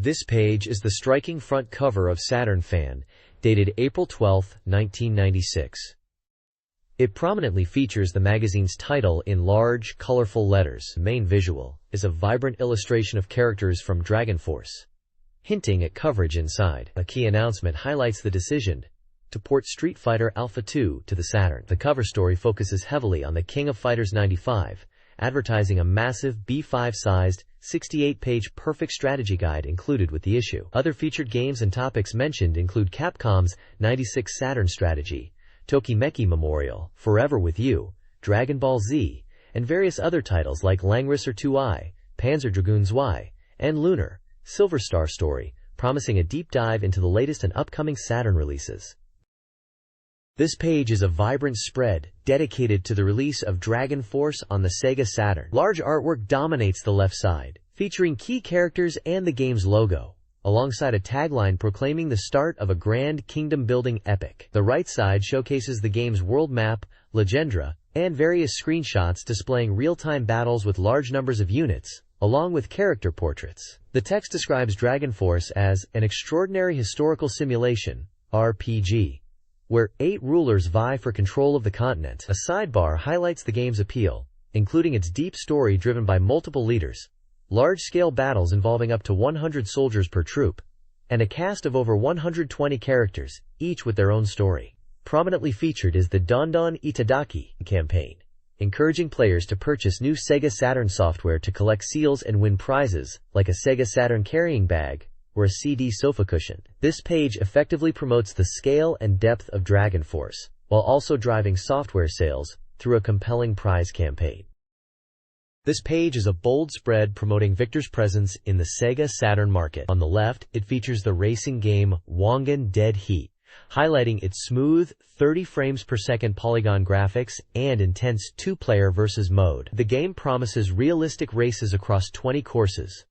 This page is the striking front cover of Saturn Fan, dated April 12, 1996. It prominently features the magazine's title in large, colorful letters. The main visual is a vibrant illustration of characters from Dragon Force, hinting at coverage inside. A key announcement highlights the decision to port Street Fighter Alpha 2 to the Saturn. The cover story focuses heavily on the King of Fighters 95, advertising a massive B5-sized, 68-page perfect strategy guide included with the issue. Other featured games and topics mentioned include Capcom's 96 Saturn strategy, Tokimeki Memorial, Forever With You, Dragon Ball Z, and various other titles like Langrisser 2i, Panzer Dragoon Saga, and Lunar, Silver Star Story, promising a deep dive into the latest and upcoming Saturn releases. This page is a vibrant spread dedicated to the release of Dragon Force on the Sega Saturn. Large artwork dominates the left side, featuring key characters and the game's logo, alongside a tagline proclaiming the start of a grand kingdom-building epic. The right side showcases the game's world map, Legendra, and various screenshots displaying real-time battles with large numbers of units, along with character portraits. The text describes Dragon Force as an extraordinary historical simulation, RPG, where 8 rulers vie for control of the continent. A sidebar highlights the game's appeal, including its deep story driven by multiple leaders, large-scale battles involving up to 100 soldiers per troop, and a cast of over 120 characters, each with their own story. Prominently featured is the Dondon Itadaki campaign, encouraging players to purchase new Sega Saturn software to collect seals and win prizes, like a Sega Saturn carrying bag or a CD sofa cushion. This page effectively promotes the scale and depth of Dragon Force, while also driving software sales through a compelling prize campaign. This page is a bold spread promoting Victor's presence in the Sega Saturn market. On the left, it features the racing game Wangan Dead Heat, highlighting its smooth, 30 frames per second polygon graphics and intense 2-player versus mode. The game promises realistic races across 20 courses,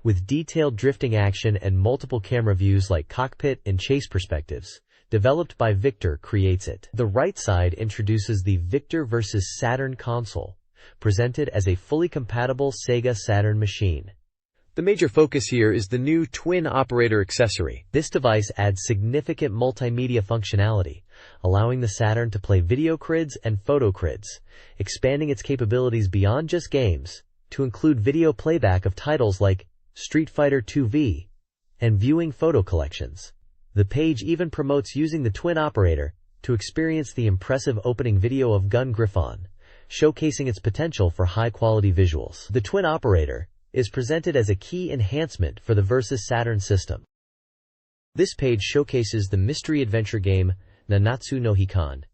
with detailed drifting action and multiple camera views like cockpit and chase perspectives. Developed by Victor creates it. The right side introduces the Victor vs. Saturn console, presented as a fully compatible Sega Saturn machine. The major focus here is the new twin operator accessory. This device adds significant multimedia functionality, allowing the Saturn to play video crids and photo crids, expanding its capabilities beyond just games to include video playback of titles like Street Fighter 2V and viewing photo collections. The page even promotes using the twin operator to experience the impressive opening video of Gun Griffon, showcasing its potential for high-quality visuals. The twin operator is presented as a key enhancement for the Versus Saturn system. This page showcases the mystery adventure game Nanatsu no Hikan,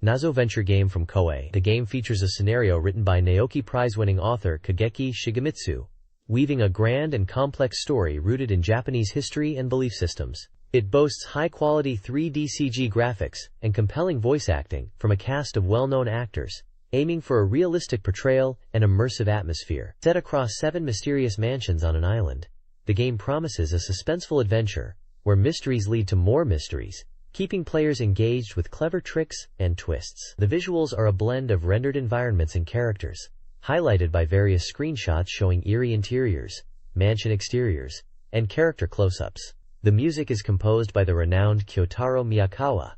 Nazo venture game from Koei. The game features a scenario written by Naoki Prize-winning author Kageki Shigemitsu, weaving a grand and complex story rooted in Japanese history and belief systems. It boasts high-quality 3D CG graphics and compelling voice acting from a cast of well-known actors, aiming for a realistic portrayal and immersive atmosphere. Set across 7 mysterious mansions on an island, the game promises a suspenseful adventure where mysteries lead to more mysteries, keeping players engaged with clever tricks and twists. The visuals are a blend of rendered environments and characters, highlighted by various screenshots showing eerie interiors, mansion exteriors, and character close-ups. The music is composed by the renowned Kyotaro Miyakawa,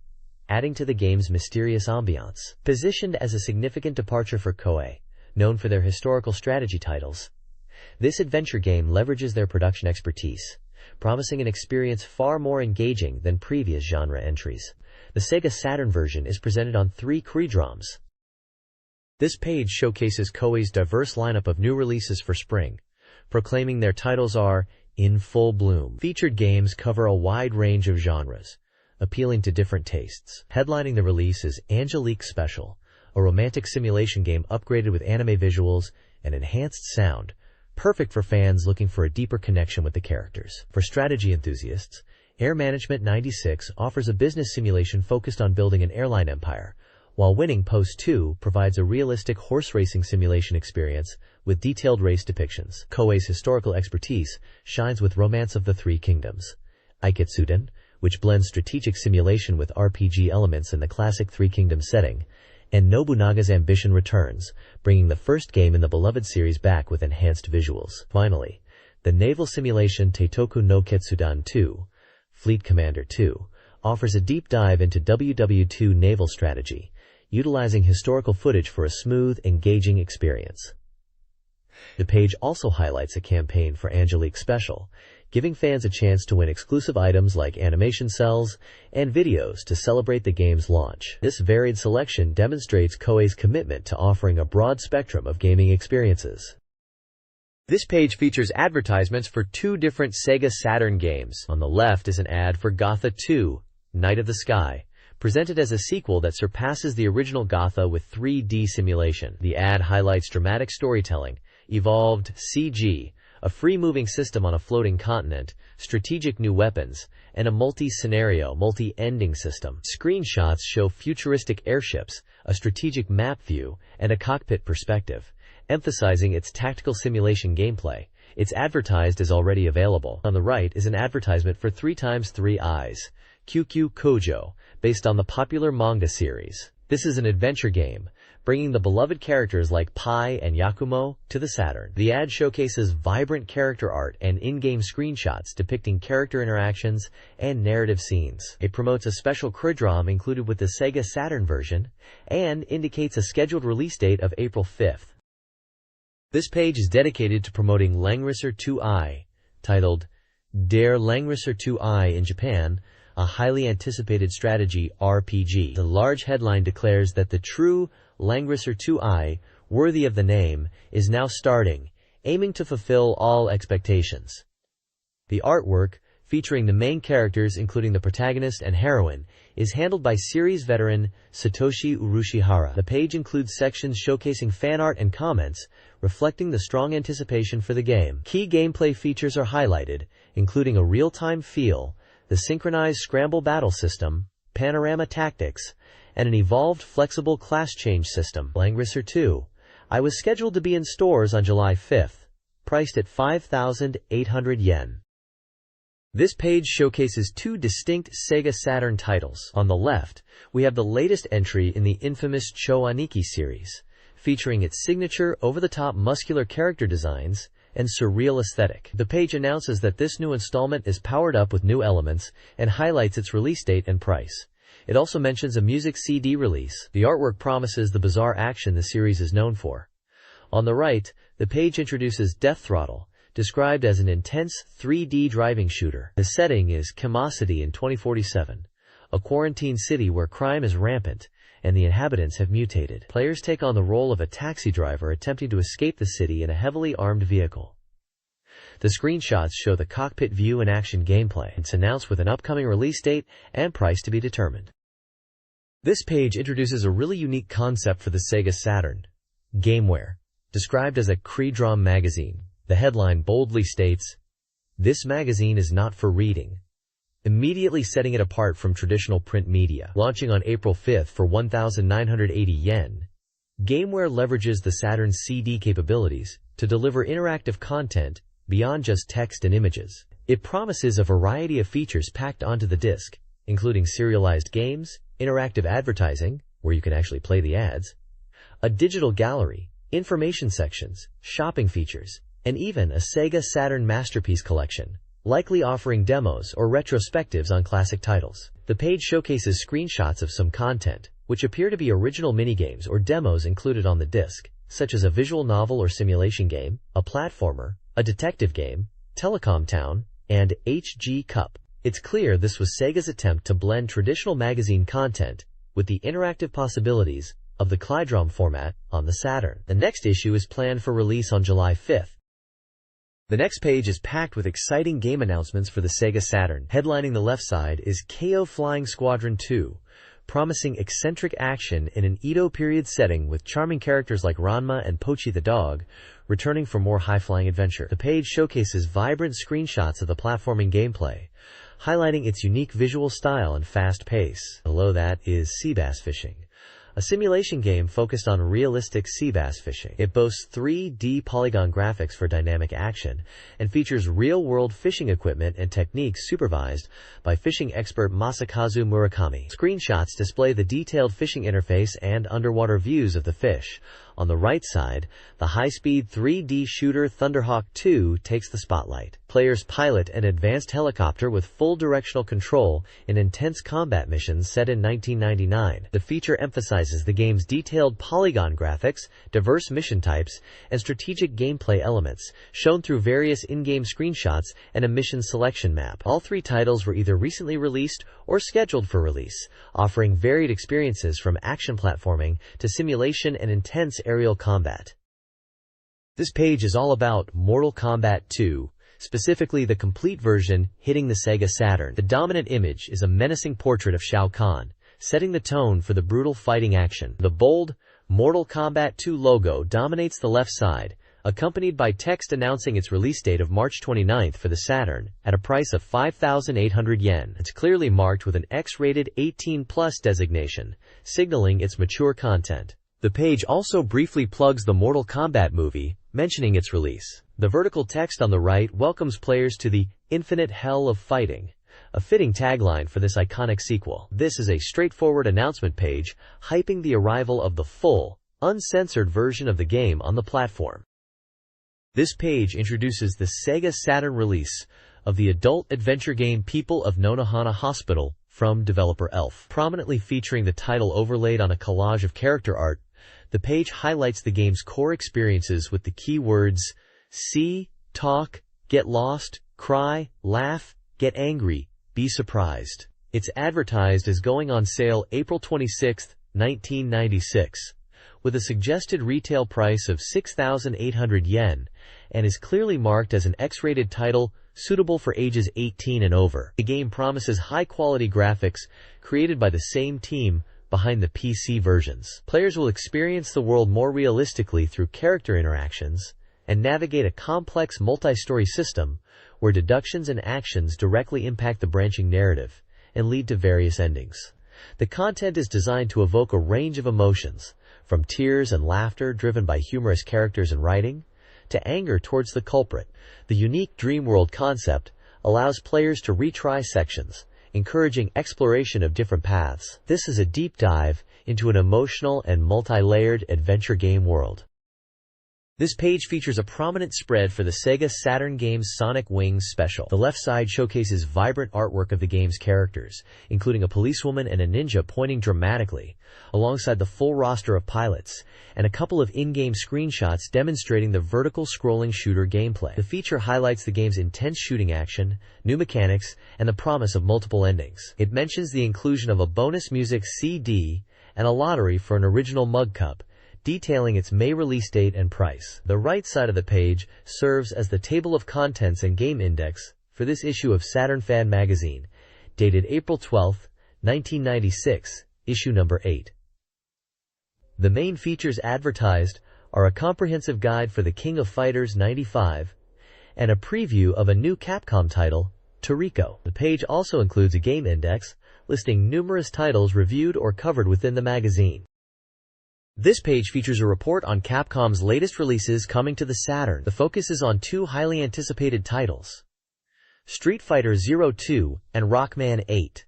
adding to the game's mysterious ambiance. Positioned as a significant departure for Koei, known for their historical strategy titles, this adventure game leverages their production expertise, promising an experience far more engaging than previous genre entries. The Sega Saturn version is presented on 3 Creedroms. This page showcases Koei's diverse lineup of new releases for spring, proclaiming their titles are in full bloom. Featured games cover a wide range of genres, appealing to different tastes. Headlining the release is Angelique Special, a romantic simulation game upgraded with anime visuals and enhanced sound, perfect for fans looking for a deeper connection with the characters. For strategy enthusiasts, Air Management 96 offers a business simulation focused on building an airline empire, while Winning Post 2 provides a realistic horse racing simulation experience with detailed race depictions. Koei's historical expertise shines with Romance of the Three Kingdoms, Iketsuden, which blends strategic simulation with RPG elements in the classic Three Kingdoms setting, and Nobunaga's Ambition returns, bringing the first game in the beloved series back with enhanced visuals. Finally, The naval simulation Teitoku no Ketsudan 2, Fleet Commander 2, offers a deep dive into WW2 naval strategy, utilizing historical footage for a smooth, engaging experience. The page also highlights a campaign for Angelique Special, giving fans a chance to win exclusive items like animation cells and videos to celebrate the game's launch. This varied selection demonstrates Koei's commitment to offering a broad spectrum of gaming experiences. This page features advertisements for two different Sega Saturn games. On the left is an ad for Gotha 2, Night of the Sky, presented as a sequel that surpasses the original Gotha with 3D simulation. The ad highlights dramatic storytelling, evolved CG, a free-moving system on a floating continent, strategic new weapons, and a multi-scenario, multi-ending system. Screenshots show futuristic airships, a strategic map view, and a cockpit perspective, emphasizing its tactical simulation gameplay. It's advertised as already available. On the right is an advertisement for 3x3 Eyes, QQ Kojo, based on the popular manga series. This is an adventure game, bringing the beloved characters like Pai and Yakumo to the Saturn. The ad showcases vibrant character art and in-game screenshots depicting character interactions and narrative scenes. It promotes a special CRDROM included with the Sega Saturn version and indicates a scheduled release date of April 5th. This page is dedicated to promoting Langrisser 2i, titled Der Langrisser 2i in Japan, a highly anticipated strategy RPG. The large headline declares that the true Langrisser 2i, worthy of the name, is now starting, aiming to fulfill all expectations. The artwork, featuring the main characters including the protagonist and heroine, is handled by series veteran Satoshi Urushihara. The page includes sections showcasing fan art and comments, reflecting the strong anticipation for the game. Key gameplay features are highlighted, including a real-time feel, the synchronized scramble battle system, panorama tactics, and an evolved flexible class change system. Langrisser 2. I was scheduled to be in stores on July 5th, priced at 5,800 yen. This page showcases two distinct Sega Saturn titles. On the left, we have the latest entry in the infamous Cho Aniki series, featuring its signature over-the-top muscular character designs and surreal aesthetic. The page announces that this new installment is powered up with new elements and highlights its release date and price. It also mentions a music CD release. The artwork promises the bizarre action the series is known for. On the right, the page introduces Death Throttle, described as an intense 3D driving shooter. The setting is Kamosity in 2047, a quarantine city where crime is rampant and the inhabitants have mutated. Players take on the role of a taxi driver attempting to escape the city in a heavily armed vehicle. The screenshots show the cockpit view and action gameplay. It's announced with an upcoming release date and price to be determined. This page introduces a really unique concept for the Sega Saturn, Gameware, described as a CRDROM magazine. The headline boldly states, "This magazine is not for reading," immediately setting it apart from traditional print media. Launching on April 5th for 1,980 yen, Gameware leverages the Saturn's CD capabilities to deliver interactive content beyond just text and images. It promises a variety of features packed onto the disc, including serialized games, interactive advertising, where you can actually play the ads, a digital gallery, information sections, shopping features, and even a Sega Saturn Masterpiece Collection, likely offering demos or retrospectives on classic titles. The page showcases screenshots of some content, which appear to be original minigames or demos included on the disc, such as a visual novel or simulation game, a platformer, a detective game, Telecom Town, and HG Cup. It's clear this was Sega's attempt to blend traditional magazine content with the interactive possibilities of the CRDROM format on the Saturn. The next issue is planned for release on July 5th. The next page is packed with exciting game announcements for the Sega Saturn. Headlining the left side is KO Flying Squadron 2, promising eccentric action in an Edo period setting with charming characters like Ranma and Pochi the dog, returning for more high-flying adventure. The page showcases vibrant screenshots of the platforming gameplay, highlighting its unique visual style and fast pace. Below that is Sea Bass Fishing, a simulation game focused on realistic sea bass fishing. It boasts 3D polygon graphics for dynamic action and features real-world fishing equipment and techniques supervised by fishing expert Masakazu Murakami. Screenshots display the detailed fishing interface and underwater views of the fish, On the right side, the high-speed 3D shooter Thunderhawk 2 takes the spotlight. Players pilot an advanced helicopter with full directional control in intense combat missions set in 1999. The feature emphasizes the game's detailed polygon graphics, diverse mission types, and strategic gameplay elements, shown through various in-game screenshots and a mission selection map. All three titles were either recently released or scheduled for release, offering varied experiences from action platforming to simulation and intense aerial combat. This page is all about Mortal Kombat 2, specifically the complete version hitting the Sega Saturn. The dominant image is a menacing portrait of Shao Kahn, setting the tone for the brutal fighting action. The bold Mortal Kombat 2 logo dominates the left side, accompanied by text announcing its release date of March 29th for the Saturn, at a price of 5,800 yen. It's clearly marked with an X-rated 18+ designation, signaling its mature content. The page also briefly plugs the Mortal Kombat movie, mentioning its release. The vertical text on the right welcomes players to the infinite hell of fighting, a fitting tagline for this iconic sequel. This is a straightforward announcement page, hyping the arrival of the full, uncensored version of the game on the platform. This page introduces the Sega Saturn release of the adult adventure game People of Nonohana Hospital from developer Elf. Prominently featuring the title overlaid on a collage of character art, the page highlights the game's core experiences with the keywords see, talk, get lost, cry, laugh, get angry, be surprised. It's advertised as going on sale April 26, 1996, with a suggested retail price of 6,800 yen, and is clearly marked as an X-rated title suitable for ages 18 and over. The game promises high-quality graphics created by the same team behind the PC versions. Players will experience the world more realistically through character interactions and navigate a complex multi-story system where deductions and actions directly impact the branching narrative and lead to various endings. The content is designed to evoke a range of emotions, from tears and laughter driven by humorous characters and writing, to anger towards the culprit. The unique dream world concept allows players to retry sections, encouraging exploration of different paths. This is a deep dive into an emotional and multi-layered adventure game world. This page features a prominent spread for the Sega Saturn game's Sonic Wings special. The left side showcases vibrant artwork of the game's characters, including a policewoman and a ninja pointing dramatically, alongside the full roster of pilots, and a couple of in-game screenshots demonstrating the vertical scrolling shooter gameplay. The feature highlights the game's intense shooting action, new mechanics, and the promise of multiple endings. It mentions the inclusion of a bonus music CD and a lottery for an original mug cup, detailing its May release date and price. The right side of the page serves as the table of contents and game index for this issue of Saturn Fan Magazine, dated April 12, 1996, issue number 8. The main features advertised are a comprehensive guide for the King of Fighters 95 and a preview of a new Capcom title, Toriko. The page also includes a game index listing numerous titles reviewed or covered within the magazine. This page features a report on Capcom's latest releases coming to the Saturn. The focus is on two highly anticipated titles, Street Fighter 02 and Rockman 8,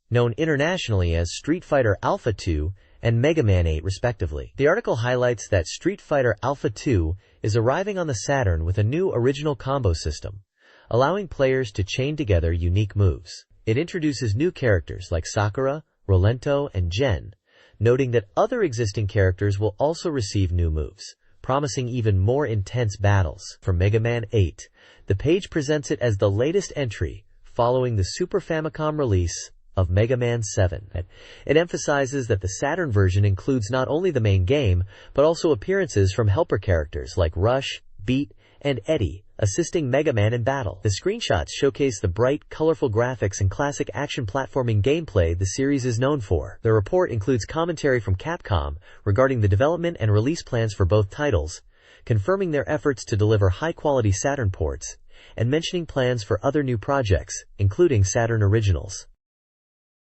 known internationally as Street Fighter Alpha 2 and Mega Man 8 respectively. The article highlights that Street Fighter Alpha 2 is arriving on the Saturn with a new original combo system, allowing players to chain together unique moves. It introduces new characters like Sakura, Rolento, and Gen, noting that other existing characters will also receive new moves, promising even more intense battles. For Mega Man 8, the page presents it as the latest entry following the Super Famicom release of Mega Man 7. It emphasizes that the Saturn version includes not only the main game, but also appearances from helper characters like Rush, Beat, and Eddie, assisting Mega Man in battle. The screenshots showcase the bright, colorful graphics and classic action platforming gameplay the series is known for. The report includes commentary from Capcom regarding the development and release plans for both titles, confirming their efforts to deliver high-quality Saturn ports, and mentioning plans for other new projects, including Saturn Originals.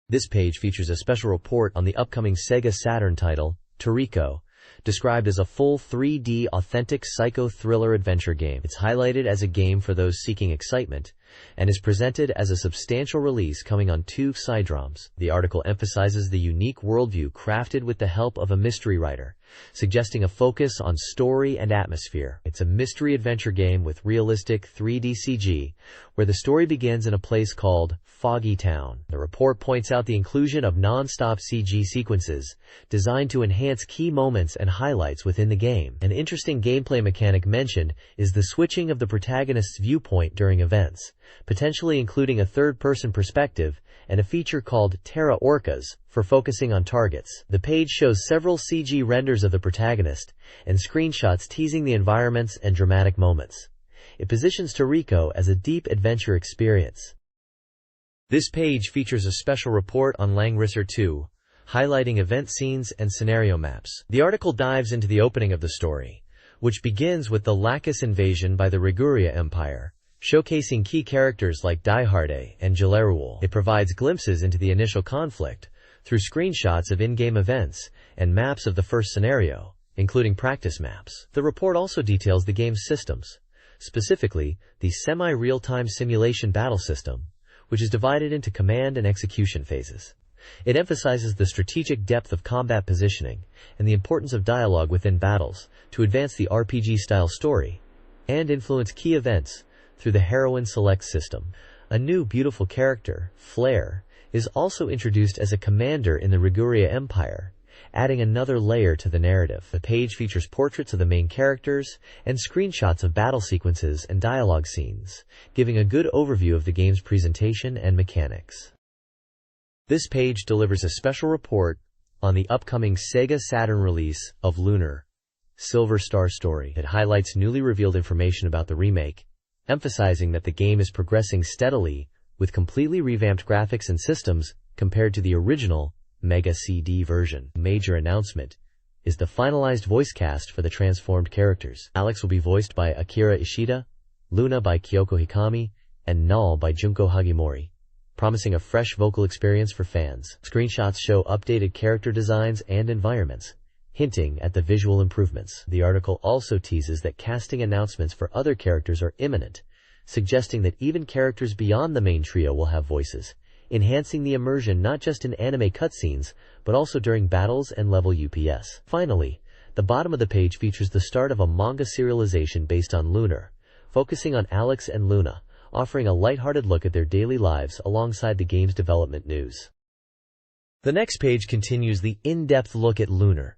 This page features a special report on the upcoming Sega Saturn title, Toriko, described as a full 3D authentic psycho-thriller adventure game. It's highlighted as a game for those seeking excitement, and is presented as a substantial release coming on 2 CD-ROMs. The article emphasizes the unique worldview crafted with the help of a mystery writer, suggesting a focus on story and atmosphere. It's a mystery adventure game with realistic 3D CG, where the story begins in a place called Foggy Town. The report points out the inclusion of non-stop CG sequences, designed to enhance key moments and highlights within the game. An interesting gameplay mechanic mentioned is the switching of the protagonist's viewpoint during events, potentially including a third-person perspective, and a feature called Terra Orcas for focusing on targets. The page shows several CG renders of the protagonist and screenshots teasing the environments and dramatic moments. It positions Toriko as a deep adventure experience. This page features a special report on Langrisser 2, highlighting event scenes and scenario maps. The article dives into the opening of the story, which begins with the Lacus invasion by the Riguria Empire, showcasing key characters like Dieharde and Jalaruul. It provides glimpses into the initial conflict through screenshots of in-game events and maps of the first scenario, including practice maps. The report also details the game's systems, specifically the semi-real-time simulation battle system, which is divided into command and execution phases. It emphasizes the strategic depth of combat positioning and the importance of dialogue within battles to advance the RPG-style story and influence key events through the Heroine Select system. A new beautiful character, Flare, is also introduced as a commander in the Riguria Empire, adding another layer to the narrative. The page features portraits of the main characters and screenshots of battle sequences and dialogue scenes, giving a good overview of the game's presentation and mechanics. This page delivers a special report on the upcoming Sega Saturn release of Lunar Silver Star Story. It highlights newly revealed information about the remake, emphasizing that the game is progressing steadily with completely revamped graphics and systems compared to the original Mega CD version. A major announcement is the finalized voice cast for the transformed characters. Alex will be voiced by Akira Ishida, Luna by Kyoko Hikami, and Null by Junko Hagimori, promising a fresh vocal experience for fans. Screenshots show updated character designs and environments, hinting at the visual improvements. The article also teases that casting announcements for other characters are imminent, suggesting that even characters beyond the main trio will have voices, enhancing the immersion not just in anime cutscenes, but also during battles and level UPS. Finally, the bottom of the page features the start of a manga serialization based on Lunar, focusing on Alex and Luna, offering a lighthearted look at their daily lives alongside the game's development news. The next page continues the in-depth look at Lunar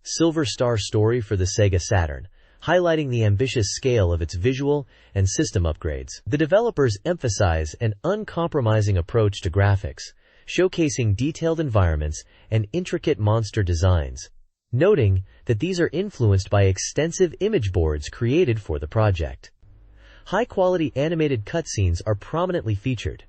Silver Star Story for the Sega Saturn, highlighting the ambitious scale of its visual and system upgrades. The developers emphasize an uncompromising approach to graphics, showcasing detailed environments and intricate monster designs, noting that these are influenced by extensive image boards created for the project. High-quality animated cutscenes are prominently featured,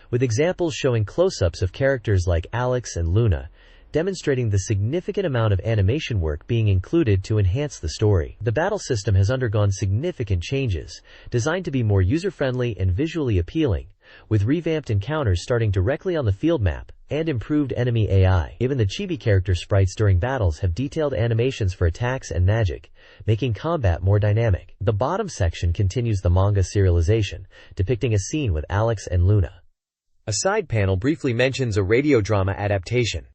with examples showing close-ups of characters like Alex and Luna, demonstrating the significant amount of animation work being included to enhance the story. The battle system has undergone significant changes, designed to be more user-friendly and visually appealing, with revamped encounters starting directly on the field map and improved enemy AI. Even the chibi character sprites during battles have detailed animations for attacks and magic, making combat more dynamic. The bottom section continues the manga serialization, depicting a scene with Alex and Luna. A side panel briefly mentions a radio drama adaptation.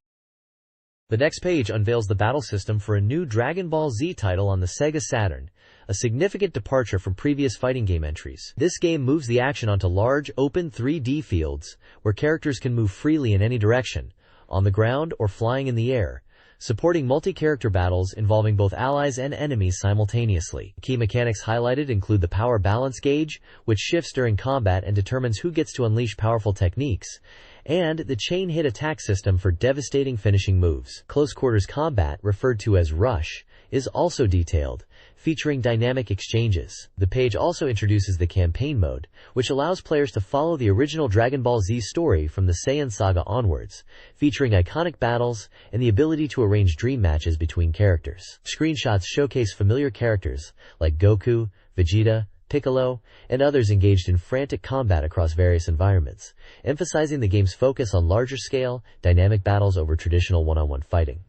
The next page unveils the battle system for a new Dragon Ball Z title on the Sega Saturn, a significant departure from previous fighting game entries. This game moves the action onto large, open 3D fields, where characters can move freely in any direction, on the ground or flying in the air, supporting multi-character battles involving both allies and enemies simultaneously. Key mechanics highlighted include the power balance gauge, which shifts during combat and determines who gets to unleash powerful techniques, and the chain hit attack system for devastating finishing moves. Close quarters combat, referred to as Rush, is also detailed, featuring dynamic exchanges. The page also introduces the campaign mode, which allows players to follow the original Dragon Ball Z story from the Saiyan saga onwards, featuring iconic battles and the ability to arrange dream matches between characters. Screenshots showcase familiar characters like Goku, Vegeta, Piccolo, and others engaged in frantic combat across various environments, emphasizing the game's focus on larger-scale, dynamic battles over traditional one-on-one fighting.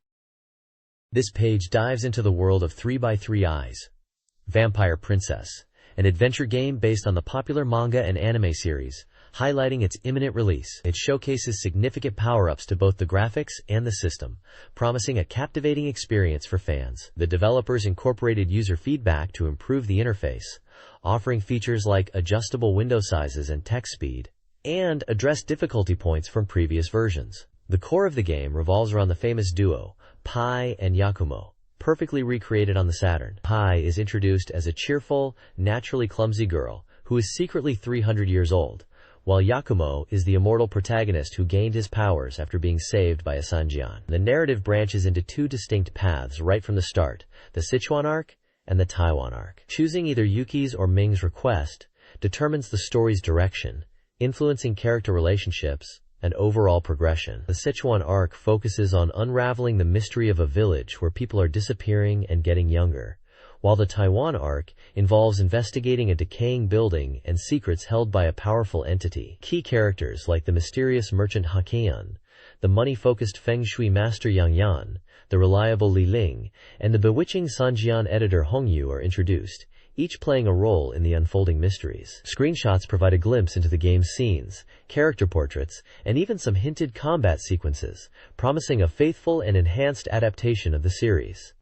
This page dives into the world of 3x3 Eyes, Vampire Princess, an adventure game based on the popular manga and anime series, highlighting its imminent release. It showcases significant power-ups to both the graphics and the system, promising a captivating experience for fans. The developers incorporated user feedback to improve the interface, offering features like adjustable window sizes and text speed, and address difficulty points from previous versions. The core of the game revolves around the famous duo, Pai and Yakumo, perfectly recreated on the Saturn. Pai is introduced as a cheerful, naturally clumsy girl who is secretly 300 years old, while Yakumo is the immortal protagonist who gained his powers after being saved by a Sanjian. The narrative branches into two distinct paths right from the start, the Sichuan arc and the Taiwan arc. Choosing either Yuki's or Ming's request determines the story's direction, influencing character relationships and overall progression. The Sichuan arc focuses on unraveling the mystery of a village where people are disappearing and getting younger, while the Taiwan arc involves investigating a decaying building and secrets held by a powerful entity. Key characters like the mysterious merchant Hakean, the money-focused feng shui master Yang Yan, the reliable Li Ling, and the bewitching Sanjian editor Hong Yu are introduced, each playing a role in the unfolding mysteries. Screenshots provide a glimpse into the game's scenes, character portraits, and even some hinted combat sequences, promising a faithful and enhanced adaptation of the series.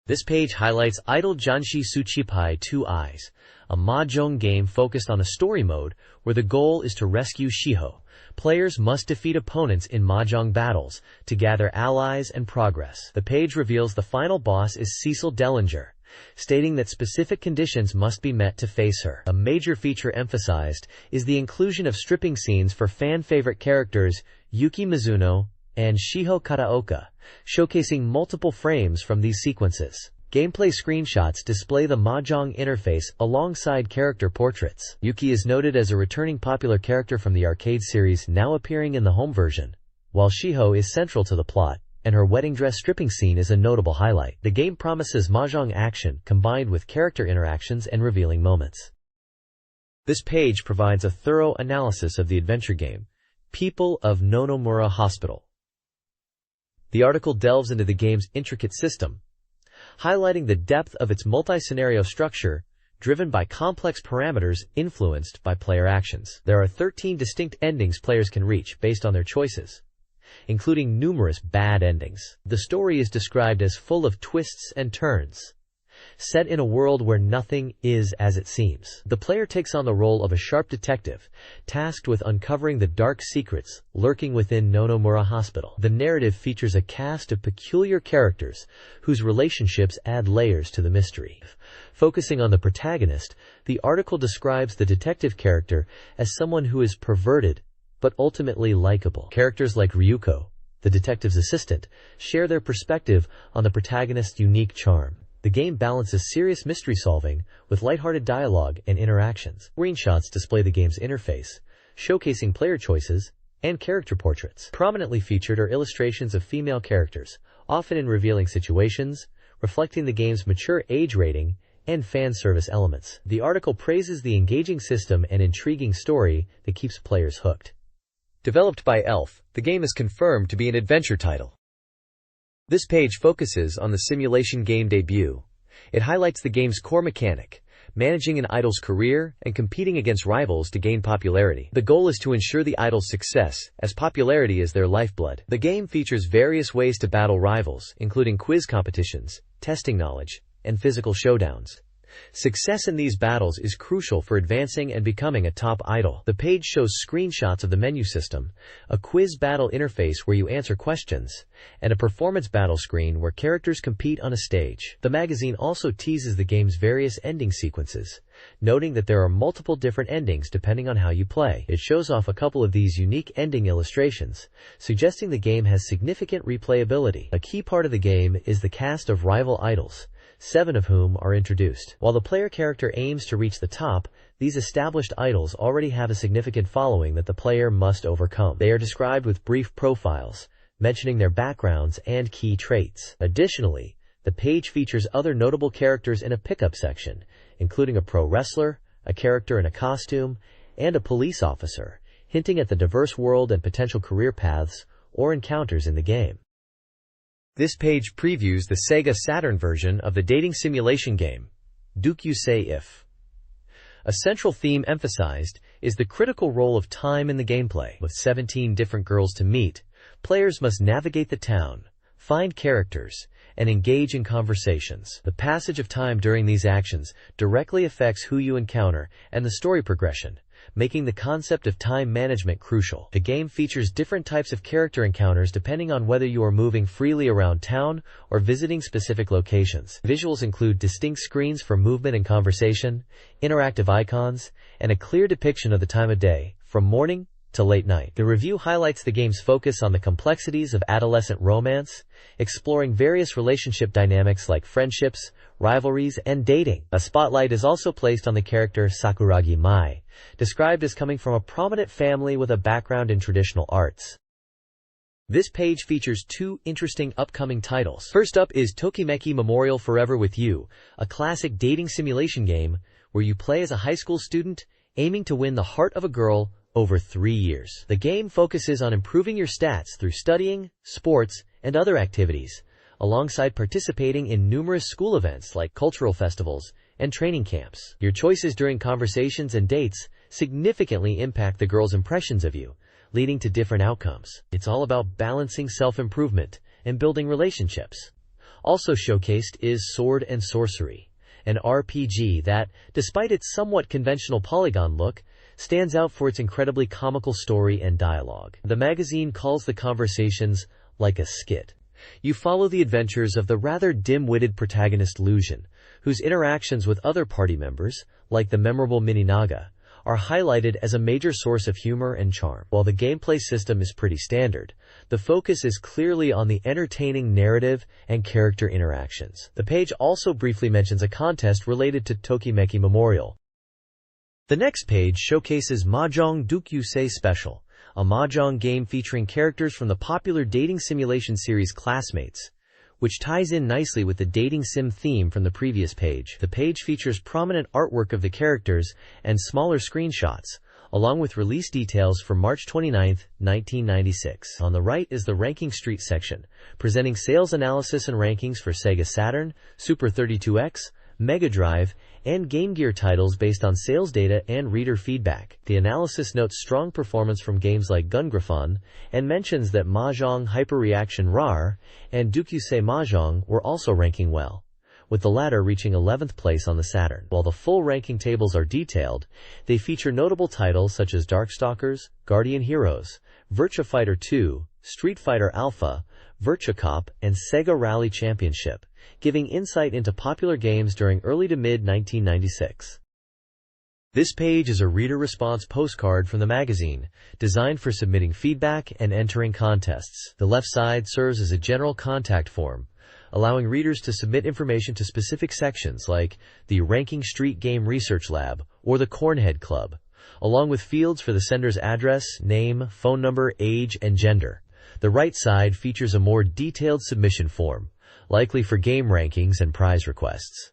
This page highlights Idol Janshi Suchipai 2 Eyes, a mahjong game focused on a story mode where the goal is to rescue Shiho. Players must defeat opponents in mahjong battles to gather allies and progress. The page reveals the final boss is Cecil Dellinger, stating that specific conditions must be met to face her. A major feature emphasized is the inclusion of stripping scenes for fan-favorite characters Yuki Mizuno and Shiho Kataoka, showcasing multiple frames from these sequences. Gameplay screenshots display the mahjong interface alongside character portraits. Yuki is noted as a returning popular character from the arcade series, now appearing in the home version, while Shiho is central to the plot, and her wedding dress stripping scene is a notable highlight. The game promises mahjong action combined with character interactions and revealing moments. This page provides a thorough analysis of the adventure game, People of Nonomura Hospital. The article delves into the game's intricate system, highlighting the depth of its multi-scenario structure, driven by complex parameters influenced by player actions. There are 13 distinct endings players can reach based on their choices, including numerous bad endings. The story is described as full of twists and turns, set in a world where nothing is as it seems. The player takes on the role of a sharp detective, tasked with uncovering the dark secrets lurking within Nonomura Hospital. The narrative features a cast of peculiar characters whose relationships add layers to the mystery. Focusing on the protagonist, the article describes the detective character as someone who is perverted but ultimately likable. Characters like Ryuko, the detective's assistant, share their perspective on the protagonist's unique charm. The game balances serious mystery solving with lighthearted dialogue and interactions. Screenshots display the game's interface, showcasing player choices and character portraits. Prominently featured are illustrations of female characters, often in revealing situations, reflecting the game's mature age rating and fan service elements. The article praises the engaging system and intriguing story that keeps players hooked. Developed by Elf, the game is confirmed to be an adventure title. This page focuses on the simulation game debut. It highlights the game's core mechanic, managing an idol's career and competing against rivals to gain popularity. The goal is to ensure the idol's success, as popularity is their lifeblood. The game features various ways to battle rivals, including quiz competitions, testing knowledge, and physical showdowns. Success in these battles is crucial for advancing and becoming a top idol. The page shows screenshots of the menu system, a quiz battle interface where you answer questions, and a performance battle screen where characters compete on a stage. The magazine also teases the game's various ending sequences, noting that there are multiple different endings depending on how you play. It shows off a couple of these unique ending illustrations, suggesting the game has significant replayability. A key part of the game is the cast of rival idols, 7 of whom are introduced. While the player character aims to reach the top, these established idols already have a significant following that the player must overcome. They are described with brief profiles, mentioning their backgrounds and key traits. Additionally, the page features other notable characters in a pickup section, including a pro wrestler, a character in a costume, and a police officer, hinting at the diverse world and potential career paths or encounters in the game. This page previews the Sega Saturn version of the dating simulation game, Dukyusei If. A central theme emphasized is the critical role of time in the gameplay. With 17 different girls to meet, players must navigate the town, find characters, and engage in conversations. The passage of time during these actions directly affects who you encounter and the story progression, making the concept of time management crucial. The game features different types of character encounters depending on whether you are moving freely around town or visiting specific locations. Visuals include distinct screens for movement and conversation, interactive icons, and a clear depiction of the time of day, from morning to late night. The review highlights the game's focus on the complexities of adolescent romance, exploring various relationship dynamics like friendships, rivalries, and dating. A spotlight is also placed on the character Sakuragi Mai, described as coming from a prominent family with a background in traditional arts. This page features two interesting upcoming titles. First up is Tokimeki Memorial Forever With You, a classic dating simulation game where you play as a high school student aiming to win the heart of a girl over 3 years. The game focuses on improving your stats through studying, sports, and other activities, alongside participating in numerous school events like cultural festivals and training camps. Your choices during conversations and dates significantly impact the girl's impressions of you, leading to different outcomes. It's all about balancing self-improvement and building relationships. Also showcased is Sword and Sorcery, an RPG that, despite its somewhat conventional polygon look, stands out for its incredibly comical story and dialogue. The magazine calls the conversations like a skit. You follow the adventures of the rather dim-witted protagonist Lucian, whose interactions with other party members, like the memorable Mininaga, are highlighted as a major source of humor and charm. While the gameplay system is pretty standard, the focus is clearly on the entertaining narrative and character interactions. The page also briefly mentions a contest related to Tokimeki Memorial. The next page showcases Mahjong Dukyusei Special, a mahjong game featuring characters from the popular dating simulation series Classmates, which ties in nicely with the dating sim theme from the previous page. The page features prominent artwork of the characters and smaller screenshots, along with release details for March 29, 1996. On the right is the Ranking Street section, presenting sales analysis and rankings for Sega Saturn, Super 32X, Mega Drive, and Game Gear titles based on sales data and reader feedback. The analysis notes strong performance from games like Gungrafon and mentions that Mahjong Hyperreaction RAR and Dukyusei Mahjong were also ranking well, with the latter reaching 11th place on the Saturn. While the full ranking tables are detailed, they feature notable titles such as Darkstalkers, Guardian Heroes, Virtua Fighter 2, Street Fighter Alpha, Virtua Cop, and Sega Rally Championship, giving insight into popular games during early to mid-1996. This page is a reader response postcard from the magazine, designed for submitting feedback and entering contests. The left side serves as a general contact form, allowing readers to submit information to specific sections like the Ranking Street Game Research Lab or the Cornhead Club, along with fields for the sender's address, name, phone number, age, and gender. The right side features a more detailed submission form, likely for game rankings and prize requests.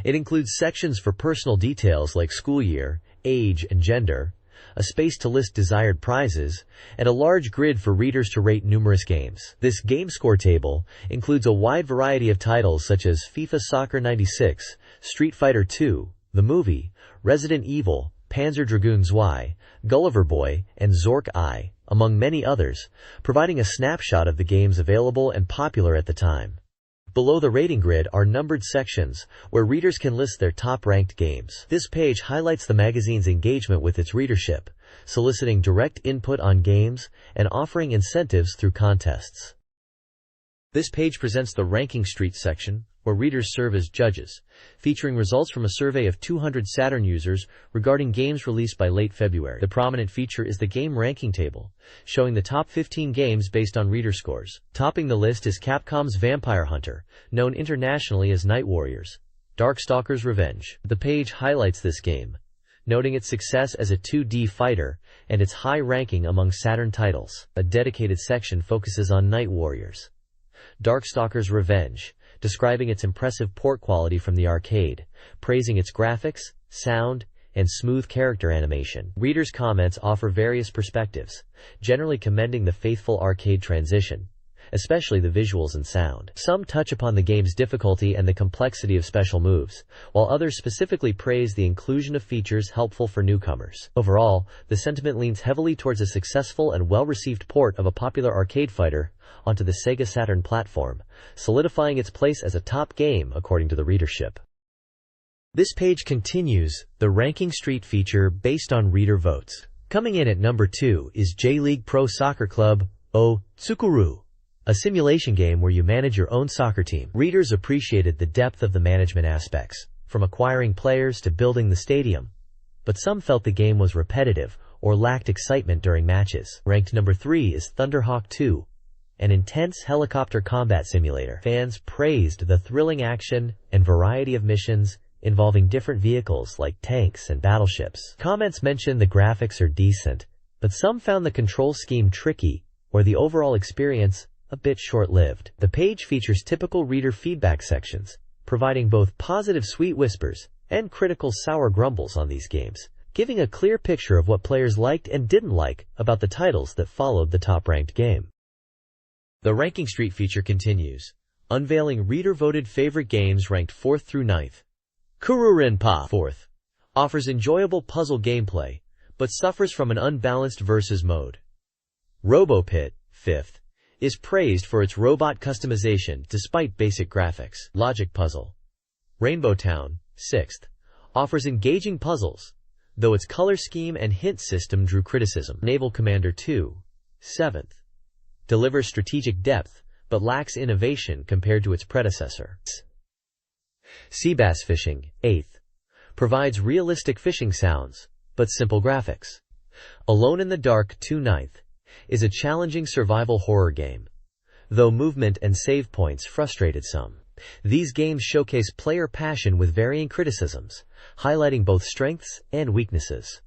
It includes sections for personal details like school year, age, and gender, a space to list desired prizes, and a large grid for readers to rate numerous games. This game score table includes a wide variety of titles such as FIFA Soccer 96, Street Fighter 2, the movie, Resident Evil, Panzer Dragoon Saga, Gulliver Boy, and Zork I, among many others, providing a snapshot of the games available and popular at the time. Below the rating grid are numbered sections where readers can list their top-ranked games. This page highlights the magazine's engagement with its readership, soliciting direct input on games and offering incentives through contests. This page presents the Ranking Street section, where readers serve as judges, featuring results from a survey of 200 Saturn users regarding games released by late February. The prominent feature is the game ranking table, showing the top 15 games based on reader scores. Topping the list is Capcom's Vampire Hunter, known internationally as Night Warriors, Darkstalkers Revenge. The page highlights this game, noting its success as a 2D fighter and its high ranking among Saturn titles. A dedicated section focuses on Night Warriors, Darkstalkers Revenge, describing its impressive port quality from the arcade, praising its graphics, sound, and smooth character animation. Readers' comments offer various perspectives, generally commending the faithful arcade transition, especially the visuals and sound. Some touch upon the game's difficulty and the complexity of special moves, while others specifically praise the inclusion of features helpful for newcomers. Overall, the sentiment leans heavily towards a successful and well-received port of a popular arcade fighter onto the Sega Saturn platform, solidifying its place as a top game according to the readership. This page continues the Ranking Street feature based on reader votes. Coming in at number 2 is J-League Pro Soccer Club O Tsukuru, a simulation game where you manage your own soccer team. Readers appreciated the depth of the management aspects, from acquiring players to building the stadium, but some felt the game was repetitive or lacked excitement during matches. Ranked number 3 is Thunderhawk 2, an intense helicopter combat simulator. Fans praised the thrilling action and variety of missions involving different vehicles like tanks and battleships. Comments mentioned the graphics are decent, but some found the control scheme tricky or the overall experience a bit short-lived. The page features typical reader feedback sections, providing both positive sweet whispers and critical sour grumbles on these games, giving a clear picture of what players liked and didn't like about the titles that followed the top-ranked game. The Ranking Street feature continues, unveiling reader-voted favorite games ranked 4th through 9th. Kururin Pa 4th offers enjoyable puzzle gameplay, but suffers from an unbalanced versus mode. RoboPit 5th is praised for its robot customization despite basic graphics. Logic Puzzle Rainbow Town 6th offers engaging puzzles, though its color scheme and hint system drew criticism. Naval Commander 2 7th delivers strategic depth but lacks innovation compared to its predecessor. Seabass Fishing 8th provides realistic fishing sounds, but simple graphics. Alone in the Dark 2 9th is a challenging survival horror game, though movement and save points frustrated some. These games showcase player passion with varying criticisms, highlighting both strengths and weaknesses.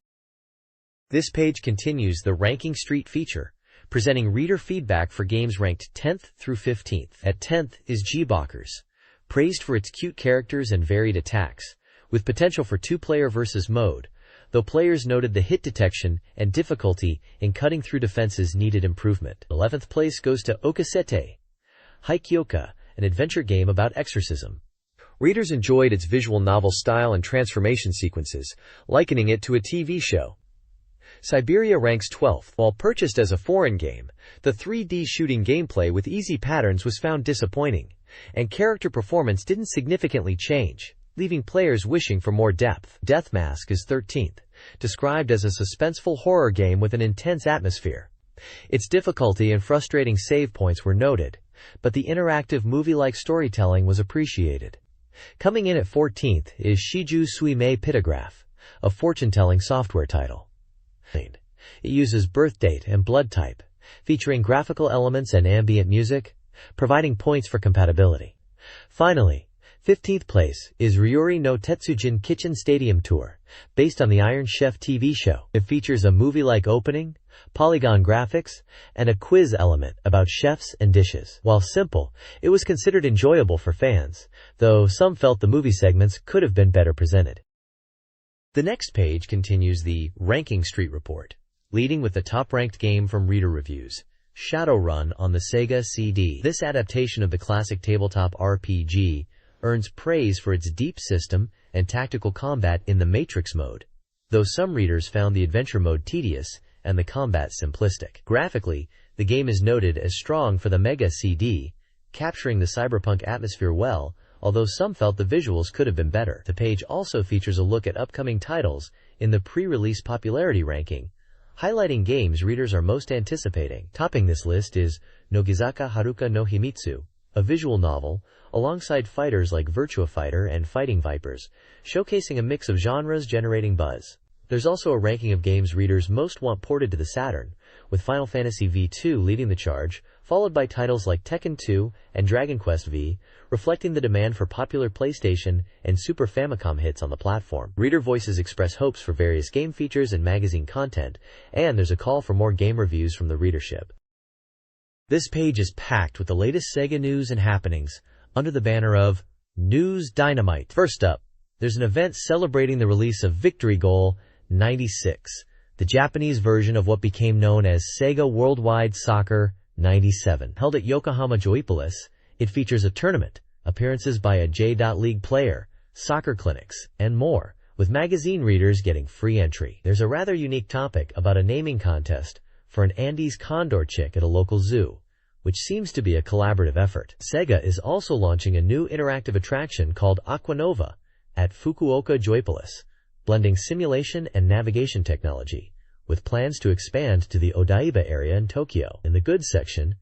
This page continues the Ranking Street feature, presenting reader feedback for games ranked 10th through 15th. At 10th is G-Bokkers, praised for its cute characters and varied attacks, with potential for two-player versus mode, though players noted the hit detection and difficulty in cutting through defenses needed improvement. 11th place goes to Okasete Haikyoka, an adventure game about exorcism. Readers enjoyed its visual novel style and transformation sequences, likening it to a TV show. Siberia ranks 12th. While purchased as a foreign game, the 3D shooting gameplay with easy patterns was found disappointing, and character performance didn't significantly change, leaving players wishing for more depth. Death Mask is 13th, described as a suspenseful horror game with an intense atmosphere. Its difficulty and frustrating save points were noted, but the interactive movie-like storytelling was appreciated. Coming in at 14th is Shiju Suimei Pitograph, a fortune-telling software title. It uses birth date and blood type, featuring graphical elements and ambient music, providing points for compatibility. Finally, 15th place is Ryuri no Tetsujin Kitchen Stadium Tour, based on the Iron Chef TV show. It features a movie-like opening, polygon graphics, and a quiz element about chefs and dishes. While simple, it was considered enjoyable for fans, though some felt the movie segments could have been better presented. The next page continues the Ranking Street report, leading with the top-ranked game from reader reviews, Shadowrun on the Sega CD. This adaptation of the classic tabletop RPG earns praise for its deep system and tactical combat in the Matrix mode, though some readers found the adventure mode tedious and the combat simplistic. Graphically, the game is noted as strong for the Mega CD, capturing the cyberpunk atmosphere well, although some felt the visuals could have been better. The page also features a look at upcoming titles in the pre-release popularity ranking, highlighting games readers are most anticipating. Topping this list is Nogizaka Haruka no Himitsu, a visual novel, alongside fighters like Virtua Fighter and Fighting Vipers, showcasing a mix of genres generating buzz. There's also a ranking of games readers most want ported to the Saturn, with Final Fantasy V2 leading the charge, followed by titles like Tekken 2 and Dragon Quest V, reflecting the demand for popular PlayStation and Super Famicom hits on the platform. Reader voices express hopes for various game features and magazine content, and there's a call for more game reviews from the readership. This page is packed with the latest Sega news and happenings, under the banner of News Dynamite. First up, there's an event celebrating the release of Victory Goal 96, the Japanese version of what became known as Sega Worldwide Soccer 97. Held at Yokohama Joypolis, it features a tournament, appearances by a J.League player, soccer clinics, and more, with magazine readers getting free entry. There's a rather unique topic about a naming contest for an Andes condor chick at a local zoo, which seems to be a collaborative effort. Sega is also launching a new interactive attraction called Aquanova at Fukuoka Joypolis, blending simulation and navigation technology, with plans to expand to the Odaiba area in Tokyo. In the goods section,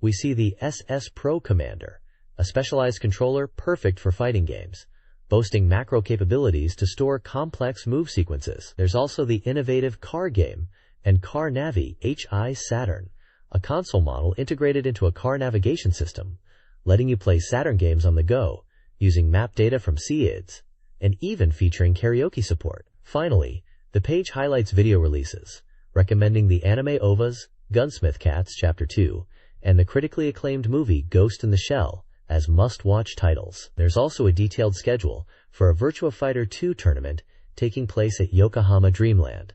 we see the SS Pro Commander, a specialized controller perfect for fighting games, boasting macro capabilities to store complex move sequences. There's also the innovative car game and car navi HI Saturn, a console model integrated into a car navigation system, letting you play Saturn games on the go, using map data from SEIDs, and even featuring karaoke support. Finally, the page highlights video releases, recommending the anime OVAs, Gunsmith Cats Chapter 2, and the critically acclaimed movie Ghost in the Shell as must-watch titles. There's also a detailed schedule for a Virtua Fighter 2 tournament taking place at Yokohama Dreamland.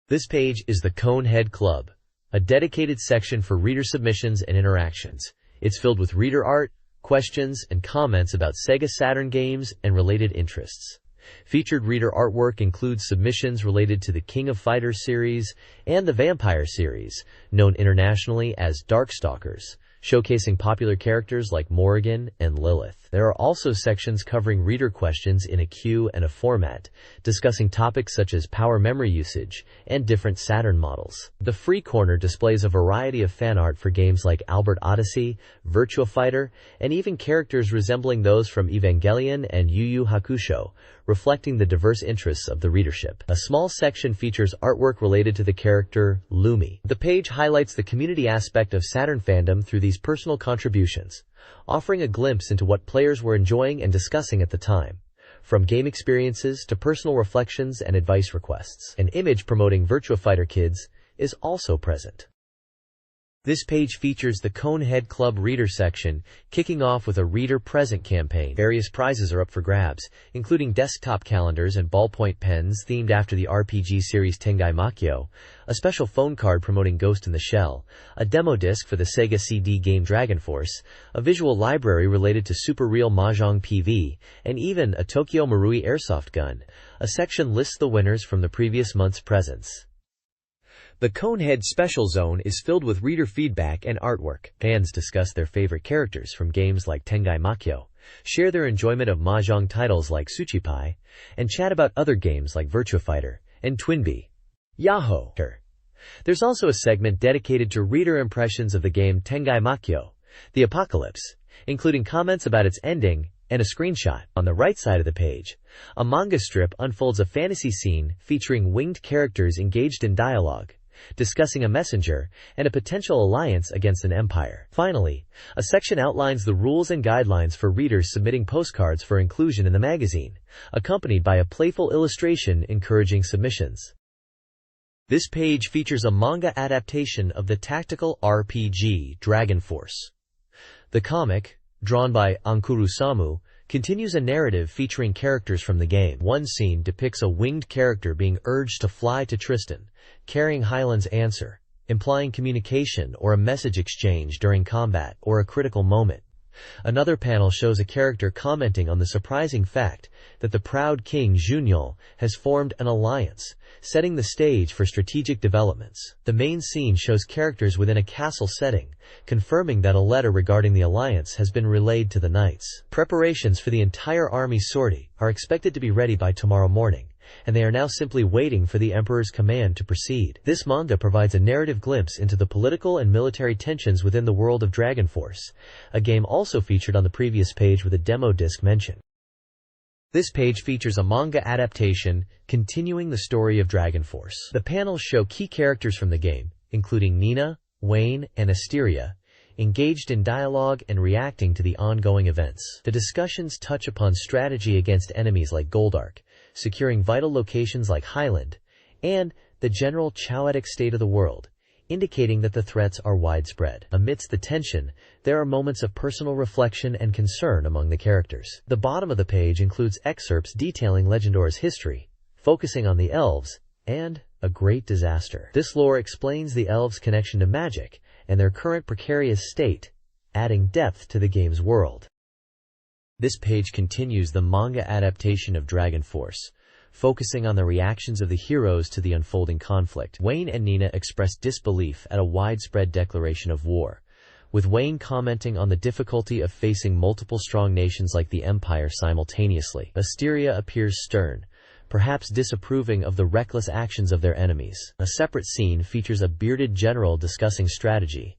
This page is the Conehead Club, a dedicated section for reader submissions and interactions. It's filled with reader art, questions, and comments about Sega Saturn games and related interests. Featured reader artwork includes submissions related to the King of Fighters series and the Vampire series, known internationally as Darkstalkers, showcasing popular characters like Morrigan and Lilith. There are also sections covering reader questions in a queue and a format, discussing topics such as power memory usage and different Saturn models. The free corner displays a variety of fan art for games like Albert Odyssey, Virtua Fighter, and even characters resembling those from Evangelion and Yu Yu Hakusho, reflecting the diverse interests of the readership. A small section features artwork related to the character Lumi. The page highlights the community aspect of Saturn fandom through these personal contributions, offering a glimpse into what players were enjoying and discussing at the time, from game experiences to personal reflections and advice requests. An image promoting Virtua Fighter Kids is also present. This page features the Conehead Club reader section, kicking off with a reader present campaign. Various prizes are up for grabs, including desktop calendars and ballpoint pens themed after the RPG series Tengai Makyo, a special phone card promoting Ghost in the Shell, a demo disc for the Sega CD game Dragon Force, a visual library related to Super Real Mahjong PV, and even a Tokyo Marui airsoft gun. A section lists the winners from the previous month's presents. The Conehead Special Zone is filled with reader feedback and artwork. Fans discuss their favorite characters from games like Tengai Makyo, share their enjoyment of Mahjong titles like Suchipai, and chat about other games like Virtua Fighter and Twinbee. Yahoo! There's also a segment dedicated to reader impressions of the game Tengai Makyo, The Apocalypse, including comments about its ending and a screenshot. On the right side of the page, a manga strip unfolds a fantasy scene featuring winged characters engaged in dialogue, discussing a messenger and a potential alliance against an empire. Finally, a section outlines the rules and guidelines for readers submitting postcards for inclusion in the magazine, accompanied by a playful illustration encouraging submissions. This page features a manga adaptation of the tactical RPG Dragon Force. The comic, drawn by Ankuru Samu, continues a narrative featuring characters from the game. One scene depicts a winged character being urged to fly to Tristan, carrying Hyland's answer, implying communication or a message exchange during combat or a critical moment. Another panel shows a character commenting on the surprising fact that the proud king Juniol has formed an alliance, setting the stage for strategic developments. The main scene shows characters within a castle setting, confirming that a letter regarding the alliance has been relayed to the knights. Preparations for the entire army's sortie are expected to be ready by tomorrow morning, and they are now simply waiting for the Emperor's command to proceed. This manga provides a narrative glimpse into the political and military tensions within the world of Dragon Force, a game also featured on the previous page with a demo disc mention. This page features a manga adaptation continuing the story of Dragon Force. The panels show key characters from the game, including Nina, Wayne, and Asteria, engaged in dialogue and reacting to the ongoing events. The discussions touch upon strategy against enemies like Goldark, securing vital locations like Highland, and the general chaotic state of the world, indicating that the threats are widespread. Amidst the tension, there are moments of personal reflection and concern among the characters. The bottom of the page includes excerpts detailing Legendor's history, focusing on the elves, and a great disaster. This lore explains the elves' connection to magic, and their current precarious state, adding depth to the game's world. This page continues the manga adaptation of Dragon Force, focusing on the reactions of the heroes to the unfolding conflict. Wayne and Nina express disbelief at a widespread declaration of war, with Wayne commenting on the difficulty of facing multiple strong nations like the Empire simultaneously. Asteria appears stern, perhaps disapproving of the reckless actions of their enemies. A separate scene features a bearded general discussing strategy,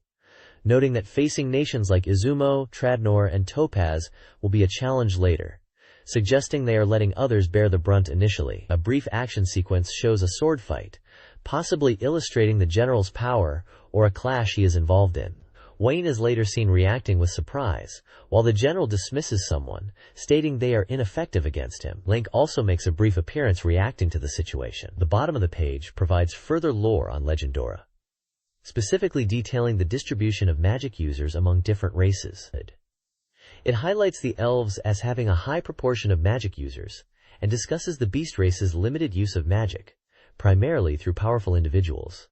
noting that facing nations like Izumo, Tradnor, and Topaz will be a challenge later, suggesting they are letting others bear the brunt initially. A brief action sequence shows a sword fight, possibly illustrating the general's power or a clash he is involved in. Wayne is later seen reacting with surprise, while the general dismisses someone, stating they are ineffective against him. Link also makes a brief appearance reacting to the situation. The bottom of the page provides further lore on Legendora, specifically detailing the distribution of magic users among different races. It highlights the elves as having a high proportion of magic users, and discusses the beast race's limited use of magic, primarily through powerful individuals.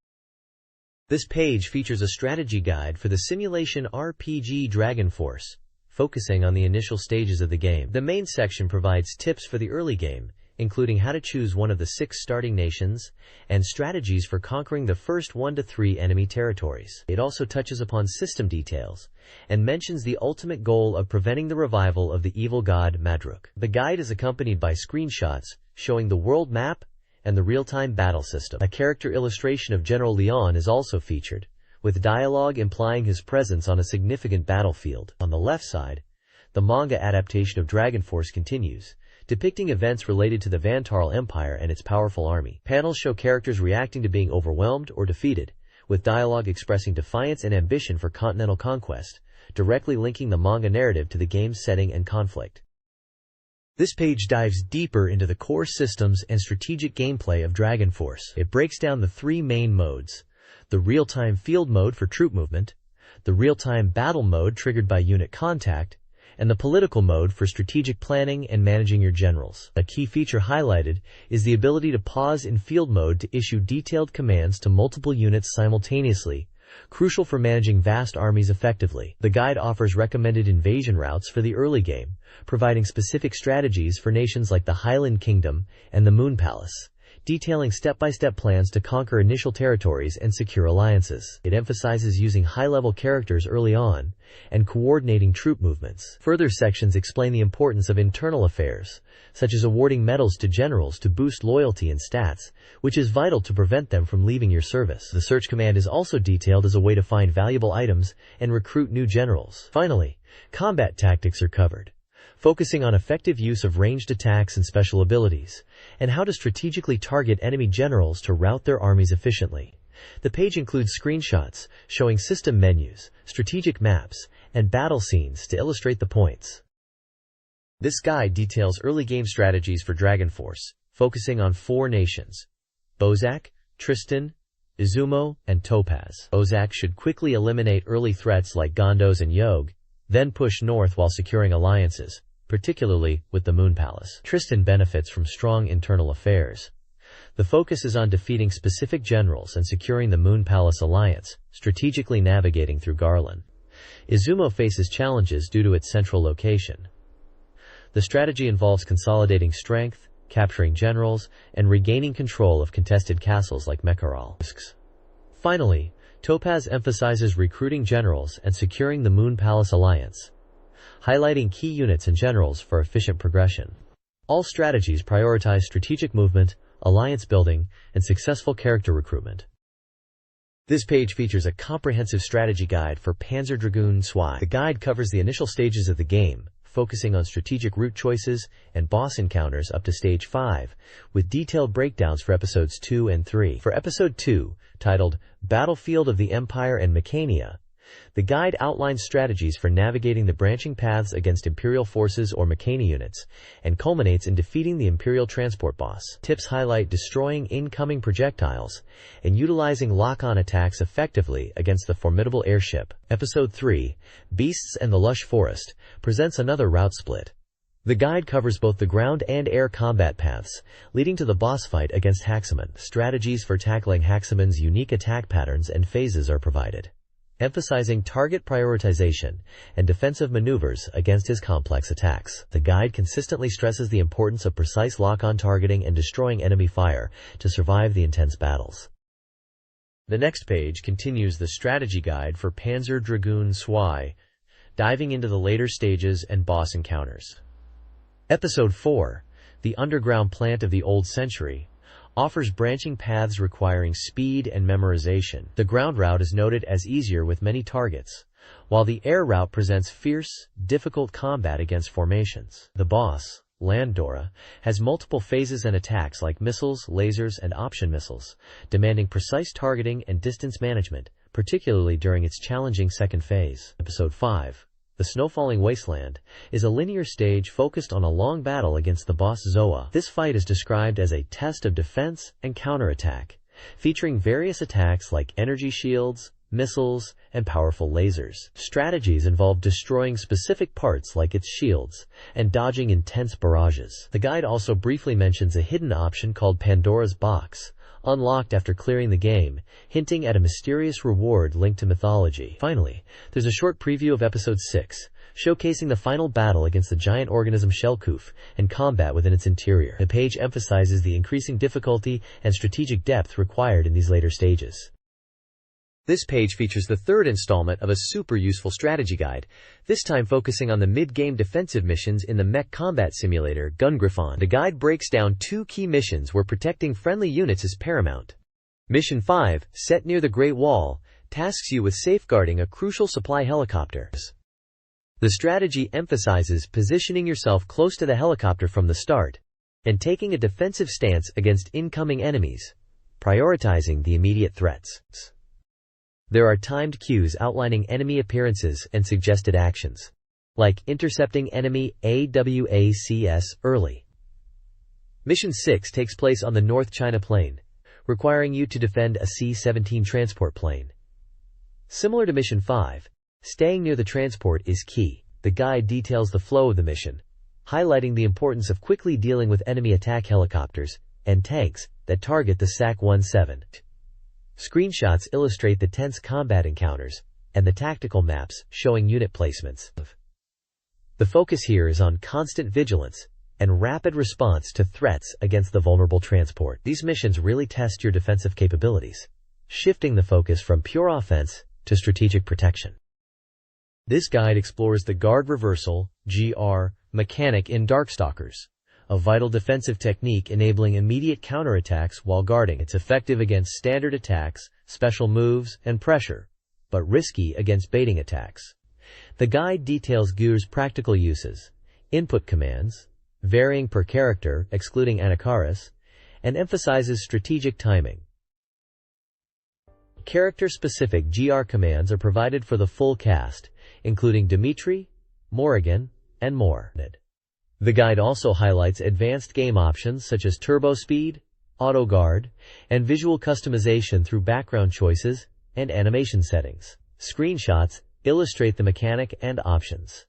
This page features a strategy guide for the simulation RPG Dragon Force, focusing on the initial stages of the game. The main section provides tips for the early game, including how to choose one of the 6 starting nations, and strategies for conquering the first 1 to 3 enemy territories. It also touches upon system details, and mentions the ultimate goal of preventing the revival of the evil god Madruk. The guide is accompanied by screenshots showing the world map and the real-time battle system. A character illustration of General Leon is also featured, with dialogue implying his presence on a significant battlefield. On the left side, the manga adaptation of Dragon Force continues, depicting events related to the Vantarl Empire and its powerful army. Panels show characters reacting to being overwhelmed or defeated, with dialogue expressing defiance and ambition for continental conquest, directly linking the manga narrative to the game's setting and conflict. This page dives deeper into the core systems and strategic gameplay of Dragon Force. It breaks down the 3 main modes: the real-time field mode for troop movement, the real-time battle mode triggered by unit contact, and the political mode for strategic planning and managing your generals. A key feature highlighted is the ability to pause in field mode to issue detailed commands to multiple units simultaneously, crucial for managing vast armies effectively. The guide offers recommended invasion routes for the early game, providing specific strategies for nations like the Highland Kingdom and the Moon Palace, detailing step-by-step plans to conquer initial territories and secure alliances. It emphasizes using high-level characters early on and coordinating troop movements. Further sections explain the importance of internal affairs, such as awarding medals to generals to boost loyalty and stats, which is vital to prevent them from leaving your service. The search command is also detailed as a way to find valuable items and recruit new generals. Finally, combat tactics are covered, focusing on effective use of ranged attacks and special abilities, and how to strategically target enemy generals to rout their armies efficiently. The page includes screenshots showing system menus, strategic maps, and battle scenes to illustrate the points. This guide details early game strategies for Dragon Force, focusing on 4 nations: Bozak, Tristan, Izumo, and Topaz. Bozak should quickly eliminate early threats like Gondos and Yogg, then push north while securing alliances, particularly with the Moon Palace. Tristan benefits from strong internal affairs. The focus is on defeating specific generals and securing the Moon Palace alliance, strategically navigating through Garland. Izumo faces challenges due to its central location. The strategy involves consolidating strength, capturing generals, and regaining control of contested castles like Mekaral. Finally, Topaz emphasizes recruiting generals and securing the Moon Palace alliance, highlighting key units and generals for efficient progression. All strategies prioritize strategic movement, alliance building, and successful character recruitment. This page features a comprehensive strategy guide for Panzer Dragoon Saga. The guide covers the initial stages of the game, focusing on strategic route choices and boss encounters up to Stage 5, with detailed breakdowns for Episodes 2 and 3. For Episode 2, titled Battlefield of the Empire and Mechania, the guide outlines strategies for navigating the branching paths against Imperial forces or Mechania units, and culminates in defeating the Imperial transport boss. Tips highlight destroying incoming projectiles and utilizing lock-on attacks effectively against the formidable airship. Episode 3, Beasts and the Lush Forest, presents another route split. The guide covers both the ground and air combat paths, leading to the boss fight against Haxaman. Strategies for tackling Haxaman's unique attack patterns and phases are provided. emphasizing target prioritization and defensive maneuvers against his complex attacks. The guide consistently stresses the importance of precise lock-on targeting and destroying enemy fire to survive the intense battles. The next page continues the strategy guide for Panzer Dragoon Saga, diving into the later stages and boss encounters. Episode 4, The Underground Plant of the Old Century, offers branching paths requiring speed and memorization. The ground route is noted as easier with many targets, while the air route presents fierce, difficult combat against formations. The boss, Landora, has multiple phases and attacks like missiles, lasers, and option missiles, demanding precise targeting and distance management, particularly during its challenging second phase. Episode 5, The Snowfalling Wasteland, is a linear stage focused on a long battle against the boss Zoa. This fight is described as a test of defense and counterattack, featuring various attacks like energy shields, missiles, and powerful lasers. Strategies involve destroying specific parts like its shields and dodging intense barrages. The guide also briefly mentions a hidden option called Pandora's Box, unlocked after clearing the game, hinting at a mysterious reward linked to mythology. Finally, there's a short preview of Episode 6, showcasing the final battle against the giant organism Shellkoof and combat within its interior. The page emphasizes the increasing difficulty and strategic depth required in these later stages. This page features the third installment of a super useful strategy guide, this time focusing on the mid-game defensive missions in the mech combat simulator Gungriffon. The guide breaks down two key missions where protecting friendly units is paramount. Mission 5, set near the Great Wall, tasks you with safeguarding a crucial supply helicopter. The strategy emphasizes positioning yourself close to the helicopter from the start and taking a defensive stance against incoming enemies, prioritizing the immediate threats. There are timed cues outlining enemy appearances and suggested actions, like intercepting enemy AWACS early. Mission 6 takes place on the North China Plain, requiring you to defend a C-17 transport plane. Similar to Mission 5, staying near the transport is key. The guide details the flow of the mission, highlighting the importance of quickly dealing with enemy attack helicopters and tanks that target the SAC-17. Screenshots illustrate the tense combat encounters and the tactical maps showing unit placements. The focus here is on constant vigilance and rapid response to threats against the vulnerable transport. These missions really test your defensive capabilities, shifting the focus from pure offense to strategic protection. This guide explores the guard reversal (GR) mechanic in Darkstalkers, a vital defensive technique enabling immediate counterattacks while guarding. It's effective against standard attacks, special moves, and pressure, but risky against baiting attacks. The guide details GR's practical uses, input commands, varying per character, excluding Anakaris, and emphasizes strategic timing. Character-specific GR commands are provided for the full cast, including Dimitri, Morrigan, and more. The guide also highlights advanced game options such as turbo speed, auto guard, and visual customization through background choices and animation settings. Screenshots illustrate the mechanic and options.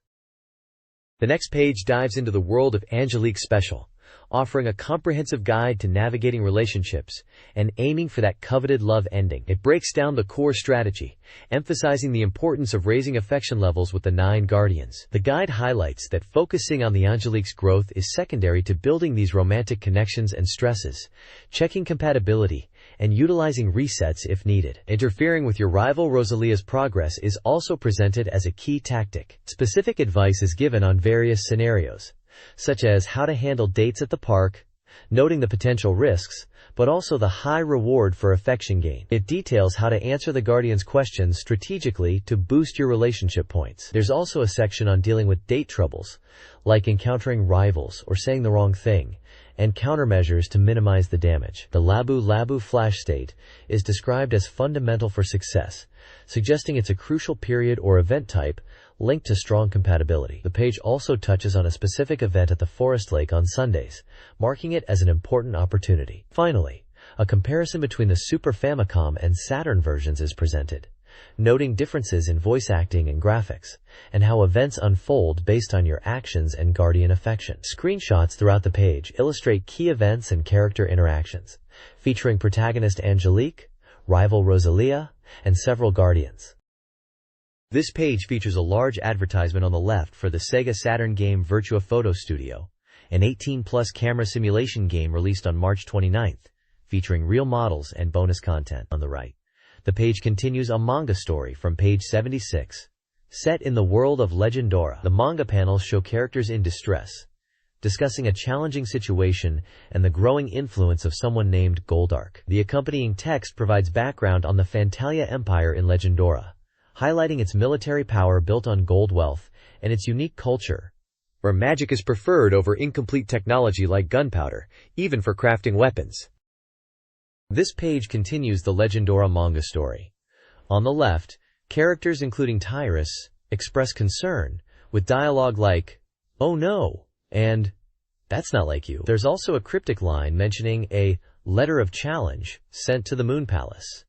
The next page dives into the world of Angelique Special, offering a comprehensive guide to navigating relationships and aiming for that coveted love ending. It breaks down the core strategy, emphasizing the importance of raising affection levels with the 9 Guardians. The guide highlights that focusing on the Angelique's growth is secondary to building these romantic connections and stresses, checking compatibility, and utilizing resets if needed. Interfering with your rival Rosalia's progress is also presented as a key tactic. Specific advice is given on various scenarios, such as how to handle dates at the park, noting the potential risks, but also the high reward for affection gain. It details how to answer the Guardian's questions strategically to boost your relationship points. There's also a section on dealing with date troubles, like encountering rivals or saying the wrong thing, and countermeasures to minimize the damage. The Labu flash state is described as fundamental for success, suggesting it's a crucial period or event type linked to strong compatibility. The page also touches on a specific event at the Forest Lake on Sundays, marking it as an important opportunity. Finally, a comparison between the Super Famicom and Saturn versions is presented, noting differences in voice acting and graphics, and how events unfold based on your actions and Guardian affection. Screenshots throughout the page illustrate key events and character interactions, featuring protagonist Angelique, rival Rosalia, and several Guardians. This page features a large advertisement on the left for the Sega Saturn game Virtua Photo Studio, an 18-plus camera simulation game released on March 29th, featuring real models and bonus content. On the right, the page continues a manga story from page 76. Set in the world of Legendora, the manga panels show characters in distress, discussing a challenging situation and the growing influence of someone named Goldark. The accompanying text provides background on the Fantalia Empire in Legendora, highlighting its military power built on gold wealth and its unique culture, where magic is preferred over incomplete technology like gunpowder, even for crafting weapons. This page continues the Legendora manga story. On the left, characters including Tyrus express concern, with dialogue like, "Oh no," and "That's not like you." There's also a cryptic line mentioning a letter of challenge sent to the Moon Palace.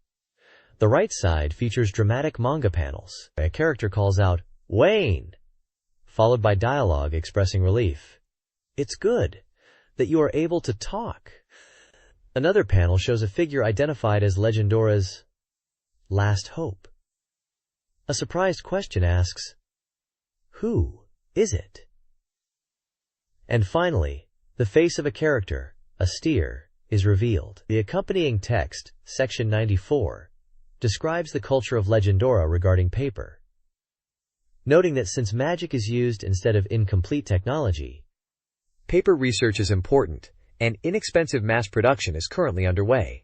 The right side features dramatic manga panels. A character calls out, "Wayne," followed by dialogue expressing relief. "It's good that you are able to talk." Another panel shows a figure identified as Legendora's last hope. A surprised question asks, "Who is it?" And finally, the face of a character, a steer, is revealed. The accompanying text, section 94, describes the culture of Legendora regarding paper, noting that since magic is used instead of incomplete technology, paper research is important, and inexpensive mass production is currently underway.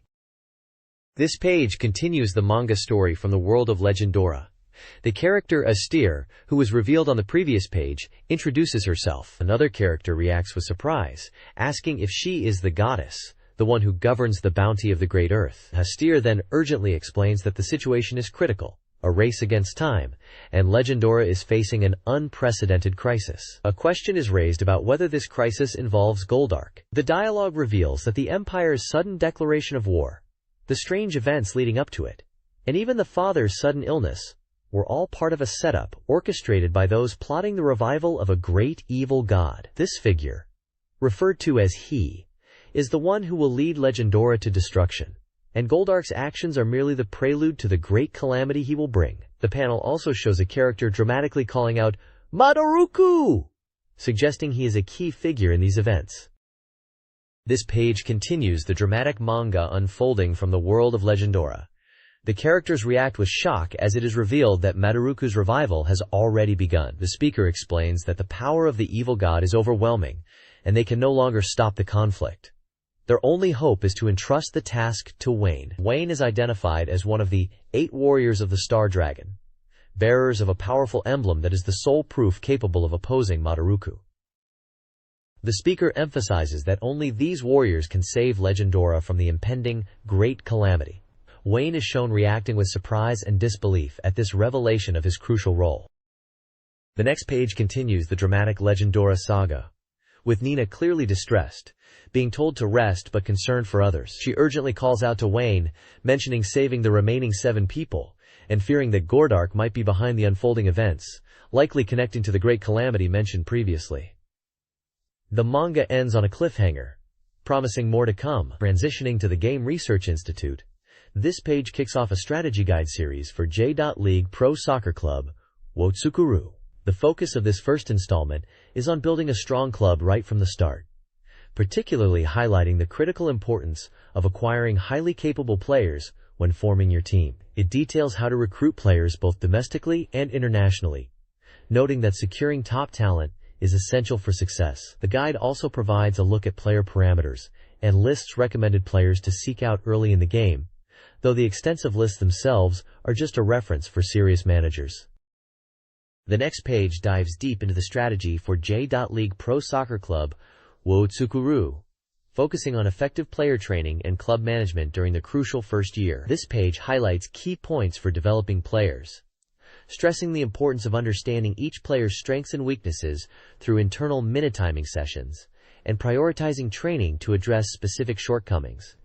This page continues the manga story from the world of Legendora. The character Astir, who was revealed on the previous page, introduces herself. Another character reacts with surprise, asking if she is the goddess, the one who governs the bounty of the Great Earth. Astir then urgently explains that the situation is critical, a race against time, and Legendora is facing an unprecedented crisis. A question is raised about whether this crisis involves Goldark. The dialogue reveals that the Empire's sudden declaration of war, the strange events leading up to it, and even the father's sudden illness were all part of a setup orchestrated by those plotting the revival of a great evil god. This figure, referred to as He, is the one who will lead Legendora to destruction, and Goldark's actions are merely the prelude to the great calamity he will bring. The panel also shows a character dramatically calling out, "Madoruku!" suggesting he is a key figure in these events. This page continues the dramatic manga unfolding from the world of Legendora. The characters react with shock as it is revealed that Madoruku's revival has already begun. The speaker explains that the power of the evil god is overwhelming, and they can no longer stop the conflict. Their only hope is to entrust the task to Wayne. Wayne is identified as one of the 8 warriors of the Star Dragon, bearers of a powerful emblem that is the sole proof capable of opposing Madoruku. The speaker emphasizes that only these warriors can save Legendora from the impending Great Calamity. Wayne is shown reacting with surprise and disbelief at this revelation of his crucial role. The next page continues the dramatic Legendora saga, with Nina clearly distressed, being told to rest but concerned for others. She urgently calls out to Wayne, mentioning saving the remaining 7 people, and fearing that Goldark might be behind the unfolding events, likely connecting to the great calamity mentioned previously. The manga ends on a cliffhanger, promising more to come. Transitioning to the Game Research Institute, this page kicks off a strategy guide series for J.League Pro Soccer Club, Wotsukuru. The focus of this first installment is on building a strong club right from the start, particularly highlighting the critical importance of acquiring highly capable players when forming your team. It details how to recruit players both domestically and internationally, noting that securing top talent is essential for success. The guide also provides a look at player parameters and lists recommended players to seek out early in the game, though the extensive lists themselves are just a reference for serious managers. The next page dives deep into the strategy for J.League Pro Soccer Club, Wotsukuru, focusing on effective player training and club management during the crucial first year. This page highlights key points for developing players, stressing the importance of understanding each player's strengths and weaknesses through internal minute-timing sessions, and prioritizing training to address specific shortcomings.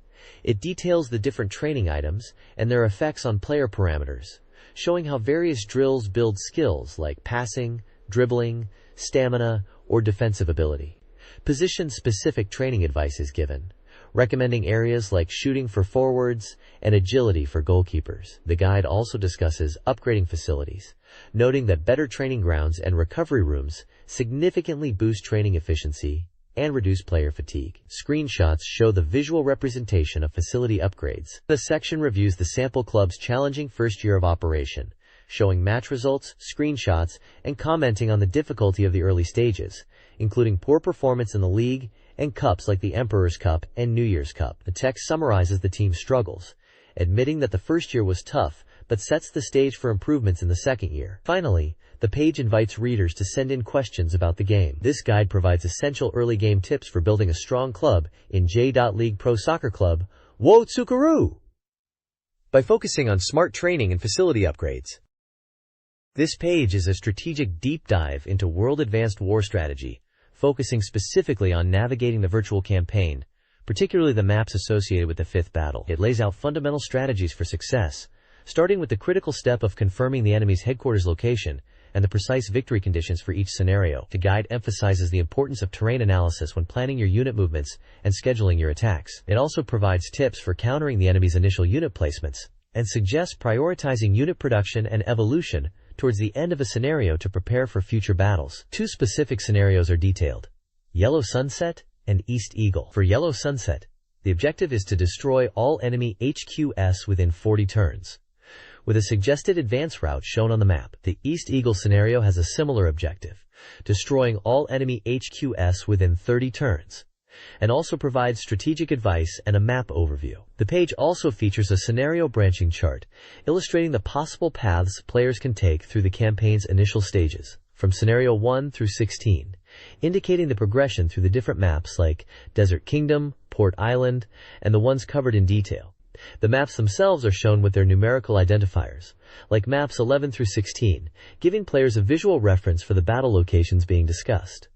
It details the different training items and their effects on player parameters, showing how various drills build skills like passing, dribbling, stamina, or defensive ability. Position-specific training advice is given, recommending areas like shooting for forwards and agility for goalkeepers. The guide also discusses upgrading facilities, noting that better training grounds and recovery rooms significantly boost training efficiency and reduce player fatigue. Screenshots show the visual representation of facility upgrades. The section reviews the sample club's challenging first year of operation, showing match results, screenshots, and commenting on the difficulty of the early stages, including poor performance in the league and cups like the Emperor's Cup and New Year's Cup. The text summarizes the team's struggles, admitting that the first year was tough, but sets the stage for improvements in the second year. Finally, the page invites readers to send in questions about the game. This guide provides essential early game tips for building a strong club in J.League Pro Soccer Club, Wo Tsukaru, by focusing on smart training and facility upgrades. This page is a strategic deep dive into World Advanced War Strategy, focusing specifically on navigating the virtual campaign, particularly the maps associated with the fifth battle. It lays out fundamental strategies for success, starting with the critical step of confirming the enemy's headquarters location and the precise victory conditions for each scenario. The guide emphasizes the importance of terrain analysis when planning your unit movements and scheduling your attacks. It also provides tips for countering the enemy's initial unit placements and suggests prioritizing unit production and evolution towards the end of a scenario to prepare for future battles. Two specific scenarios are detailed: Yellow Sunset and East Eagle. For Yellow Sunset, the objective is to destroy all enemy HQS within 40 turns, with a suggested advance route shown on the map. The East Eagle scenario has a similar objective, destroying all enemy HQS within 30 turns, and also provides strategic advice and a map overview. The page also features a scenario branching chart, illustrating the possible paths players can take through the campaign's initial stages, from Scenario 1 through 16, indicating the progression through the different maps like Desert Kingdom, Port Island, and the ones covered in detail. The maps themselves are shown with their numerical identifiers, like maps 11 through 16, giving players a visual reference for the battle locations being discussed.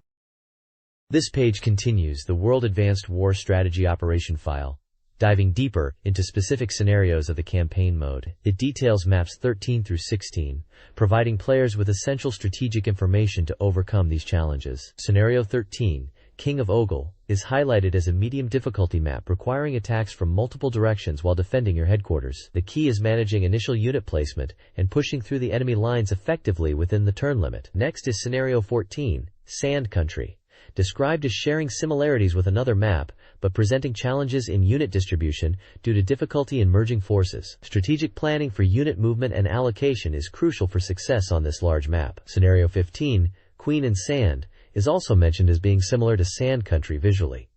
This page continues the World Advanced War Strategy Operation file, diving deeper into specific scenarios of the campaign mode. It details maps 13 through 16, providing players with essential strategic information to overcome these challenges. Scenario 13, King of Ogle, is highlighted as a medium difficulty map requiring attacks from multiple directions while defending your headquarters. The key is managing initial unit placement and pushing through the enemy lines effectively within the turn limit. Next is Scenario 14, Sand Country, described as sharing similarities with another map, but presenting challenges in unit distribution due to difficulty in merging forces. Strategic planning for unit movement and allocation is crucial for success on this large map. Scenario 15, Queen and Sand, is also mentioned as being similar to Sand Country visually,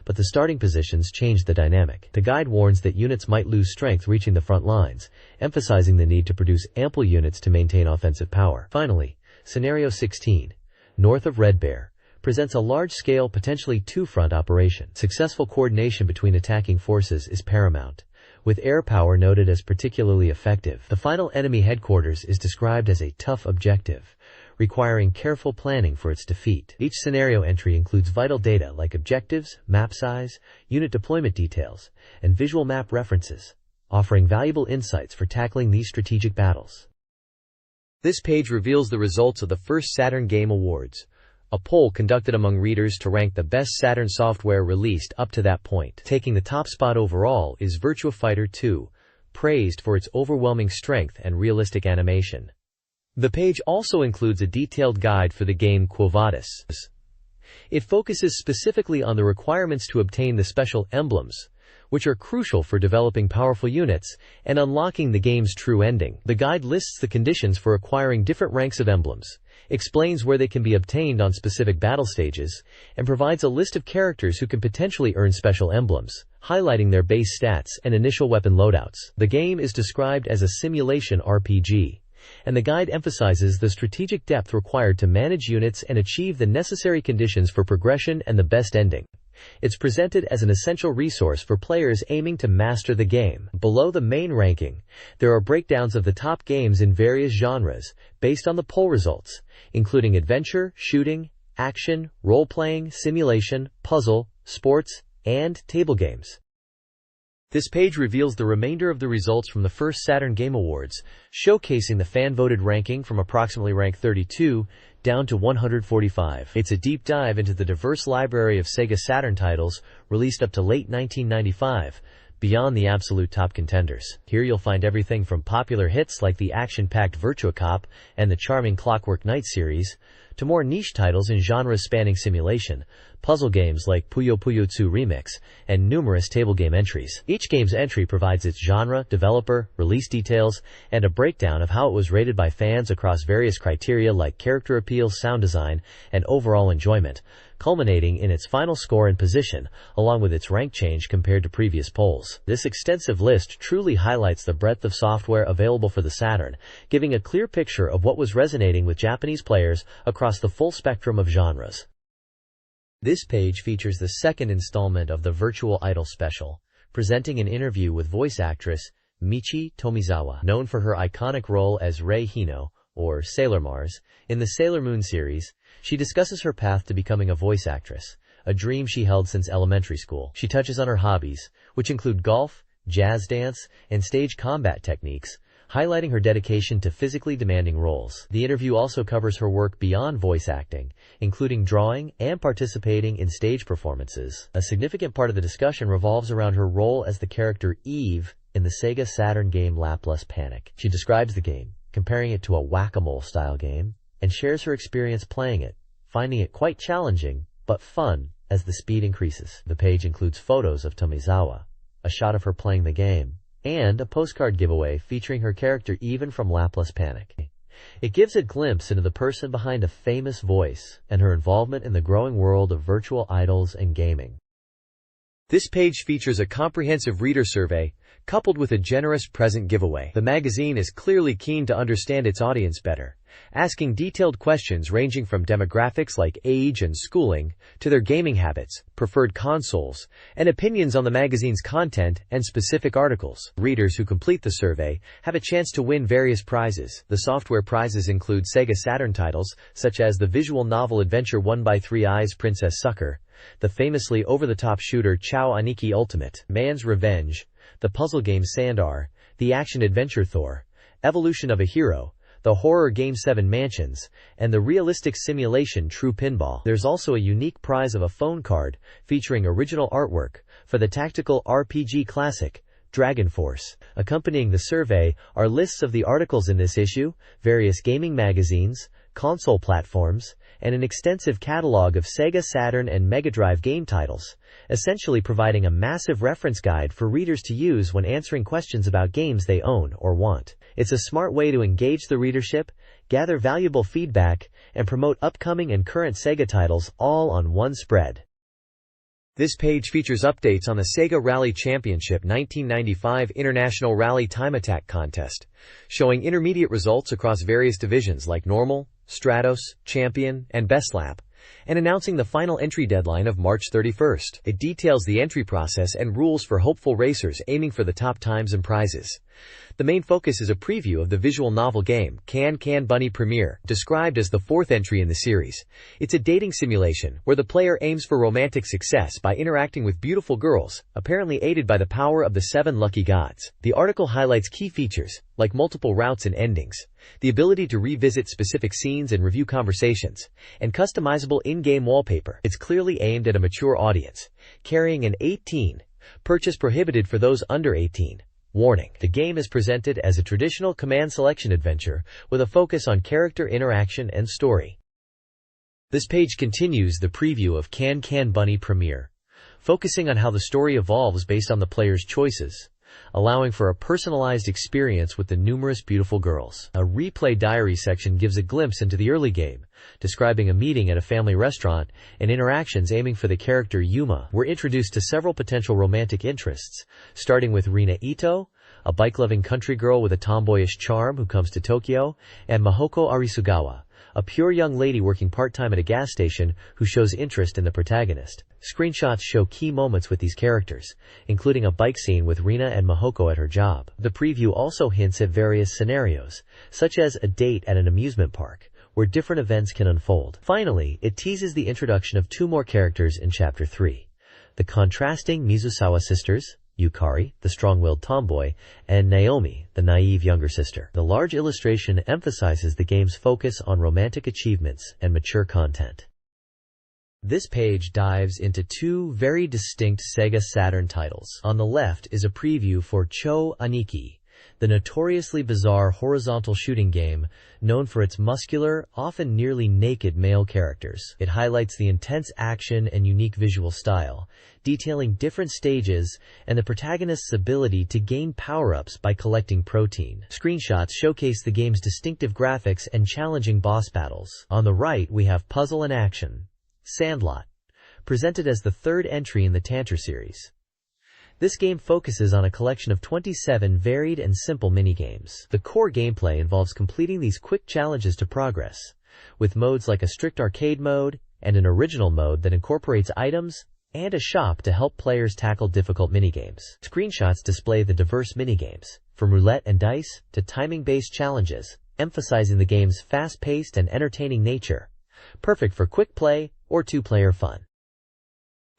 but the starting positions change the dynamic. The guide warns that units might lose strength reaching the front lines, emphasizing the need to produce ample units to maintain offensive power. Finally, Scenario 16, North of Red Bear, presents a large-scale, potentially two-front operation. Successful coordination between attacking forces is paramount, with air power noted as particularly effective. The final enemy headquarters is described as a tough objective, requiring careful planning for its defeat. Each scenario entry includes vital data like objectives, map size, unit deployment details, and visual map references, offering valuable insights for tackling these strategic battles. This page reveals the results of the first Saturn Game Awards, a poll conducted among readers to rank the best Saturn software released up to that point. Taking the top spot overall is Virtua Fighter 2, praised for its overwhelming strength and realistic animation. The page also includes a detailed guide for the game Quo Vadis. It focuses specifically on the requirements to obtain the special emblems, which are crucial for developing powerful units and unlocking the game's true ending. The guide lists the conditions for acquiring different ranks of emblems, explains where they can be obtained on specific battle stages, and provides a list of characters who can potentially earn special emblems, highlighting their base stats and initial weapon loadouts. The game is described as a simulation RPG, and the guide emphasizes the strategic depth required to manage units and achieve the necessary conditions for progression and the best ending. It's presented as an essential resource for players aiming to master the game. Below the main ranking, there are breakdowns of the top games in various genres based on the poll results, including adventure, shooting, action, role-playing, simulation, puzzle, sports, and table games. This page reveals the remainder of the results from the first Saturn Game Awards, showcasing the fan-voted ranking from approximately rank 32 down to 145. It's a deep dive into the diverse library of Sega Saturn titles released up to late 1995, beyond the absolute top contenders. Here you'll find everything from popular hits like the action-packed Virtua Cop and the charming Clockwork Knight series, to more niche titles in genres spanning simulation, puzzle games like Puyo Puyo 2 Remix, and numerous table game entries. Each game's entry provides its genre, developer, release details, and a breakdown of how it was rated by fans across various criteria like character appeal, sound design, and overall enjoyment, culminating in its final score and position, along with its rank change compared to previous polls. This extensive list truly highlights the breadth of software available for the Saturn, giving a clear picture of what was resonating with Japanese players across the full spectrum of genres. This page features the second installment of the Virtual Idol special, presenting an interview with voice actress Michi Tomizawa, known for her iconic role as Rei Hino, or Sailor Mars, in the Sailor Moon series. She discusses her path to becoming a voice actress, a dream she held since elementary school. She touches on her hobbies, which include golf, jazz dance, and stage combat techniques, highlighting her dedication to physically demanding roles. The interview also covers her work beyond voice acting, including drawing and participating in stage performances. A significant part of the discussion revolves around her role as the character Eve in the Sega Saturn game Laplace Panic. She describes the game, comparing it to a whack-a-mole style game, and shares her experience playing it, finding it quite challenging, but fun as the speed increases. The page includes photos of Tomizawa, a shot of her playing the game, and a postcard giveaway featuring her character Even from Laplace Panic. It gives a glimpse into the person behind a famous voice and her involvement in the growing world of virtual idols and gaming. This page features a comprehensive reader survey, coupled with a generous present giveaway. The magazine is clearly keen to understand its audience better, asking detailed questions ranging from demographics like age and schooling, to their gaming habits, preferred consoles, and opinions on the magazine's content and specific articles. Readers who complete the survey have a chance to win various prizes. The software prizes include Sega Saturn titles, such as the visual novel adventure 1x3 Eyes Princess Sucker, the famously over-the-top shooter Chao Aniki Ultimate, Man's Revenge, the puzzle game Sandar, the action-adventure Thor, Evolution of a Hero, the horror game 7 Mansions, and the realistic simulation True Pinball. There's also a unique prize of a phone card featuring original artwork for the tactical RPG classic Dragon Force. Accompanying the survey are lists of the articles in this issue, various gaming magazines, console platforms, and an extensive catalog of Sega Saturn and Mega Drive game titles, essentially providing a massive reference guide for readers to use when answering questions about games they own or want. It's a smart way to engage the readership, gather valuable feedback, and promote upcoming and current Sega titles all on one spread. This page features updates on the Sega Rally Championship 1995 International Rally Time Attack Contest, showing intermediate results across various divisions like Normal, Stratos, Champion, and Best Lap, and announcing the final entry deadline of March 31st. It details the entry process and rules for hopeful racers aiming for the top times and prizes. The main focus is a preview of the visual novel game, Can Can Bunny Premiere, described as the fourth entry in the series. It's a dating simulation, where the player aims for romantic success by interacting with beautiful girls, apparently aided by the power of the 7 lucky gods. The article highlights key features, like multiple routes and endings, the ability to revisit specific scenes and review conversations, and customizable in-game wallpaper. It's clearly aimed at a mature audience, carrying an 18, purchase prohibited for those under 18. Warning: the game is presented as a traditional command selection adventure with a focus on character interaction and story. This page continues the preview of Can Can Bunny Premiere, focusing on how the story evolves based on the player's choices, allowing for a personalized experience with the numerous beautiful girls. A replay diary section gives a glimpse into the early game, describing a meeting at a family restaurant and interactions aiming for the character Yuma. We're introduced to several potential romantic interests, starting with Rina Ito, a bike-loving country girl with a tomboyish charm who comes to Tokyo, and Mahoko Arisugawa, a pure young lady working part-time at a gas station who shows interest in the protagonist. Screenshots show key moments with these characters, including a bike scene with Rina and Mahoko at her job. The preview also hints at various scenarios, such as a date at an amusement park, where different events can unfold. Finally, it teases the introduction of 2 more characters in Chapter 3. The contrasting Mizusawa sisters, Yukari, the strong-willed tomboy, and Naomi, the naive younger sister. The large illustration emphasizes the game's focus on romantic achievements and mature content. This page dives into two very distinct Sega Saturn titles. On the left is a preview for Cho Aniki, the notoriously bizarre horizontal shooting game known for its muscular, often nearly naked male characters. It highlights the intense action and unique visual style, detailing different stages and the protagonist's ability to gain power-ups by collecting protein. Screenshots showcase the game's distinctive graphics and challenging boss battles. On the right, we have Puzzle and Action, Sandlot, presented as the third entry in the Tantor series. This game focuses on a collection of 27 varied and simple minigames. The core gameplay involves completing these quick challenges to progress, with modes like a strict arcade mode and an original mode that incorporates items and a shop to help players tackle difficult minigames. Screenshots display the diverse minigames, from roulette and dice to timing-based challenges, emphasizing the game's fast-paced and entertaining nature, perfect for quick play or two-player fun.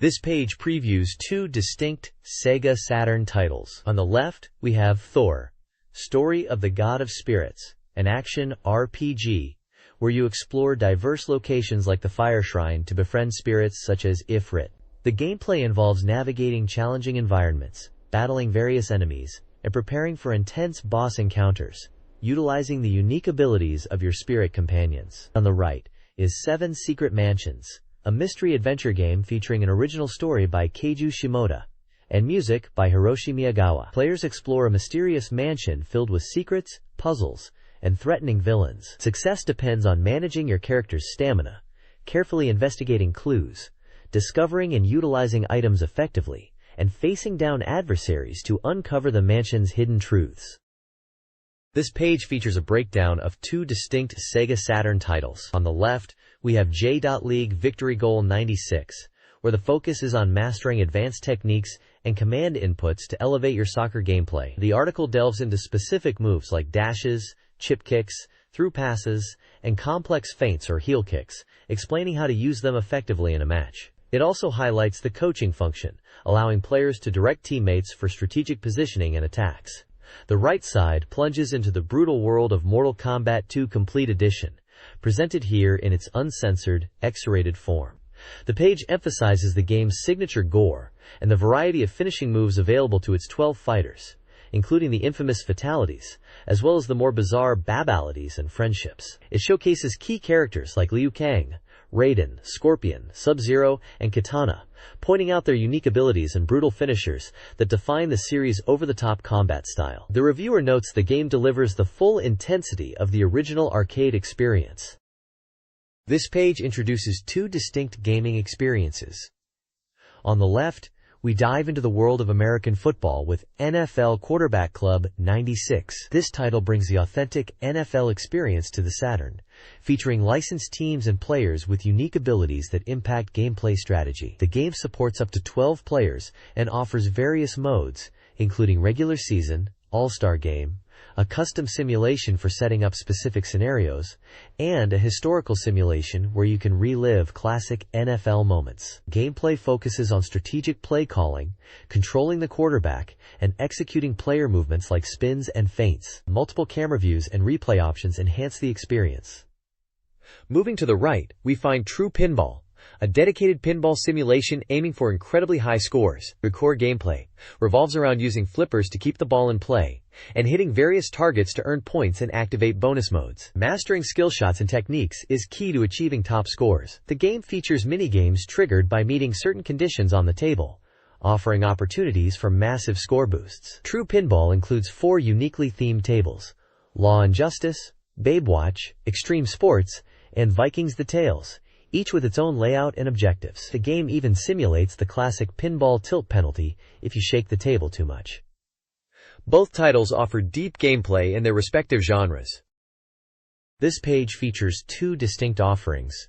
This page previews two distinct Sega Saturn titles. On the left, we have Thor, Story of the God of Spirits, an action RPG, where you explore diverse locations like the Fire Shrine to befriend spirits such as Ifrit. The gameplay involves navigating challenging environments, battling various enemies, and preparing for intense boss encounters, utilizing the unique abilities of your spirit companions. On the right is Seven Secret Mansions, a mystery adventure game featuring an original story by Keiju Shimoda and music by Hiroshi Miyagawa. Players explore a mysterious mansion filled with secrets, puzzles, and threatening villains. Success depends on managing your character's stamina, carefully investigating clues, discovering and utilizing items effectively, and facing down adversaries to uncover the mansion's hidden truths. This page features a breakdown of two distinct Sega Saturn titles. On the left, we have J.League Victory Goal 96, where the focus is on mastering advanced techniques and command inputs to elevate your soccer gameplay. The article delves into specific moves like dashes, chip kicks, through passes, and complex feints or heel kicks, explaining how to use them effectively in a match. It also highlights the coaching function, allowing players to direct teammates for strategic positioning and attacks. The right side plunges into the brutal world of Mortal Kombat 2 Complete Edition, presented here in its uncensored, X-rated form. The page emphasizes the game's signature gore and the variety of finishing moves available to its 12 fighters, including the infamous fatalities, as well as the more bizarre babalities and friendships. It showcases key characters like Liu Kang, Raiden, Scorpion, Sub-Zero, and Kitana, pointing out their unique abilities and brutal finishers that define the series' over-the-top combat style. The reviewer notes the game delivers the full intensity of the original arcade experience. This page introduces two distinct gaming experiences. On the left, we dive into the world of American football with NFL Quarterback Club 96. This title brings the authentic NFL experience to the Saturn, featuring licensed teams and players with unique abilities that impact gameplay strategy. The game supports up to 12 players and offers various modes, including regular season, all-star game, a custom simulation for setting up specific scenarios, and a historical simulation where you can relive classic NFL moments. Gameplay focuses on strategic play calling, controlling the quarterback, and executing player movements like spins and feints. Multiple camera views and replay options enhance the experience. Moving to the right, we find True Pinball, a dedicated pinball simulation aiming for incredibly high scores. The core gameplay revolves around using flippers to keep the ball in play and hitting various targets to earn points and activate bonus modes. Mastering skill shots and techniques is key to achieving top scores. The game features mini-games triggered by meeting certain conditions on the table, offering opportunities for massive score boosts. True Pinball includes 4 uniquely themed tables: Law and Justice, Babe Watch, Extreme Sports, and Vikings the Tales, each with its own layout and objectives. The game even simulates the classic pinball tilt penalty if you shake the table too much. Both titles offer deep gameplay in their respective genres. This page features two distinct offerings.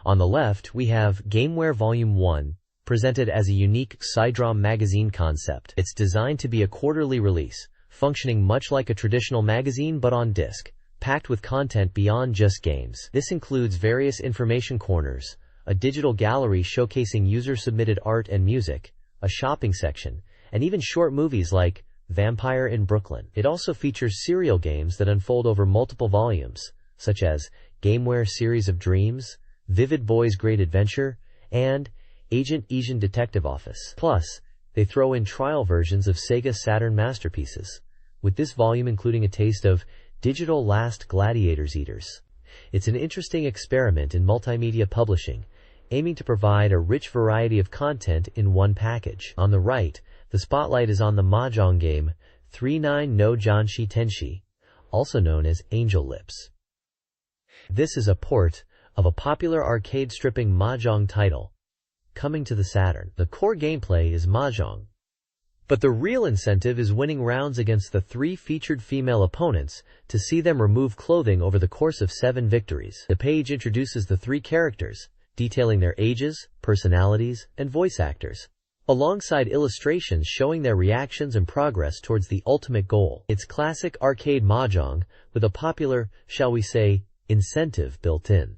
On the left, we have Gameware Volume 1, presented as a unique CD-ROM magazine concept. It's designed to be a quarterly release, functioning much like a traditional magazine but on disc, packed with content beyond just games. This includes various information corners, a digital gallery showcasing user-submitted art and music, a shopping section, and even short movies like Vampire in Brooklyn. It also features serial games that unfold over multiple volumes, such as GameWare Series of Dreams, Vivid Boy's Great Adventure, and Agent Asian Detective Office. Plus, they throw in trial versions of Sega Saturn masterpieces, with this volume including a taste of Digital Last Gladiators Eaters. It's an interesting experiment in multimedia publishing, aiming to provide a rich variety of content in one package. On the right, the spotlight is on the mahjong game 39 no Janshi Tenshi, also known as Angel Lips. This is a port of a popular arcade stripping mahjong title, coming to the Saturn. The core gameplay is mahjong, but the real incentive is winning rounds against the 3 featured female opponents to see them remove clothing over the course of 7 victories. The page introduces the 3 characters, detailing their ages, personalities, and voice actors, alongside illustrations showing their reactions and progress towards the ultimate goal. It's classic arcade mahjong with a popular, shall we say, incentive built in.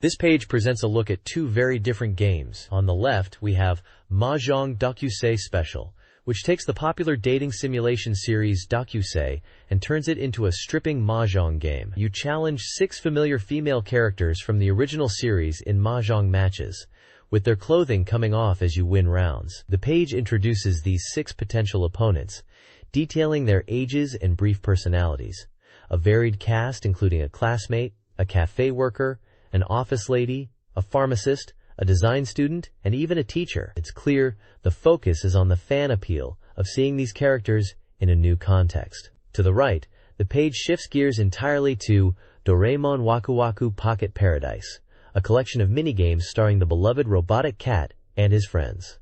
This page presents a look at 2 very different games. On the left, we have Mahjong Dokusei Special, which takes the popular dating simulation series Dokusei and turns it into a stripping mahjong game. You challenge 6 familiar female characters from the original series in mahjong matches, with their clothing coming off as you win rounds. The page introduces these 6 potential opponents, detailing their ages and brief personalities. A varied cast including a classmate, a cafe worker, an office lady, a pharmacist, a design student, and even a teacher. It's clear the focus is on the fan appeal of seeing these characters in a new context. To the right, the page shifts gears entirely to Doraemon Waku Waku Pocket Paradise, a collection of minigames starring the beloved robotic cat and his friends.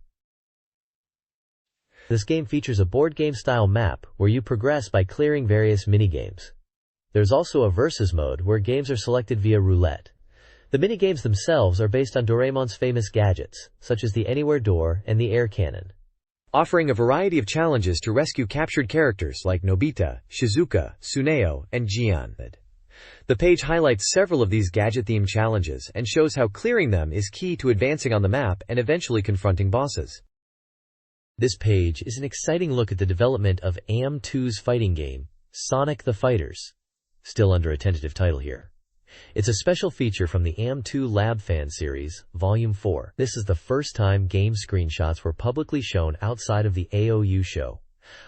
This game features a board game style map where you progress by clearing various minigames. There's also a versus mode where games are selected via roulette. The minigames themselves are based on Doraemon's famous gadgets, such as the Anywhere Door and the Air Cannon, offering a variety of challenges to rescue captured characters like Nobita, Shizuka, Tsuneo, and Jian. The page highlights several of these gadget-themed challenges and shows how clearing them is key to advancing on the map and eventually confronting bosses. This page is an exciting look at the development of AM2's fighting game, Sonic the Fighters, still under a tentative title here. It's a special feature from the AM2 Lab Fan series, Volume 4. This is the first time game screenshots were publicly shown outside of the AOU show,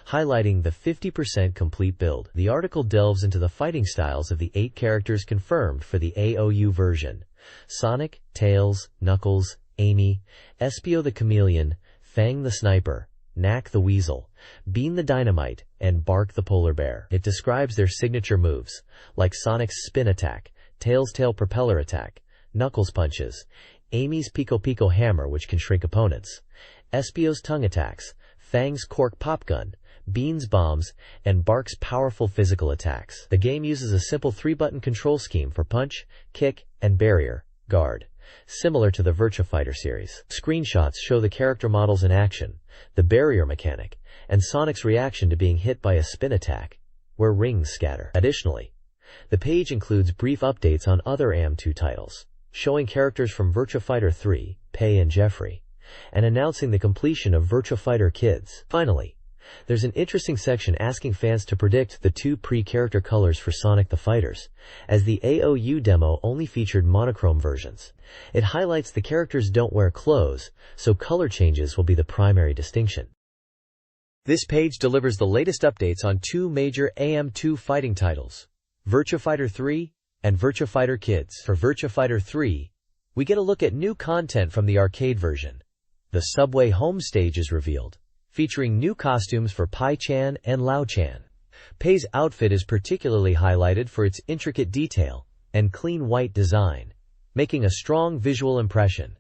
highlighting the 50% complete build. The article delves into the fighting styles of the 8 characters confirmed for the AOU version: Sonic, Tails, Knuckles, Amy, Espio the Chameleon, Fang the Sniper, Knack the Weasel, Bean the Dynamite, and Bark the Polar Bear. It describes their signature moves, like Sonic's spin attack, Tails' tail propeller attack, Knuckles' punches, Amy's Pico Pico hammer which can shrink opponents, Espio's tongue attacks, Fang's cork pop gun, Bean's bombs, and Bark's powerful physical attacks. The game uses a simple 3-button control scheme for punch, kick, and barrier, guard, similar to the Virtua Fighter series. Screenshots show the character models in action, the barrier mechanic, and Sonic's reaction to being hit by a spin attack, where rings scatter. Additionally, the page includes brief updates on other AM2 titles, showing characters from Virtua Fighter 3, Pei and Jeffrey, and announcing the completion of Virtua Fighter Kids. Finally, there's an interesting section asking fans to predict the 2 pre-character colors for Sonic the Fighters, as the AOU demo only featured monochrome versions. It highlights the characters don't wear clothes, so color changes will be the primary distinction. This page delivers the latest updates on 2 major AM2 fighting titles, Virtua Fighter 3 and Virtua Fighter Kids. For Virtua Fighter 3, we get a look at new content from the arcade version. The subway home stage is revealed, featuring new costumes for Pai-chan and Lao-chan. Pei's outfit is particularly highlighted for its intricate detail and clean white design, making a strong visual impression.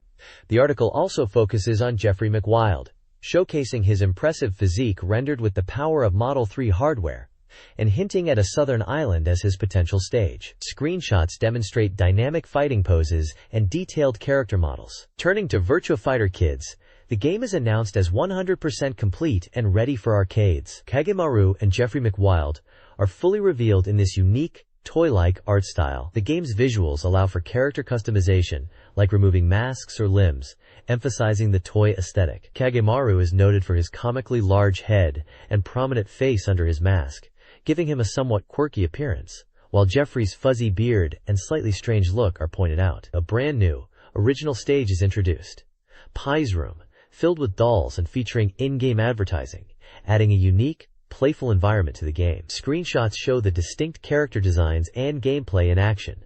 The article also focuses on Jeffrey McWild, showcasing his impressive physique rendered with the power of Model 3 hardware, and hinting at a southern island as his potential stage. Screenshots demonstrate dynamic fighting poses and detailed character models. Turning to Virtua Fighter Kids, the game is announced as 100% complete and ready for arcades. Kagemaru and Jeffrey McWild are fully revealed in this unique, toy-like art style. The game's visuals allow for character customization, like removing masks or limbs, emphasizing the toy aesthetic. Kagemaru is noted for his comically large head and prominent face under his mask, giving him a somewhat quirky appearance, while Jeffrey's fuzzy beard and slightly strange look are pointed out. A brand new, original stage is introduced. Pai's Room, filled with dolls and featuring in-game advertising, adding a unique, playful environment to the game. Screenshots show the distinct character designs and gameplay in action.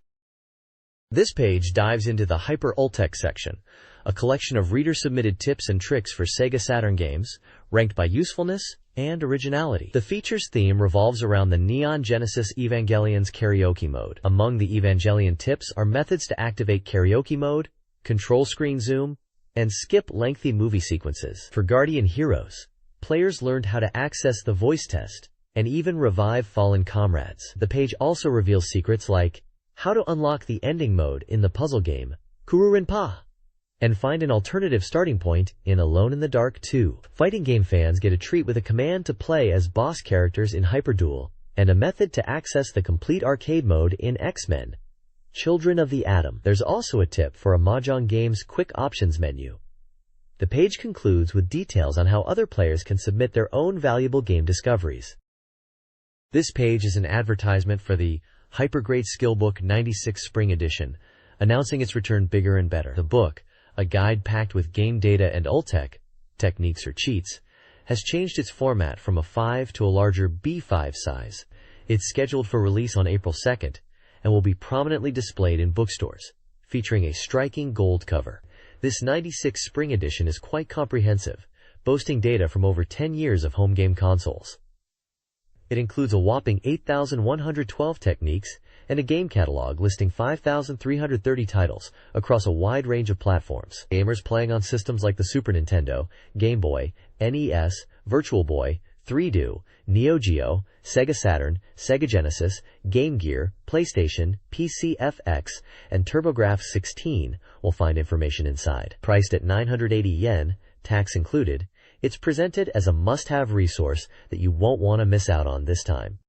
This page dives into the Hyper Ultech section, a collection of reader-submitted tips and tricks for Sega Saturn games, ranked by usefulness and originality. The features theme revolves around the Neon Genesis Evangelion's karaoke mode. Among the Evangelion tips are methods to activate karaoke mode, control screen zoom, and skip lengthy movie sequences. For Guardian Heroes, players learned how to access the voice test and even revive fallen comrades. The page also reveals secrets like how to unlock the ending mode in the puzzle game Kururin-Pa, and find an alternative starting point in Alone in the Dark 2. Fighting game fans get a treat with a command to play as boss characters in Hyperduel, and a method to access the complete arcade mode in X-Men Children of the Atom. There's also a tip for a Mahjong game's quick options menu. The page concludes with details on how other players can submit their own valuable game discoveries. This page is an advertisement for the Hypergreat Skillbook 96 Spring Edition, announcing its return bigger and better. The book, a guide packed with game data and Ultech techniques or cheats, has changed its format from a 5 to a larger B5 size. It's scheduled for release on April 2nd and will be prominently displayed in bookstores, featuring a striking gold cover. This 96 Spring Edition is quite comprehensive, boasting data from over 10 years of home game consoles. It includes a whopping 8,112 techniques and a game catalog listing 5,330 titles across a wide range of platforms. Gamers playing on systems like the Super Nintendo, Game Boy, NES, Virtual Boy, 3DO, Neo Geo, Sega Saturn, Sega Genesis, Game Gear, PlayStation, PC FX, and TurboGrafx-16 will find information inside. Priced at 980 yen, tax included, it's presented as a must-have resource that you won't want to miss out on this time.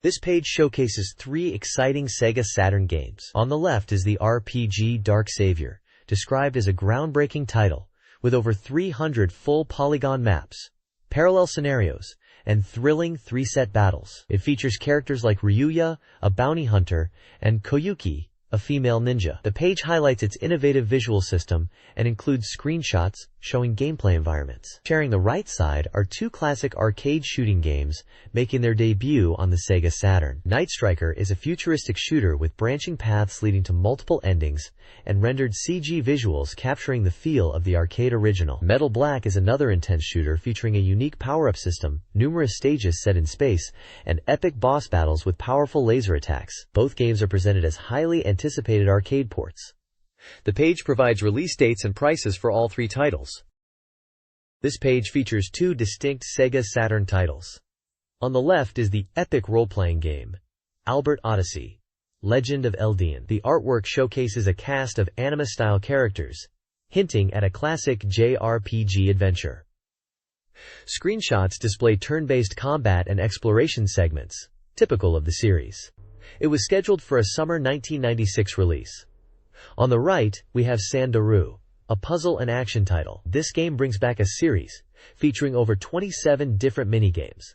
This page showcases 3 exciting Sega Saturn games. On the left is the RPG Dark Savior, described as a groundbreaking title, with over 300 full polygon maps, parallel scenarios, and thrilling 3-set battles. It features characters like Ryuya, a bounty hunter, and Koyuki, a female ninja. The page highlights its innovative visual system and includes screenshots showing gameplay environments. Sharing the right side are 2 classic arcade shooting games making their debut on the Sega Saturn. Night Striker is a futuristic shooter with branching paths leading to multiple endings and rendered CG visuals capturing the feel of the arcade original. Metal Black is another intense shooter featuring a unique power-up system, numerous stages set in space, and epic boss battles with powerful laser attacks. Both games are presented as highly anticipated arcade ports. The page provides release dates and prices for all 3 titles. This page features 2 distinct Sega Saturn titles. On the left is the epic role-playing game, Albert Odyssey, Legend of Eldian. The artwork showcases a cast of anime-style characters, hinting at a classic JRPG adventure. Screenshots display turn-based combat and exploration segments, typical of the series. It was scheduled for a summer 1996 release. On the right, we have Sandaru, a puzzle and action title. This game brings back a series, featuring over 27 different minigames.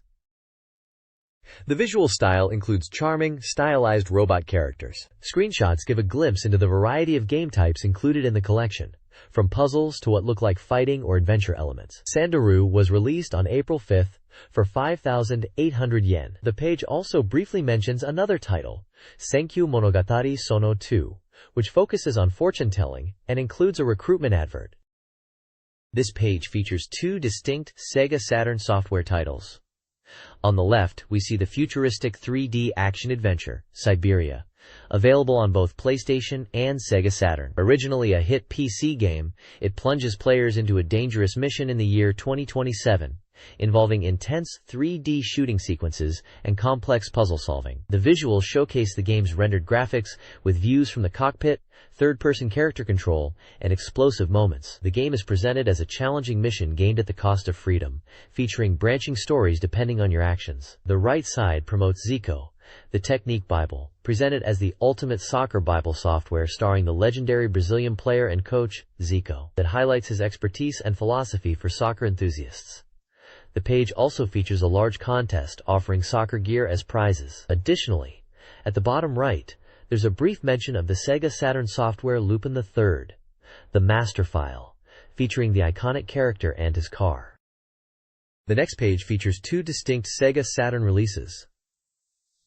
The visual style includes charming, stylized robot characters. Screenshots give a glimpse into the variety of game types included in the collection, from puzzles to what look like fighting or adventure elements. Sandaru was released on April 5th for 5,800 yen. The page also briefly mentions another title, Senkyu Monogatari Sono 2, which focuses on fortune-telling and includes a recruitment advert. This page features 2 distinct Sega Saturn software titles. On the left, we see the futuristic 3D action-adventure, Siberia, available on both PlayStation and Sega Saturn. Originally a hit PC game, it plunges players into a dangerous mission in the year 2027, involving intense 3D shooting sequences and complex puzzle solving. The visuals showcase the game's rendered graphics with views from the cockpit, third-person character control, and explosive moments. The game is presented as a challenging mission gained at the cost of freedom, featuring branching stories depending on your actions. The right side promotes Zico, The Technique Bible, presented as the ultimate soccer Bible software starring the legendary Brazilian player and coach, Zico, that highlights his expertise and philosophy for soccer enthusiasts. The page also features a large contest offering soccer gear as prizes. Additionally, at the bottom right, there's a brief mention of the Sega Saturn software Lupin III, the master file, featuring the iconic character and his car. The next page features two distinct Sega Saturn releases.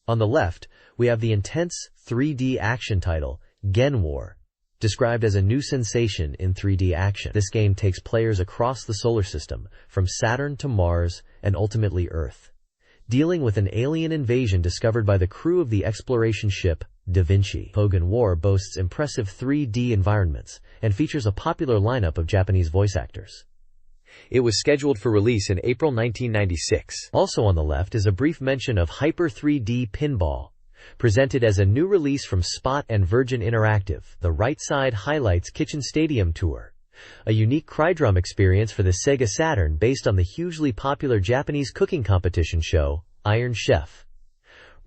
On the left, we have the intense 3D action title, Gen War, described as a new sensation in 3D action. This game takes players across the solar system, from Saturn to Mars and ultimately Earth, dealing with an alien invasion discovered by the crew of the exploration ship Da Vinci. Gen War boasts impressive 3D environments and features a popular lineup of Japanese voice actors. It was scheduled for release in April 1996. Also on the left is a brief mention of Hyper 3D Pinball, presented as a new release from Spot and Virgin Interactive. The right side highlights Kitchen Stadium Tour, a unique cry-drum experience for the Sega Saturn based on the hugely popular Japanese cooking competition show, Iron Chef.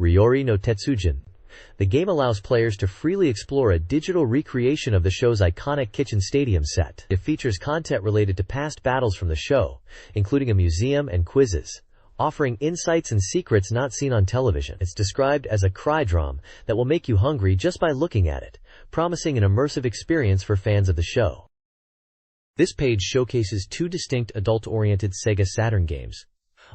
Ryori no Tetsujin. The game allows players to freely explore a digital recreation of the show's iconic kitchen stadium set. It features content related to past battles from the show, including a museum and quizzes, offering insights and secrets not seen on television. It's described as a cry drum that will make you hungry just by looking at it, promising an immersive experience for fans of the show. This page showcases two distinct adult-oriented Sega Saturn games.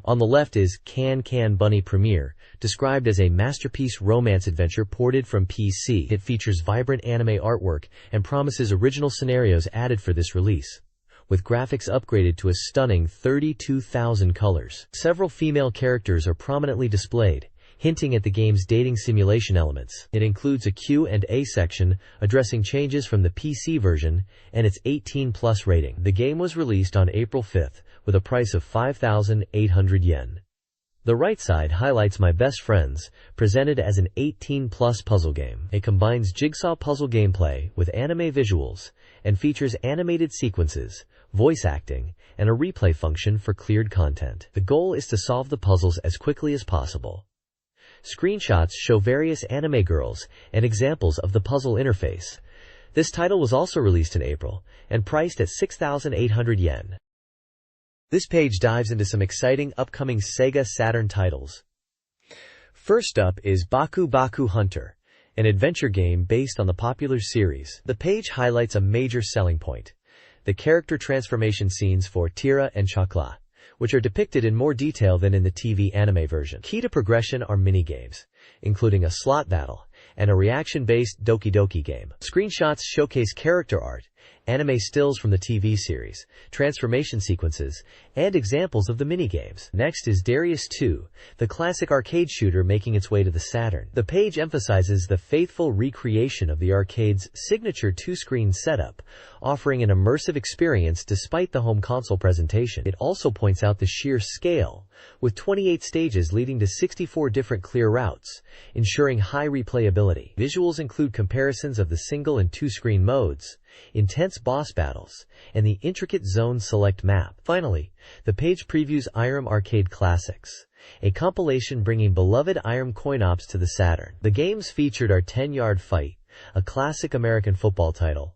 On the left is Can Can Bunny Premiere, described as a masterpiece romance adventure ported from PC. It features vibrant anime artwork and promises original scenarios added for this release, with graphics upgraded to a stunning 32,000 colors. Several female characters are prominently displayed, hinting at the game's dating simulation elements. It includes a Q&A section addressing changes from the PC version and its 18+ rating. The game was released on April 5th with a price of 5,800 yen. The right side highlights My Best Friends, presented as an 18+ puzzle game. It combines jigsaw puzzle gameplay with anime visuals and features animated sequences, voice acting, and a replay function for cleared content. The goal is to solve the puzzles as quickly as possible. Screenshots show various anime girls and examples of the puzzle interface. This title was also released in April and priced at 6,800 yen. This page dives into some exciting upcoming Sega Saturn titles. First up is Baku Baku Hunter, an adventure game based on the popular series. The page highlights a major selling point: the character transformation scenes for Tira and Chakla, which are depicted in more detail than in the TV anime version. Key to progression are minigames, including a slot battle and a reaction-based Doki Doki game. Screenshots showcase character art, anime stills from the TV series, transformation sequences, and examples of the minigames. Next is Darius 2, the classic arcade shooter making its way to the Saturn. The page emphasizes the faithful recreation of the arcade's signature two-screen setup, offering an immersive experience despite the home console presentation. It also points out the sheer scale, with 28 stages leading to 64 different clear routes, ensuring high replayability. Visuals include comparisons of the single and two-screen modes, intense boss battles, and the intricate zone select map. Finally, the page previews IRM Arcade Classics, a compilation bringing beloved IRM coin-ops to the Saturn. The games featured are 10-Yard Fight, a classic American football title,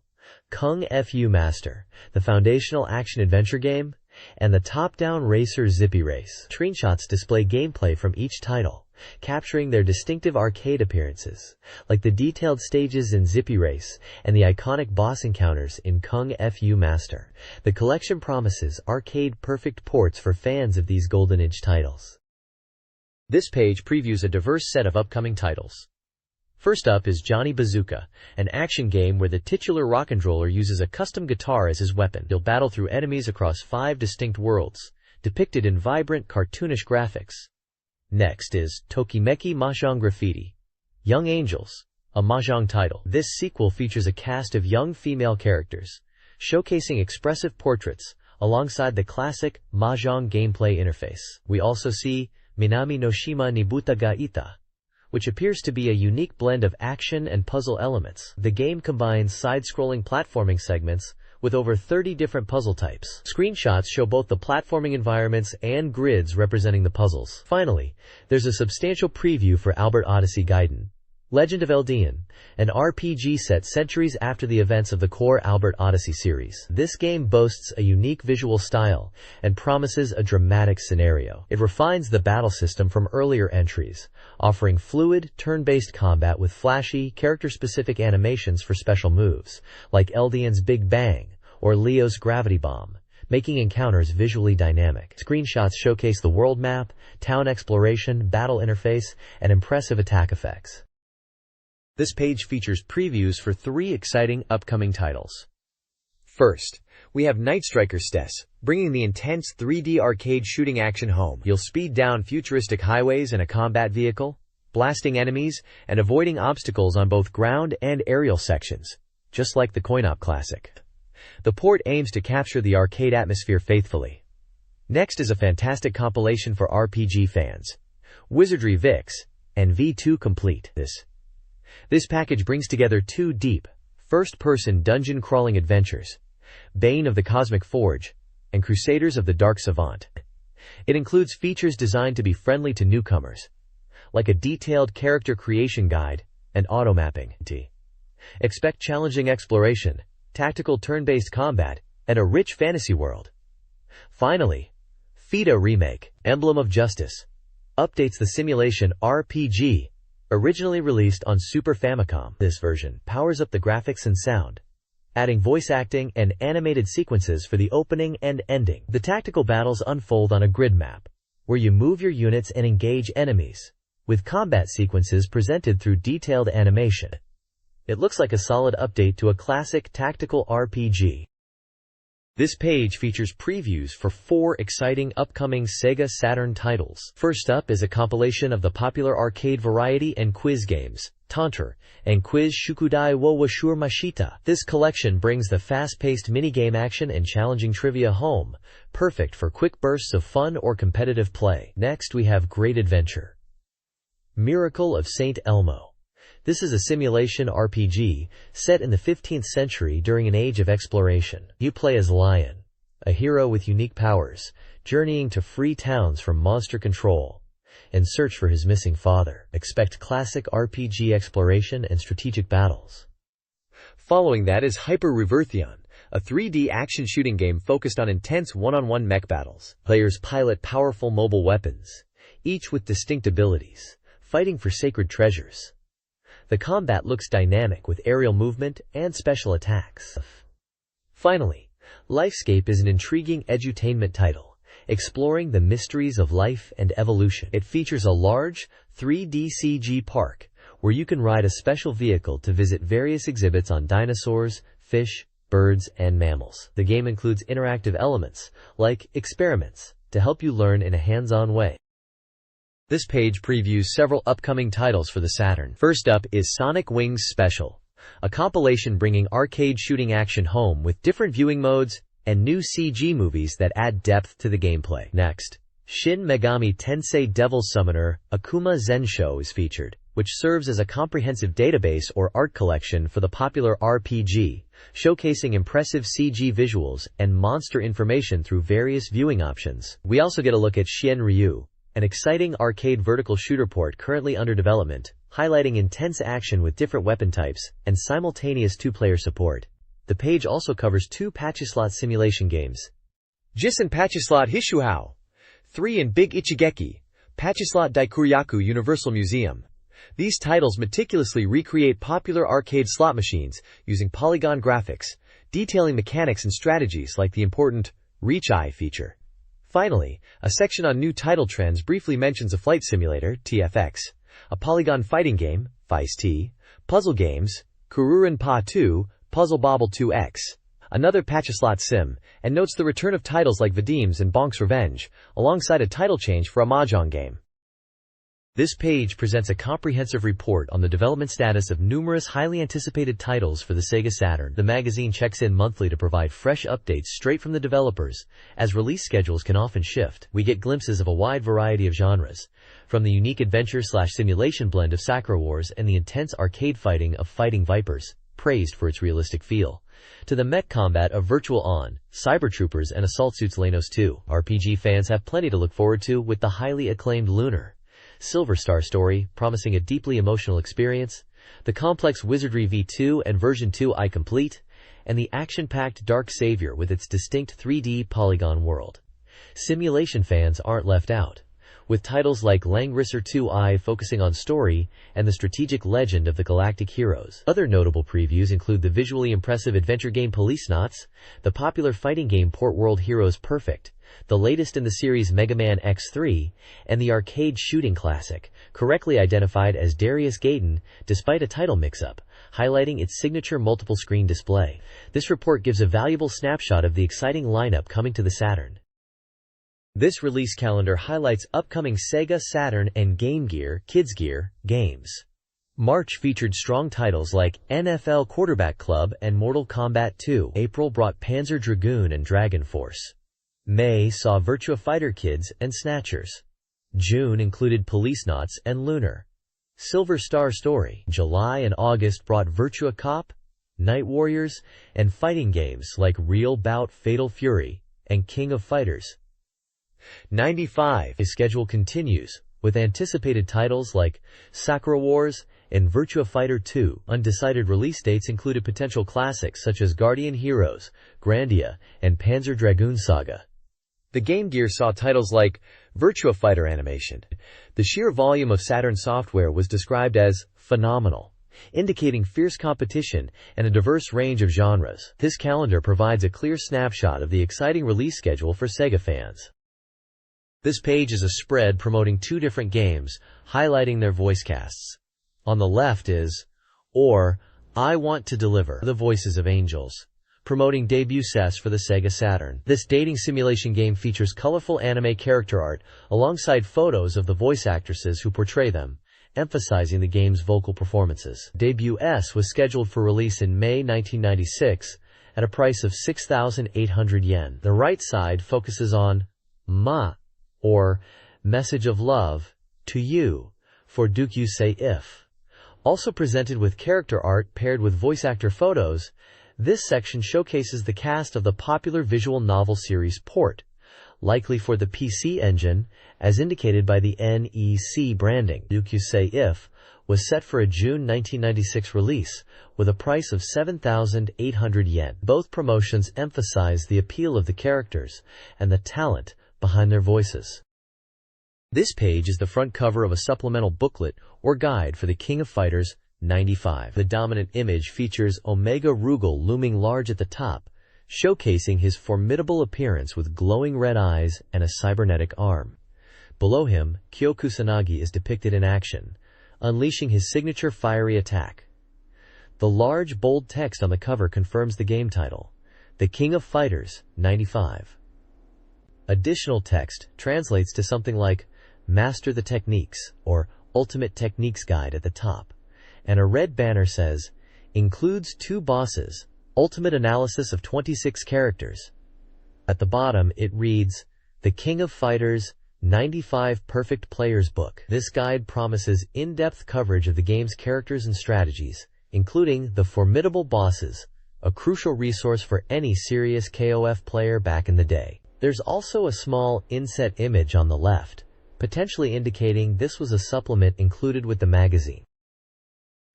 Kung Fu Master, the foundational action-adventure game, and the top-down racer Zippy Race. Screenshots display gameplay from each title, capturing their distinctive arcade appearances, like the detailed stages in Zippy Race and the iconic boss encounters in Kung Fu Master. The collection promises arcade-perfect ports for fans of these Golden Age titles. This page previews a diverse set of upcoming titles. First up is Johnny Bazooka, an action game where the titular rock'n'roller uses a custom guitar as his weapon. He'll battle through enemies across 5 distinct worlds, depicted in vibrant, cartoonish graphics. Next is Tokimeki Mahjong Graffiti, Young Angels, a mahjong title. This sequel features a cast of young female characters, showcasing expressive portraits alongside the classic mahjong gameplay interface. We also see Minami no Shima Nibuta ga Ita, which appears to be a unique blend of action and puzzle elements. The game combines side-scrolling platforming segments with over 30 different puzzle types. Screenshots show both the platforming environments and grids representing the puzzles. Finally, there's a substantial preview for Albert Odyssey Gaiden, Legend of Eldian, an RPG set centuries after the events of the core Albert Odyssey series. This game boasts a unique visual style and promises a dramatic scenario. It refines the battle system from earlier entries, offering fluid, turn-based combat with flashy, character-specific animations for special moves, like Eldian's Big Bang or Leo's Gravity Bomb, making encounters visually dynamic. Screenshots showcase the world map, town exploration, battle interface, and impressive attack effects. This page features previews for 3 exciting upcoming titles. First, we have Night Striker STES, bringing the intense 3D arcade shooting action home. You'll speed down futuristic highways in a combat vehicle, blasting enemies and avoiding obstacles on both ground and aerial sections, just like the coin-op classic. The port aims to capture the arcade atmosphere faithfully. Next is a fantastic compilation for RPG fans, Wizardry VIX and V2 Complete. This package brings together 2 deep, first-person dungeon-crawling adventures, Bane of the Cosmic Forge and Crusaders of the Dark Savant. It includes features designed to be friendly to newcomers, like a detailed character creation guide and auto-mapping. Expect challenging exploration, tactical turn-based combat, and a rich fantasy world. Finally, FIDA Remake, Emblem of Justice, updates the simulation RPG originally released on Super Famicom. This version powers up the graphics and sound, adding voice acting and animated sequences for the opening and ending. The tactical battles unfold on a grid map, where you move your units and engage enemies, with combat sequences presented through detailed animation. It looks like a solid update to a classic tactical RPG. This page features previews for 4 exciting upcoming Sega Saturn titles. First up is a compilation of the popular arcade variety and quiz games, Tantar and Quiz Shukudai wo Washur Mashita. This collection brings the fast-paced minigame action and challenging trivia home, perfect for quick bursts of fun or competitive play. Next we have Great Adventure, Miracle of St. Elmo. This is a simulation RPG set in the 15th century during an age of exploration. You play as Lion, a hero with unique powers, journeying to free towns from monster control and search for his missing father. Expect classic RPG exploration and strategic battles. Following that is Hyper Reversion, a 3D action shooting game focused on intense one-on-one mech battles. Players pilot powerful mobile weapons, each with distinct abilities, fighting for sacred treasures. The combat looks dynamic with aerial movement and special attacks. Finally, Lifescape is an intriguing edutainment title, exploring the mysteries of life and evolution. It features a large, 3D CG park, where you can ride a special vehicle to visit various exhibits on dinosaurs, fish, birds, and mammals. The game includes interactive elements, like experiments, to help you learn in a hands-on way. This page previews several upcoming titles for the Saturn. First up is Sonic Wings Special, a compilation bringing arcade shooting action home with different viewing modes and new CG movies that add depth to the gameplay. Next, Shin Megami Tensei Devil Summoner Akuma Zensho is featured, which serves as a comprehensive database or art collection for the popular RPG, showcasing impressive CG visuals and monster information through various viewing options. We also get a look at Shien Ryu, an exciting arcade vertical shooter port currently under development, highlighting intense action with different weapon types and simultaneous 2-player support. The page also covers 2 Pachislot simulation games, Jisen Pachislot Hishuhao 3 and Big Ichigeki, Pachislot Daikuryaku Universal Museum. These titles meticulously recreate popular arcade slot machines using polygon graphics, detailing mechanics and strategies like the important Reach Eye feature. Finally, a section on new title trends briefly mentions a flight simulator, TFX, a polygon fighting game, Feist, puzzle games, Kururin Pa 2, Puzzle Bobble 2X, another Pachislot sim, and notes the return of titles like Vadim's and Bonk's Revenge, alongside a title change for a Mahjong game. This page presents a comprehensive report on the development status of numerous highly anticipated titles for the Sega Saturn. The magazine checks in monthly to provide fresh updates straight from the developers, as release schedules can often shift. We get glimpses of a wide variety of genres, from the unique adventure/simulation blend of Sakura Wars and the intense arcade fighting of Fighting Vipers, praised for its realistic feel, to the mech combat of Virtual On, Cyber Troopers and Assault Suits Lanos 2. RPG fans have plenty to look forward to with the highly acclaimed Lunar Silver Star story, promising a deeply emotional experience, the complex Wizardry V2 and Version 2 I Complete, and the action-packed Dark Savior with its distinct 3D polygon world. Simulation fans aren't left out, with titles like Langrisser 2i focusing on story and the strategic legend of the galactic heroes. Other notable previews include the visually impressive adventure game Policenauts, the popular fighting game Port World Heroes Perfect, the latest in the series Mega Man X3, and the arcade shooting classic, correctly identified as Darius Gaiden despite a title mix-up, highlighting its signature multiple-screen display. This report gives a valuable snapshot of the exciting lineup coming to the Saturn. This release calendar highlights upcoming Sega Saturn and Game Gear Kids Gear games. March featured strong titles like NFL Quarterback Club and Mortal Kombat 2. April brought Panzer Dragoon and Dragon Force. May saw Virtua Fighter Kids and Snatchers. June included Policenauts and Lunar Silver Star Story. July and August brought Virtua Cop, Night Warriors, and fighting games like Real Bout Fatal Fury and King of Fighters 95. His schedule continues, with anticipated titles like Sakura Wars and Virtua Fighter 2. Undecided release dates included potential classics such as Guardian Heroes, Grandia, and Panzer Dragoon Saga. The Game Gear saw titles like Virtua Fighter Animation. The sheer volume of Saturn software was described as phenomenal, indicating fierce competition and a diverse range of genres. This calendar provides a clear snapshot of the exciting release schedule for Sega fans. This page is a spread promoting two different games, highlighting their voice casts. On the left is Or I Want to Deliver the Voices of Angels, promoting debut sets for the Sega Saturn. This dating simulation game features colorful anime character art alongside photos of the voice actresses who portray them, emphasizing the game's vocal performances. Debut S was scheduled for release in May 1996 at a price of 6,800 yen. The right side focuses on Ma, or Message of Love, to You, for Dukyu Say If. Also presented with character art paired with voice actor photos, this section showcases the cast of the popular visual novel series Port, likely for the PC Engine, as indicated by the NEC branding. Dukyu Say If was set for a June 1996 release, with a price of 7,800 yen. Both promotions emphasize the appeal of the characters and the talent behind their voices. This page is the front cover of a supplemental booklet or guide for the King of Fighters 95. The dominant image features Omega Rugal looming large at the top, showcasing his formidable appearance with glowing red eyes and a cybernetic arm. Below him, Kyo Kusanagi is depicted in action, unleashing his signature fiery attack. The large, bold text on the cover confirms the game title, The King of Fighters 95. Additional text translates to something like Master the Techniques or Ultimate Techniques Guide at the top, and a red banner says, Includes 2 bosses, Ultimate Analysis of 26 characters. At the bottom it reads, The King of Fighters 95 Perfect Players Book. This guide promises in-depth coverage of the game's characters and strategies, including the formidable bosses, a crucial resource for any serious KOF player back in the day. There's also a small inset image on the left, potentially indicating this was a supplement included with the magazine.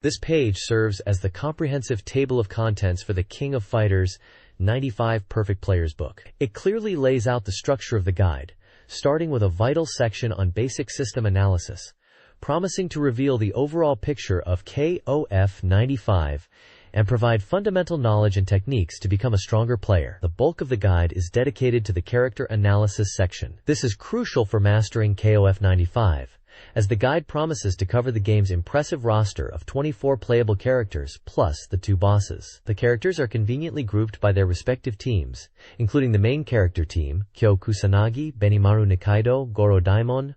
This page serves as the comprehensive table of contents for the King of Fighters 95 Perfect Players Book. It clearly lays out the structure of the guide, starting with a vital section on basic system analysis, promising to reveal the overall picture of KOF 95 and provide fundamental knowledge and techniques to become a stronger player. The bulk of the guide is dedicated to the character analysis section. This is crucial for mastering KOF 95, as the guide promises to cover the game's impressive roster of 24 playable characters plus the 2 bosses. The characters are conveniently grouped by their respective teams, including the main character team, Kyo Kusanagi, Benimaru Nikaido, Goro Daimon;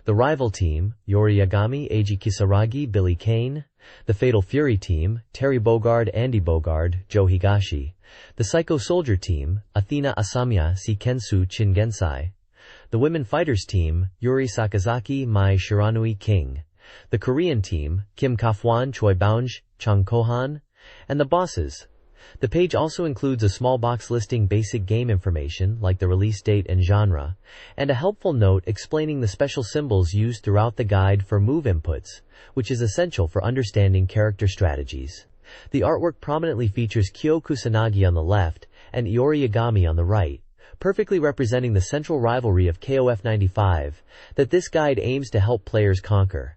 the rival team, Yori Yagami, Eiji Kisaragi, Billy Kane; the Fatal Fury team, Terry Bogard, Andy Bogard, Joe Higashi; the Psycho Soldier team, Athena Asamiya, Shikensu Chingensai; the Women Fighters team, Yuri Sakazaki, Mai Shiranui King; the Korean team, Kim Kafwan, Choi Baunj, Chung Kohan; and the bosses, The page also includes a small box listing basic game information like the release date and genre, and a helpful note explaining the special symbols used throughout the guide for move inputs, which is essential for understanding character strategies. The artwork prominently features Kyo Kusanagi on the left and Iori Yagami on the right, perfectly representing the central rivalry of KOF 95 that this guide aims to help players conquer.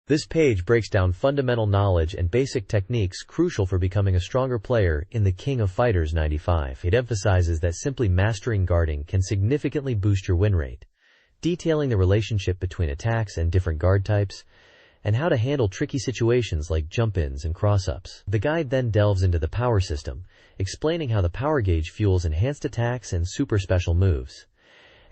This page breaks down fundamental knowledge and basic techniques crucial for becoming a stronger player in the King of Fighters 95. It emphasizes that simply mastering guarding can significantly boost your win rate, detailing the relationship between attacks and different guard types, and how to handle tricky situations like jump-ins and cross-ups. The guide then delves into the power system, explaining how the power gauge fuels enhanced attacks and super special moves,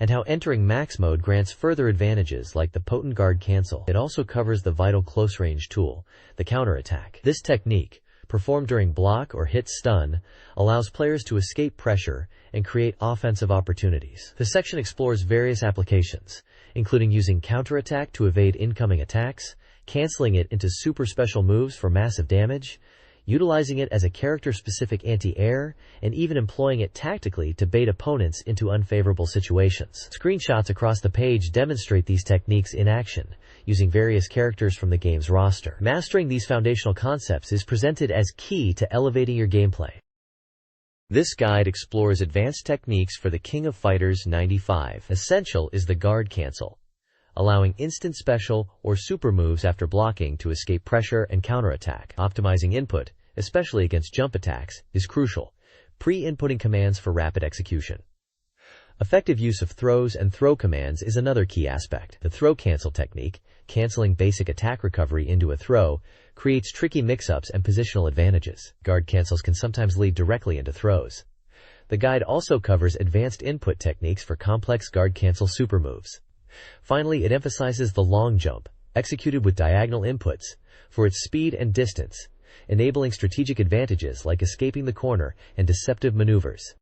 and how entering max mode grants further advantages like the potent guard cancel. It also covers the vital close-range tool, the counterattack. This technique, performed during block or hit stun, allows players to escape pressure and create offensive opportunities. The section explores various applications, including using counterattack to evade incoming attacks, canceling it into super special moves for massive damage, utilizing it as a character-specific anti-air, and even employing it tactically to bait opponents into unfavorable situations. Screenshots across the page demonstrate these techniques in action, using various characters from the game's roster. Mastering these foundational concepts is presented as key to elevating your gameplay. This guide explores advanced techniques for the King of Fighters 95. Essential is the guard cancel, allowing instant special or super moves after blocking to escape pressure and counterattack. Optimizing input, especially against jump attacks, is crucial. Pre-inputting commands for rapid execution. Effective use of throws and throw commands is another key aspect. The throw cancel technique, canceling basic attack recovery into a throw, creates tricky mix-ups and positional advantages. Guard cancels can sometimes lead directly into throws. The guide also covers advanced input techniques for complex guard cancel super moves. Finally, it emphasizes the long jump, executed with diagonal inputs, for its speed and distance, enabling strategic advantages like escaping the corner and deceptive maneuvers.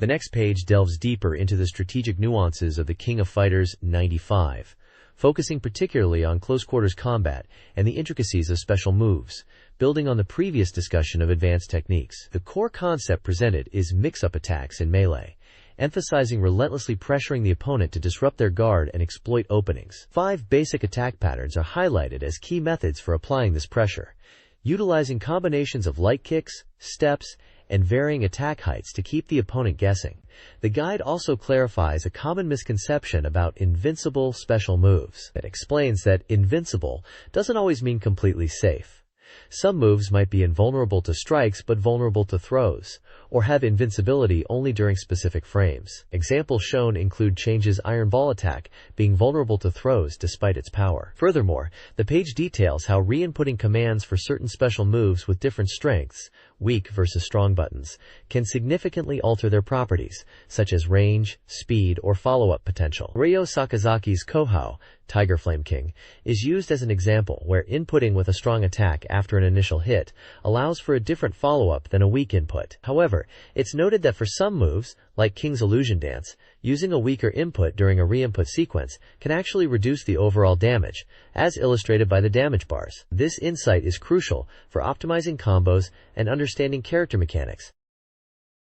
The next page delves deeper into the strategic nuances of the King of Fighters 95, focusing particularly on close-quarters combat and the intricacies of special moves, building on the previous discussion of advanced techniques. The core concept presented is mix-up attacks in melee, emphasizing relentlessly pressuring the opponent to disrupt their guard and exploit openings. 5 basic attack patterns are highlighted as key methods for applying this pressure, utilizing combinations of light kicks, steps, and varying attack heights to keep the opponent guessing. The guide also clarifies a common misconception about invincible special moves. It explains that invincible doesn't always mean completely safe. Some moves might be invulnerable to strikes but vulnerable to throws, or have invincibility only during specific frames. Examples shown include Change's Iron Ball attack being vulnerable to throws despite its power. Furthermore, the page details how re-inputting commands for certain special moves with different strengths, weak versus strong buttons, can significantly alter their properties, such as range, speed, or follow-up potential. Ryo Sakazaki's Kohao, Tiger Flame King, is used as an example where inputting with a strong attack after an initial hit allows for a different follow-up than a weak input. However, it's noted that for some moves, like King's Illusion Dance, using a weaker input during a re-input sequence can actually reduce the overall damage, as illustrated by the damage bars. This insight is crucial for optimizing combos and understanding character mechanics.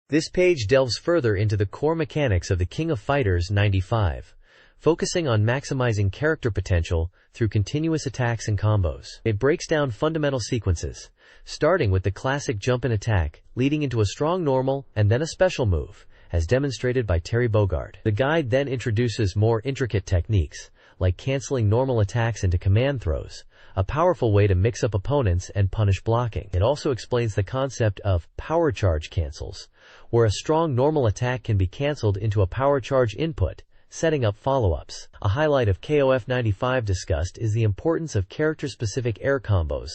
This page delves further into the core mechanics of the King of Fighters 95, focusing on maximizing character potential through continuous attacks and combos. It breaks down fundamental sequences, starting with the classic jump and attack, leading into a strong normal and then a special move, as demonstrated by Terry Bogard. The guide then introduces more intricate techniques, like canceling normal attacks into command throws, a powerful way to mix up opponents and punish blocking. It also explains the concept of power charge cancels, where a strong normal attack can be canceled into a power charge input, setting up follow-ups. A highlight of KOF 95 discussed is the importance of character-specific air combos,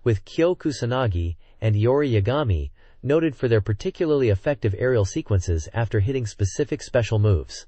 with Kyo Kusanagi and Iori Yagami noted for their particularly effective aerial sequences after hitting specific special moves.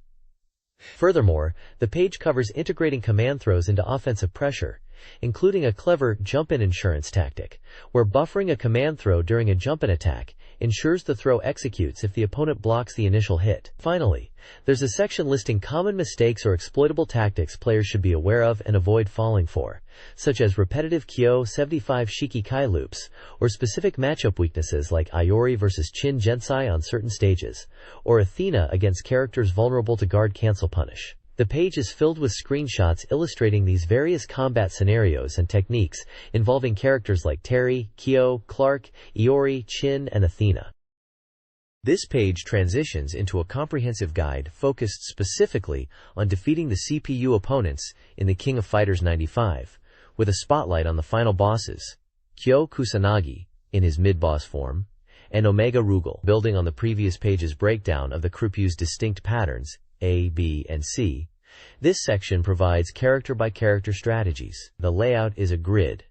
Furthermore, the page covers integrating command throws into offensive pressure, including a clever jump-in insurance tactic, where buffering a command throw during a jump-in attack ensures the throw executes if the opponent blocks the initial hit. Finally, there's a section listing common mistakes or exploitable tactics players should be aware of and avoid falling for, such as repetitive Kyo 75 Shiki Kai loops, or specific matchup weaknesses like Iori vs Chin Gensai on certain stages, or Athena against characters vulnerable to guard cancel punish. The page is filled with screenshots illustrating these various combat scenarios and techniques involving characters like Terry, Kyo, Clark, Iori, Chin, and Athena. This page transitions into a comprehensive guide focused specifically on defeating the CPU opponents in the King of Fighters 95, with a spotlight on the final bosses, Kyo Kusanagi, in his mid-boss form, and Omega Rugal. Building on the previous page's breakdown of the Krypyu's distinct patterns, A, B, and C, this section provides character-by-character strategies. The layout is a grid,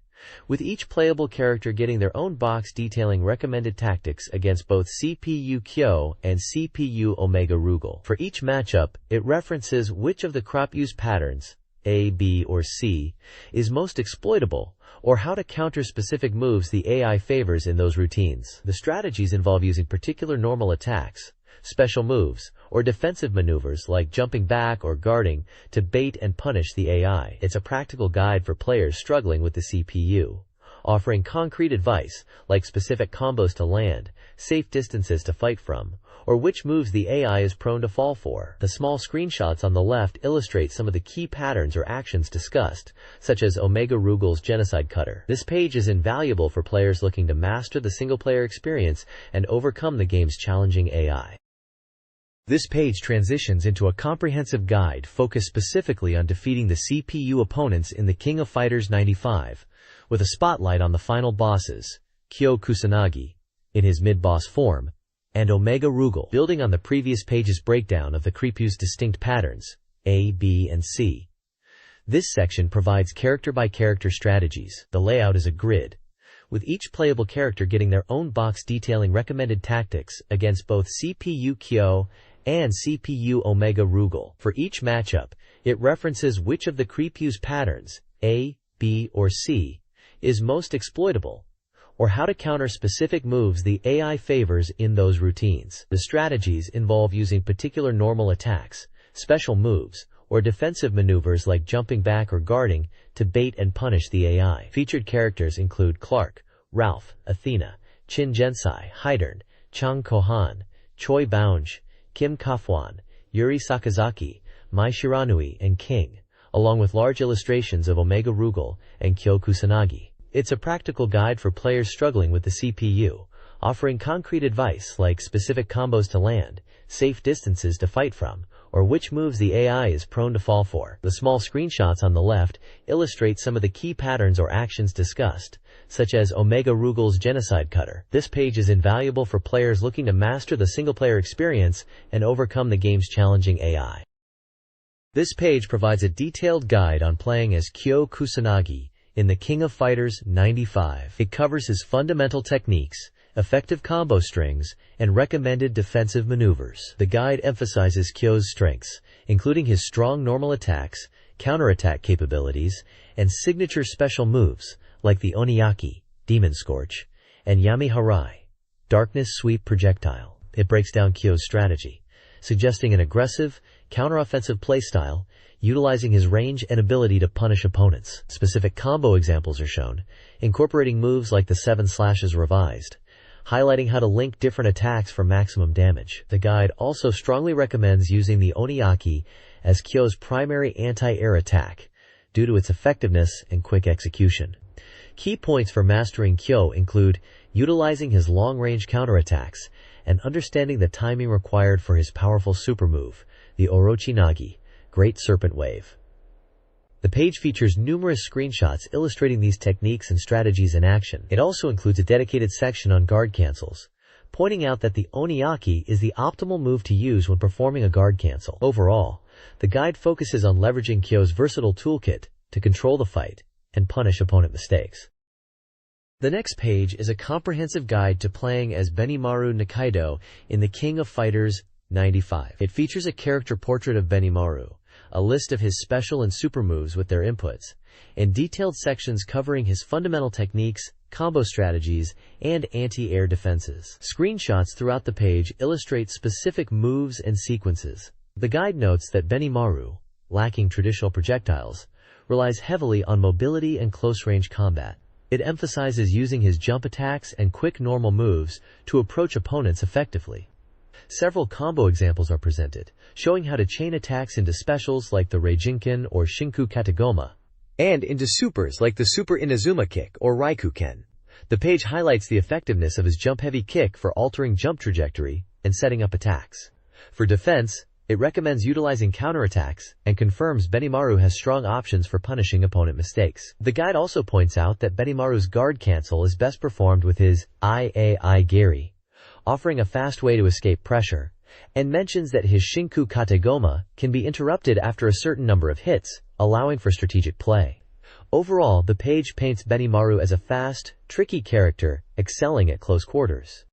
with each playable character getting their own box detailing recommended tactics against both CPU Kyo and CPU Omega Rugal. For each matchup, it references which of the Krypyu's patterns, A, B, or C, is most exploitable, or how to counter specific moves the AI favors in those routines. The strategies involve using particular normal attacks, special moves, or defensive maneuvers like jumping back or guarding to bait and punish the AI. It's a practical guide for players struggling with the CPU, offering concrete advice like specific combos to land, safe distances to fight from, or which moves the AI is prone to fall for. The small screenshots on the left illustrate some of the key patterns or actions discussed, such as Omega Rugal's Genocide Cutter. This page is invaluable for players looking to master the single-player experience and overcome the game's challenging AI. This page transitions into a comprehensive guide focused specifically on defeating the CPU opponents in the King of Fighters 95, with a spotlight on the final bosses, Kyo Kusanagi, in his mid-boss form, and Omega Rugal. Building on the previous page's breakdown of the Krypyu's distinct patterns, A, B, and C, this section provides character-by-character strategies. The layout is a grid, with each playable character getting their own box detailing recommended tactics against both CPU Kyo and CPU Omega Rugal. For each matchup, it references which of the Krypyu's patterns, A, B, or C, is most exploitable, or how to counter specific moves the AI favors in those routines. The strategies involve using particular normal attacks, special moves, or defensive maneuvers like jumping back or guarding to bait and punish the AI. Featured characters include Clark, Ralph, Athena, Chin Gensai, Hydern, Chang Kohan, Choi Bounge, Kim Kafwan, Yuri Sakazaki, Mai Shiranui, and King, along with large illustrations of Omega Rugal and Kyo Kusanagi. It's a practical guide for players struggling with the CPU, offering concrete advice like specific combos to land, safe distances to fight from, or which moves the AI is prone to fall for. The small screenshots on the left illustrate some of the key patterns or actions discussed, such as Omega Rugal's Genocide Cutter. This page is invaluable for players looking to master the single-player experience and overcome the game's challenging AI. This page provides a detailed guide on playing as Kyo Kusanagi in the King of Fighters 95. It covers his fundamental techniques, effective combo strings, and recommended defensive maneuvers. The guide emphasizes Kyo's strengths, including his strong normal attacks, counterattack capabilities, and signature special moves, like the Oniyaki, Demon Scorch, and Yami Harai, Darkness Sweep Projectile. It breaks down Kyo's strategy, suggesting an aggressive, counteroffensive playstyle, utilizing his range and ability to punish opponents. Specific combo examples are shown, incorporating moves like the 7 Slashes Revised, highlighting how to link different attacks for maximum damage. The guide also strongly recommends using the Oniyaki as Kyo's primary anti-air attack, due to its effectiveness and quick execution. Key points for mastering Kyo include utilizing his long-range counterattacks and understanding the timing required for his powerful super move, the Orochi Nagi, Great Serpent Wave. The page features numerous screenshots illustrating these techniques and strategies in action. It also includes a dedicated section on guard cancels, pointing out that the Oniyaki is the optimal move to use when performing a guard cancel. Overall, the guide focuses on leveraging Kyo's versatile toolkit to control the fight and punish opponent mistakes. The next page is a comprehensive guide to playing as Benimaru Nikaido in the King of Fighters 95. It features a character portrait of Benimaru, a list of his special and super moves with their inputs, and detailed sections covering his fundamental techniques, combo strategies, and anti-air defenses. Screenshots throughout the page illustrate specific moves and sequences. The guide notes that Benimaru, lacking traditional projectiles, relies heavily on mobility and close-range combat. It emphasizes using his jump attacks and quick normal moves to approach opponents effectively. Several combo examples are presented, showing how to chain attacks into specials like the Reijinken or Shinku Katagoma, and into supers like the Super Inazuma Kick or Raikuken. The page highlights the effectiveness of his jump-heavy kick for altering jump trajectory and setting up attacks. For defense, it recommends utilizing counterattacks and confirms Benimaru has strong options for punishing opponent mistakes. The guide also points out that Benimaru's guard cancel is best performed with his Iai Geri, offering a fast way to escape pressure, and mentions that his Shinku Katagoma can be interrupted after a certain number of hits, allowing for strategic play. Overall, the page paints Benimaru as a fast, tricky character, excelling at close quarters.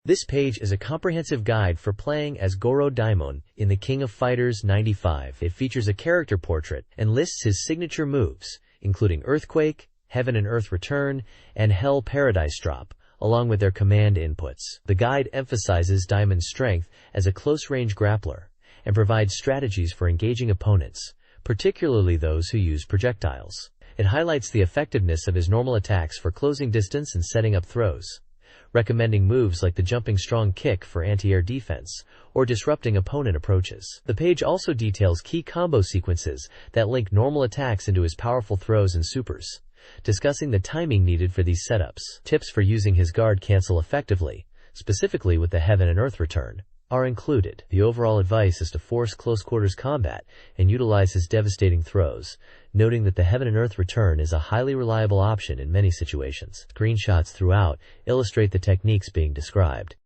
This page is a comprehensive guide for playing as Goro Daimon in the King of Fighters 95. It features a character portrait and lists his signature moves, including Earthquake, Heaven and Earth Return, and Hell Paradise Drop, along with their command inputs. The guide emphasizes Daimon's strength as a close-range grappler and provides strategies for engaging opponents, particularly those who use projectiles. It highlights the effectiveness of his normal attacks for closing distance and setting up throws, recommending moves like the jumping strong kick for anti-air defense or disrupting opponent approaches. The page also details key combo sequences that link normal attacks into his powerful throws and supers, discussing the timing needed for these setups. Tips for using his guard cancel effectively, specifically with the Heaven and Earth Return, are included. The overall advice is to force close-quarters combat and utilize his devastating throws, noting that the Heaven and Earth Return is a highly reliable option in many situations. Screenshots throughout illustrate the techniques being described.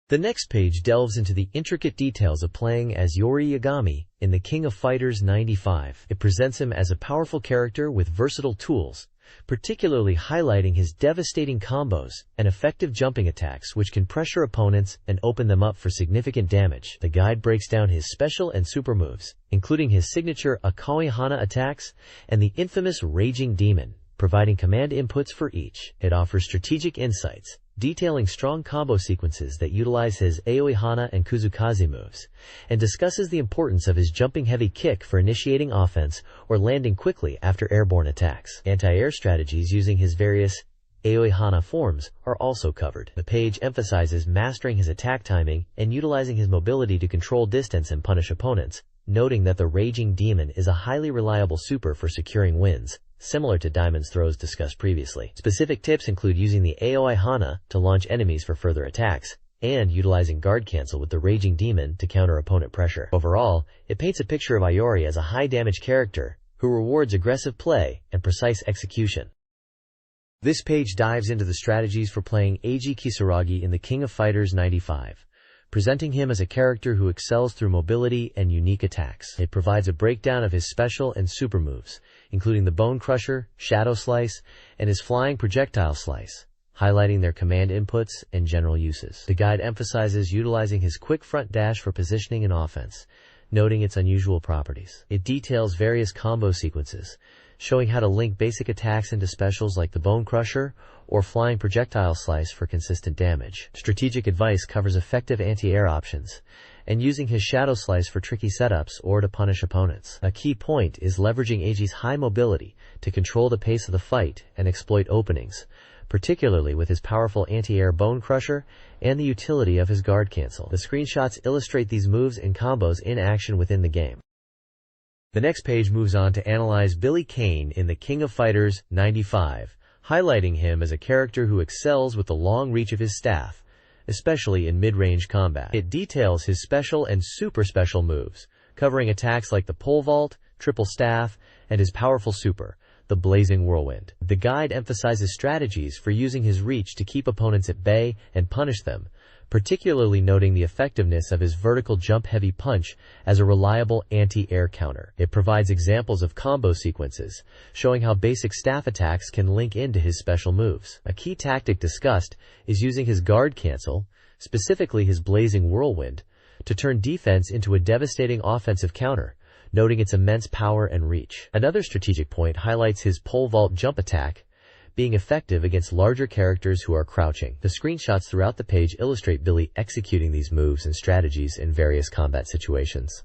The next page delves into the intricate details of playing as Yori Yagami in the King of Fighters 95. It presents him as a powerful character with versatile tools, particularly highlighting his devastating combos and effective jumping attacks which can pressure opponents and open them up for significant damage. The guide breaks down his special and super moves, including his signature Akawi Hana attacks and the infamous Raging Demon, providing command inputs for each. It offers strategic insights, detailing strong combo sequences that utilize his Aoi Hana and Kuzukaze moves, and discusses the importance of his jumping heavy kick for initiating offense or landing quickly after airborne attacks. Anti-air strategies using his various Aoi Hana forms are also covered. The page emphasizes mastering his attack timing and utilizing his mobility to control distance and punish opponents, noting that the Raging Demon is a highly reliable super for securing wins, similar to Daimon's throws discussed previously. Specific tips include using the Aoi Hana to launch enemies for further attacks, and utilizing guard cancel with the Raging Demon to counter opponent pressure. Overall, it paints a picture of Iori as a high-damage character who rewards aggressive play and precise execution. This page dives into the strategies for playing Eiji Kisaragi in the King of Fighters 95, presenting him as a character who excels through mobility and unique attacks. It provides a breakdown of his special and super moves, including the Bone Crusher, Shadow Slice, and his Flying Projectile Slice, highlighting their command inputs and general uses. The guide emphasizes utilizing his quick front dash for positioning and offense, noting its unusual properties. It details various combo sequences, showing how to link basic attacks into specials like the Bone Crusher or Flying Projectile Slice for consistent damage. Strategic advice covers effective anti-air options, and using his Shadow Slice for tricky setups or to punish opponents. A key point is leveraging Eiji's high mobility to control the pace of the fight and exploit openings, particularly with his powerful anti-air Bone Crusher and the utility of his guard cancel. The screenshots illustrate these moves and combos in action within the game. The next page moves on to analyze Billy Kane in the King of Fighters 95, highlighting him as a character who excels with the long reach of his staff, especially in mid-range combat. It details his special and super special moves, covering attacks like the pole vault, triple staff, and his powerful super, the Blazing Whirlwind. The guide emphasizes strategies for using his reach to keep opponents at bay and punish them, particularly noting the effectiveness of his vertical jump-heavy punch as a reliable anti-air counter. It provides examples of combo sequences, showing how basic staff attacks can link into his special moves. A key tactic discussed is using his guard cancel, specifically his Blazing Whirlwind, to turn defense into a devastating offensive counter, noting its immense power and reach. Another strategic point highlights his pole vault jump attack, being effective against larger characters who are crouching. The screenshots throughout the page illustrate Billy executing these moves and strategies in various combat situations.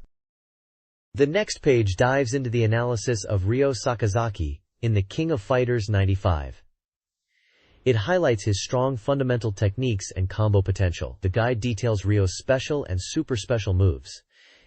The next page dives into the analysis of Ryo Sakazaki in The King of Fighters 95. It highlights his strong fundamental techniques and combo potential. The guide details Ryo's special and super special moves,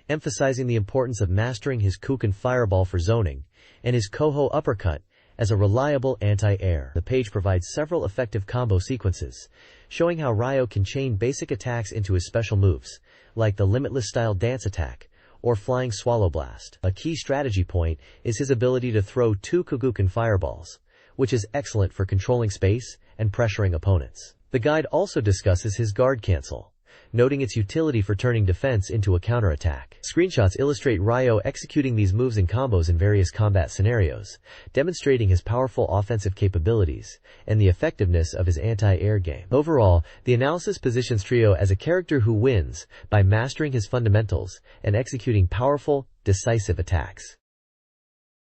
emphasizing the importance of mastering his Kuken Fireball for zoning and his Koho Uppercut as a reliable anti-air. The page provides several effective combo sequences, showing how Ryo can chain basic attacks into his special moves, like the Limitless-style dance attack or Flying Swallow Blast. A key strategy point is his ability to throw 2 Kugen Fireballs, which is excellent for controlling space and pressuring opponents. The guide also discusses his guard cancel, noting its utility for turning defense into a counterattack. Screenshots illustrate Ryo executing these moves and combos in various combat scenarios, demonstrating his powerful offensive capabilities and the effectiveness of his anti-air game. Overall, the analysis positions Ryo as a character who wins by mastering his fundamentals and executing powerful, decisive attacks.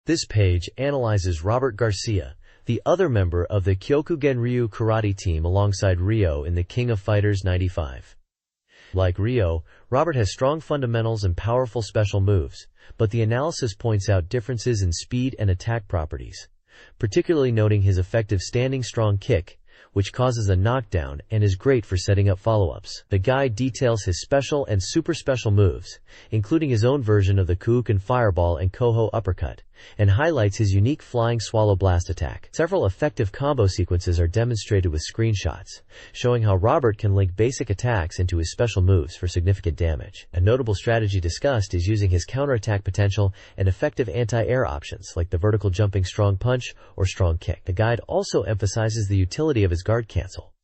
This page analyzes Robert Garcia, the other member of the Kyokugen Ryu karate team alongside Ryo in The King of Fighters 95. Like Ryo, Robert has strong fundamentals and powerful special moves, but the analysis points out differences in speed and attack properties, particularly noting his effective standing strong kick, which causes a knockdown and is great for setting up follow-ups. The guide details his special and super special moves, including his own version of the Kuken Fireball and Koho Uppercut, and highlights his unique Flying Swallow Blast attack. Several effective combo sequences are demonstrated with screenshots, showing how Robert can link basic attacks into his special moves for significant damage. A notable strategy discussed is using his counterattack potential and effective anti-air options like the vertical jumping strong punch or strong kick. The guide also emphasizes the utility of his guard cancel,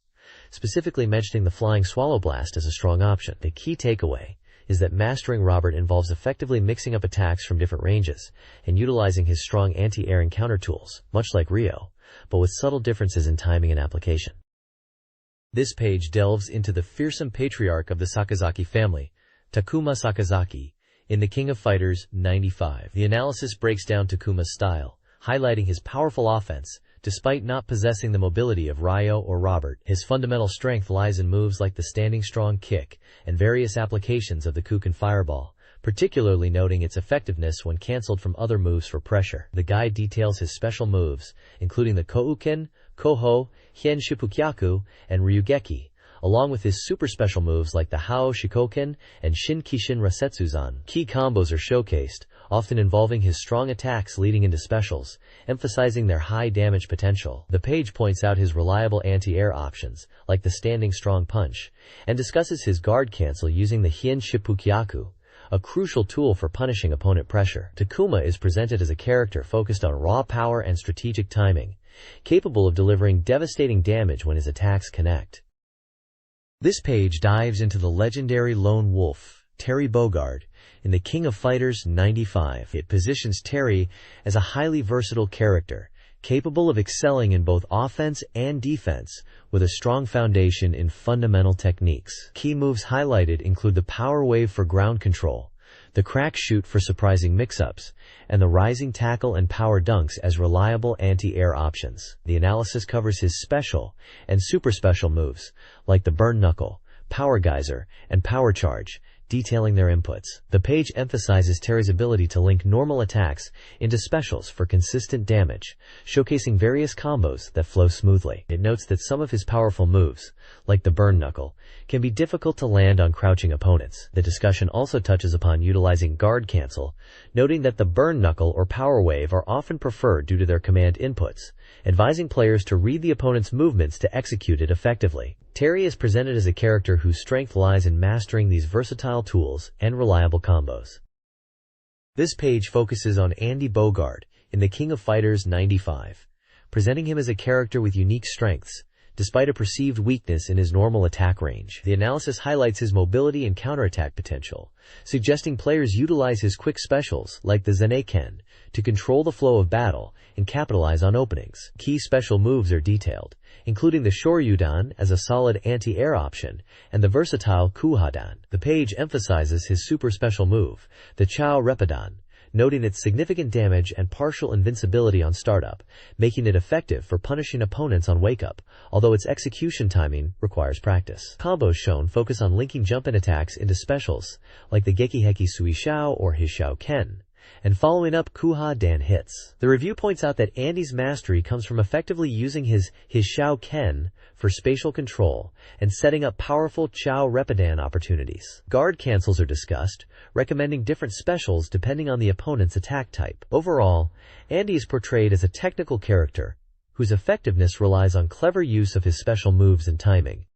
specifically mentioning the Flying Swallow Blast as a strong option. The key takeaway is that mastering Robert involves effectively mixing up attacks from different ranges and utilizing his strong anti-air and counter tools, much like Ryo, but with subtle differences in timing and application. This page delves into the fearsome patriarch of the Sakazaki family, Takuma Sakazaki, in The King of Fighters 95. The analysis breaks down Takuma's style, highlighting his powerful offense. Despite not possessing the mobility of Ryo or Robert, his fundamental strength lies in moves like the standing strong kick and various applications of the Kuken Fireball, particularly noting its effectiveness when cancelled from other moves for pressure. The guide details his special moves, including the Kouken, Koho, Hien Shippukyaku, and Ryugeki, along with his super special moves like the Hao Shikoken and Shin Kishin Rasetsuzan. Key combos are showcased, often involving his strong attacks leading into specials, emphasizing their high damage potential. The page points out his reliable anti-air options, like the standing strong punch, and discusses his guard cancel using the Hien Shippukyaku, a crucial tool for punishing opponent pressure. Takuma is presented as a character focused on raw power and strategic timing, capable of delivering devastating damage when his attacks connect. This page dives into the legendary lone wolf, Terry Bogard, in The King of Fighters 95. It positions Terry as a highly versatile character, capable of excelling in both offense and defense, with a strong foundation in fundamental techniques. Key moves highlighted include the Power Wave for ground control, the Crack Shoot for surprising mix-ups, and the Rising Tackle and Power Dunks as reliable anti-air options. The analysis covers his special and super special moves, like the Burn Knuckle, Power Geyser, and Power Charge, detailing their inputs. The page emphasizes Terry's ability to link normal attacks into specials for consistent damage, showcasing various combos that flow smoothly. It notes that some of his powerful moves, like the Burn Knuckle, can be difficult to land on crouching opponents. The discussion also touches upon utilizing guard cancel, noting that the Burn Knuckle or Power Wave are often preferred due to their command inputs, advising players to read the opponent's movements to execute it effectively. Terry is presented as a character whose strength lies in mastering these versatile tools and reliable combos. This page focuses on Andy Bogard in The King of Fighters 95, presenting him as a character with unique strengths, despite a perceived weakness in his normal attack range. The analysis highlights his mobility and counterattack potential, suggesting players utilize his quick specials, like the Zeneiken, to control the flow of battle and capitalize on openings. Key special moves are detailed, including the Shoryudan as a solid anti-air option and the versatile Kuhadan. The page emphasizes his super special move, the Chao Reppadan, noting its significant damage and partial invincibility on startup, making it effective for punishing opponents on wake-up, although its execution timing requires practice. Combos shown focus on linking jump-in attacks into specials, like the Gekiheki Suishao or Hishao Ken, and following up Kuha Dan hits. The review points out that Andy's mastery comes from effectively using his Shao Ken for spatial control and setting up powerful Chao Repadan opportunities. Guard cancels are discussed, recommending different specials depending on the opponent's attack type. Overall, Andy is portrayed as a technical character whose effectiveness relies on clever use of his special moves and timing.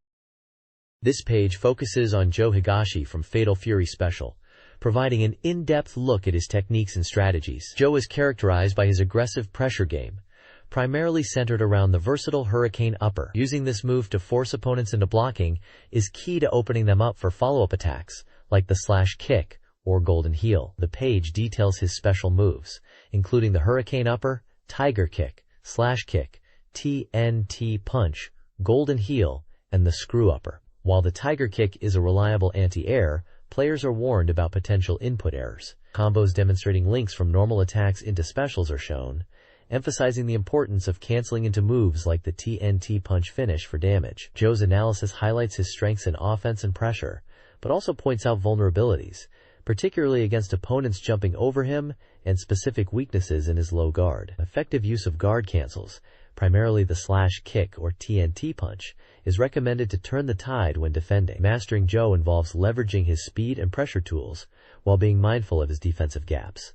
This page focuses on Joe Higashi from Fatal Fury Special, providing an in-depth look at his techniques and strategies. Joe is characterized by his aggressive pressure game, primarily centered around the versatile Hurricane Upper. Using this move to force opponents into blocking is key to opening them up for follow-up attacks, like the Slash Kick or Golden Heel. The page details his special moves, including the Hurricane Upper, Tiger Kick, Slash Kick, TNT Punch, Golden Heel, and the Screw Upper. While the Tiger Kick is a reliable anti-air, players are warned about potential input errors. Combos demonstrating links from normal attacks into specials are shown, emphasizing the importance of canceling into moves like the TNT Punch finish for damage. Joe's analysis highlights his strengths in offense and pressure, but also points out vulnerabilities, particularly against opponents jumping over him and specific weaknesses in his low guard. Effective use of guard cancels, primarily the Slash Kick or TNT Punch, is recommended to turn the tide when defending. Mastering Joe involves leveraging his speed and pressure tools while being mindful of his defensive gaps.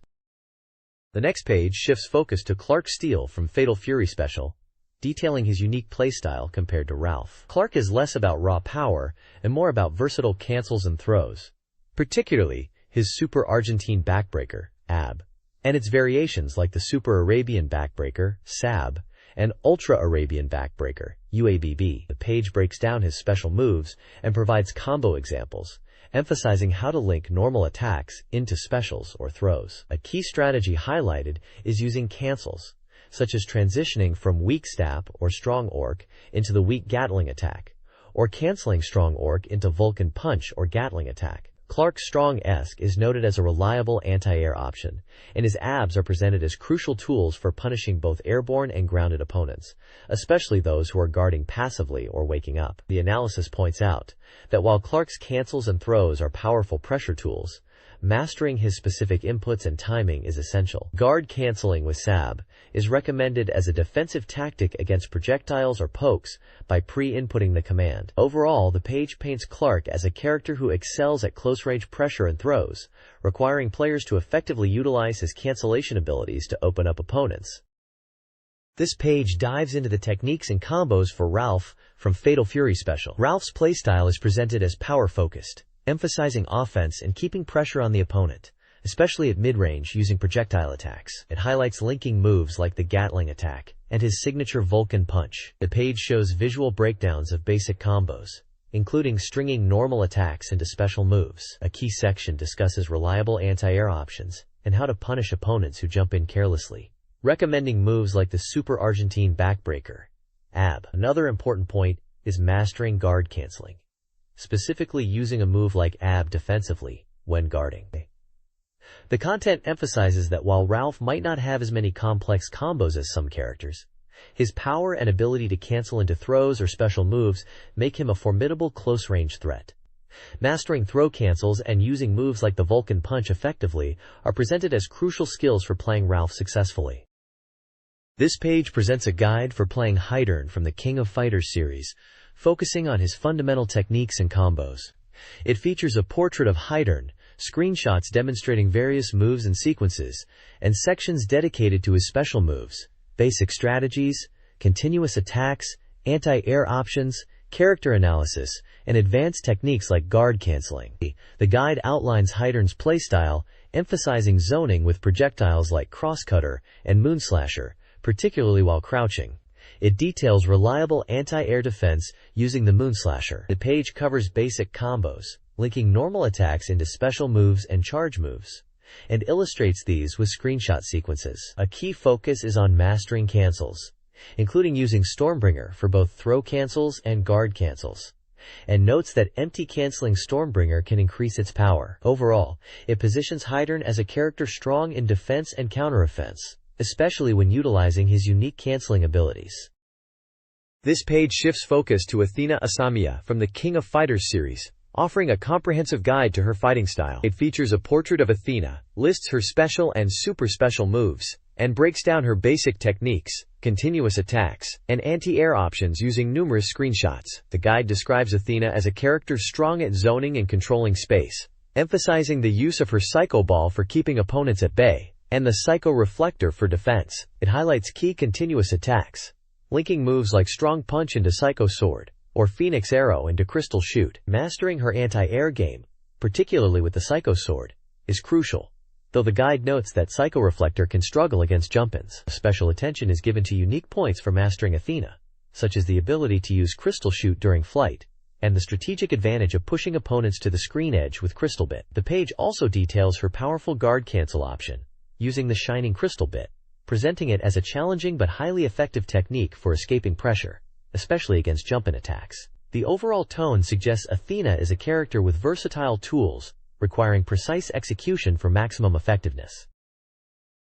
The next page shifts focus to Clark Steele from Fatal Fury Special, detailing his unique playstyle compared to Ralph. Clark is less about raw power and more about versatile cancels and throws, particularly his Super Argentine Backbreaker, AB, and its variations like the Super Arabian Backbreaker, SAB, and Ultra Arabian Backbreaker, UABB. The page breaks down his special moves and provides combo examples, emphasizing how to link normal attacks into specials or throws. A key strategy highlighted is using cancels, such as transitioning from weak Stap or Strong Orc into the weak Gatling attack, or canceling Strong Orc into Vulcan Punch or Gatling attack. Clark's Strong-esque is noted as a reliable anti-air option, and his abs are presented as crucial tools for punishing both airborne and grounded opponents, especially those who are guarding passively or waking up. The analysis points out that while Clark's cancels and throws are powerful pressure tools, mastering his specific inputs and timing is essential. Guard canceling with SAB is recommended as a defensive tactic against projectiles or pokes by pre-inputting the command. Overall, the page paints Clark as a character who excels at close-range pressure and throws, requiring players to effectively utilize his cancellation abilities to open up opponents. This page dives into the techniques and combos for Ralph from Fatal Fury Special. Ralph's playstyle is presented as power-focused, emphasizing offense and keeping pressure on the opponent, especially at mid-range using projectile attacks. It highlights linking moves like the Gatling attack and his signature Vulcan Punch. The page shows visual breakdowns of basic combos, including stringing normal attacks into special moves. A key section discusses reliable anti-air options and how to punish opponents who jump in carelessly, recommending moves like the Super Argentine Backbreaker, AB. Another important point is mastering guard canceling, specifically using a move like AB defensively when guarding. The content emphasizes that while Ralph might not have as many complex combos as some characters, his power and ability to cancel into throws or special moves make him a formidable close-range threat. Mastering throw cancels and using moves like the Vulcan Punch effectively are presented as crucial skills for playing Ralph successfully. This page presents a guide for playing Heidern from the King of Fighters series, focusing on his fundamental techniques and combos. It features a portrait of Heidern, screenshots demonstrating various moves and sequences, and sections dedicated to his special moves, basic strategies, continuous attacks, anti-air options, character analysis, and advanced techniques like guard canceling. The guide outlines Heidern's playstyle, emphasizing zoning with projectiles like Crosscutter and Moonslasher, particularly while crouching. It details reliable anti-air defense using the Moonslasher. The page covers basic combos, linking normal attacks into special moves and charge moves, and illustrates these with screenshot sequences. A key focus is on mastering cancels, including using Stormbringer for both throw cancels and guard cancels, and notes that empty canceling Stormbringer can increase its power. Overall, it positions Hydern as a character strong in defense and counteroffense, especially when utilizing his unique canceling abilities. This page shifts focus to Athena Asamiya from the King of Fighters series, offering a comprehensive guide to her fighting style. It features a portrait of Athena, lists her special and super special moves, and breaks down her basic techniques, continuous attacks, and anti-air options using numerous screenshots. The guide describes Athena as a character strong at zoning and controlling space, emphasizing the use of her Psycho Ball for keeping opponents at bay, and the Psycho Reflector for defense. It highlights key continuous attacks, linking moves like Strong Punch into Psycho Sword, or Phoenix Arrow into Crystal Shoot. Mastering her anti-air game, particularly with the Psycho Sword, is crucial, though the guide notes that Psycho Reflector can struggle against jump-ins. Special attention is given to unique points for mastering Athena, such as the ability to use Crystal Shoot during flight, and the strategic advantage of pushing opponents to the screen edge with Crystal Bit. The page also details her powerful guard cancel option, using the Shining Crystal Bit, presenting it as a challenging but highly effective technique for escaping pressure, especially against jump-in attacks. The overall tone suggests Athena is a character with versatile tools, requiring precise execution for maximum effectiveness.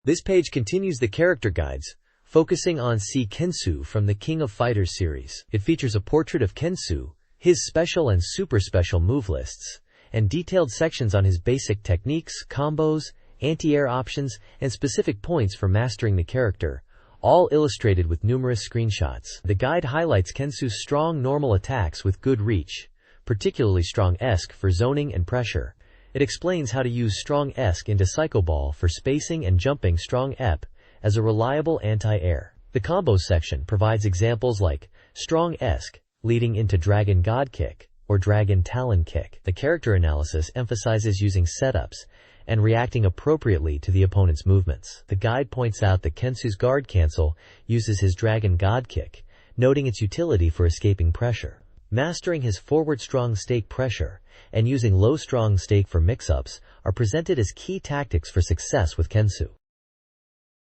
This page continues the character guides, focusing on Kensu from the King of Fighters series. It features a portrait of Kensu, his special and super special move lists, and detailed sections on his basic techniques, combos, anti-air options, and specific points for mastering the character, all illustrated with numerous screenshots. The guide highlights Kensu's strong normal attacks with good reach, particularly Strong Esque for zoning and pressure. It explains how to use Strong Esque into Psycho Ball for spacing and jumping Strong Ep as a reliable anti-air. The combos section provides examples like Strong Esque leading into Dragon God Kick or Dragon Talon Kick. The character analysis emphasizes using setups and reacting appropriately to the opponent's movements. The guide points out that Kensu's guard cancel uses his Dragon God Kick, noting its utility for escaping pressure. Mastering his forward strong stake pressure and using low strong stake for mix-ups are presented as key tactics for success with Kensu.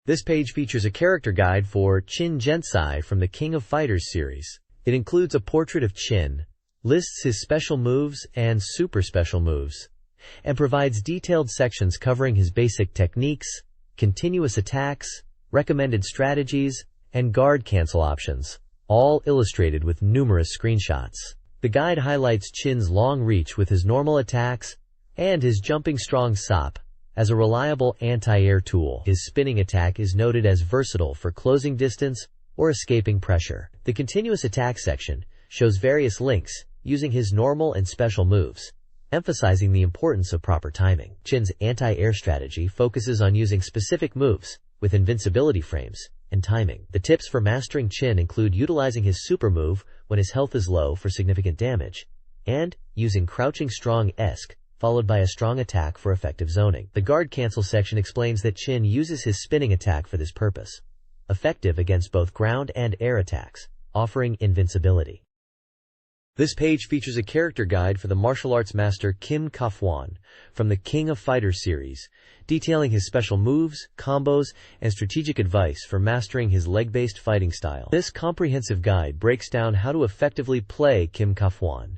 This page features a character guide for Chin Gensai from the King of Fighters series. It includes a portrait of Chin, lists his special moves and super special moves, and provides detailed sections covering his basic techniques, continuous attacks, recommended strategies, and guard cancel options, all illustrated with numerous screenshots. The guide highlights Chin's long reach with his normal attacks and his jumping strong SOP as a reliable anti-air tool. His spinning attack is noted as versatile for closing distance or escaping pressure. The continuous attack section shows various links using his normal and special moves, emphasizing the importance of proper timing. Chin's anti-air strategy focuses on using specific moves with invincibility frames and timing. The tips for mastering Chin include utilizing his super move when his health is low for significant damage, and using Crouching Strong Esque followed by a strong attack for effective zoning. The guard cancel section explains that Chin uses his spinning attack for this purpose, effective against both ground and air attacks, offering invincibility. This page features a character guide for the martial arts master Kim Kafwan from the King of Fighters series, detailing his special moves, combos, and strategic advice for mastering his leg-based fighting style. This comprehensive guide breaks down how to effectively play Kim Kafwan.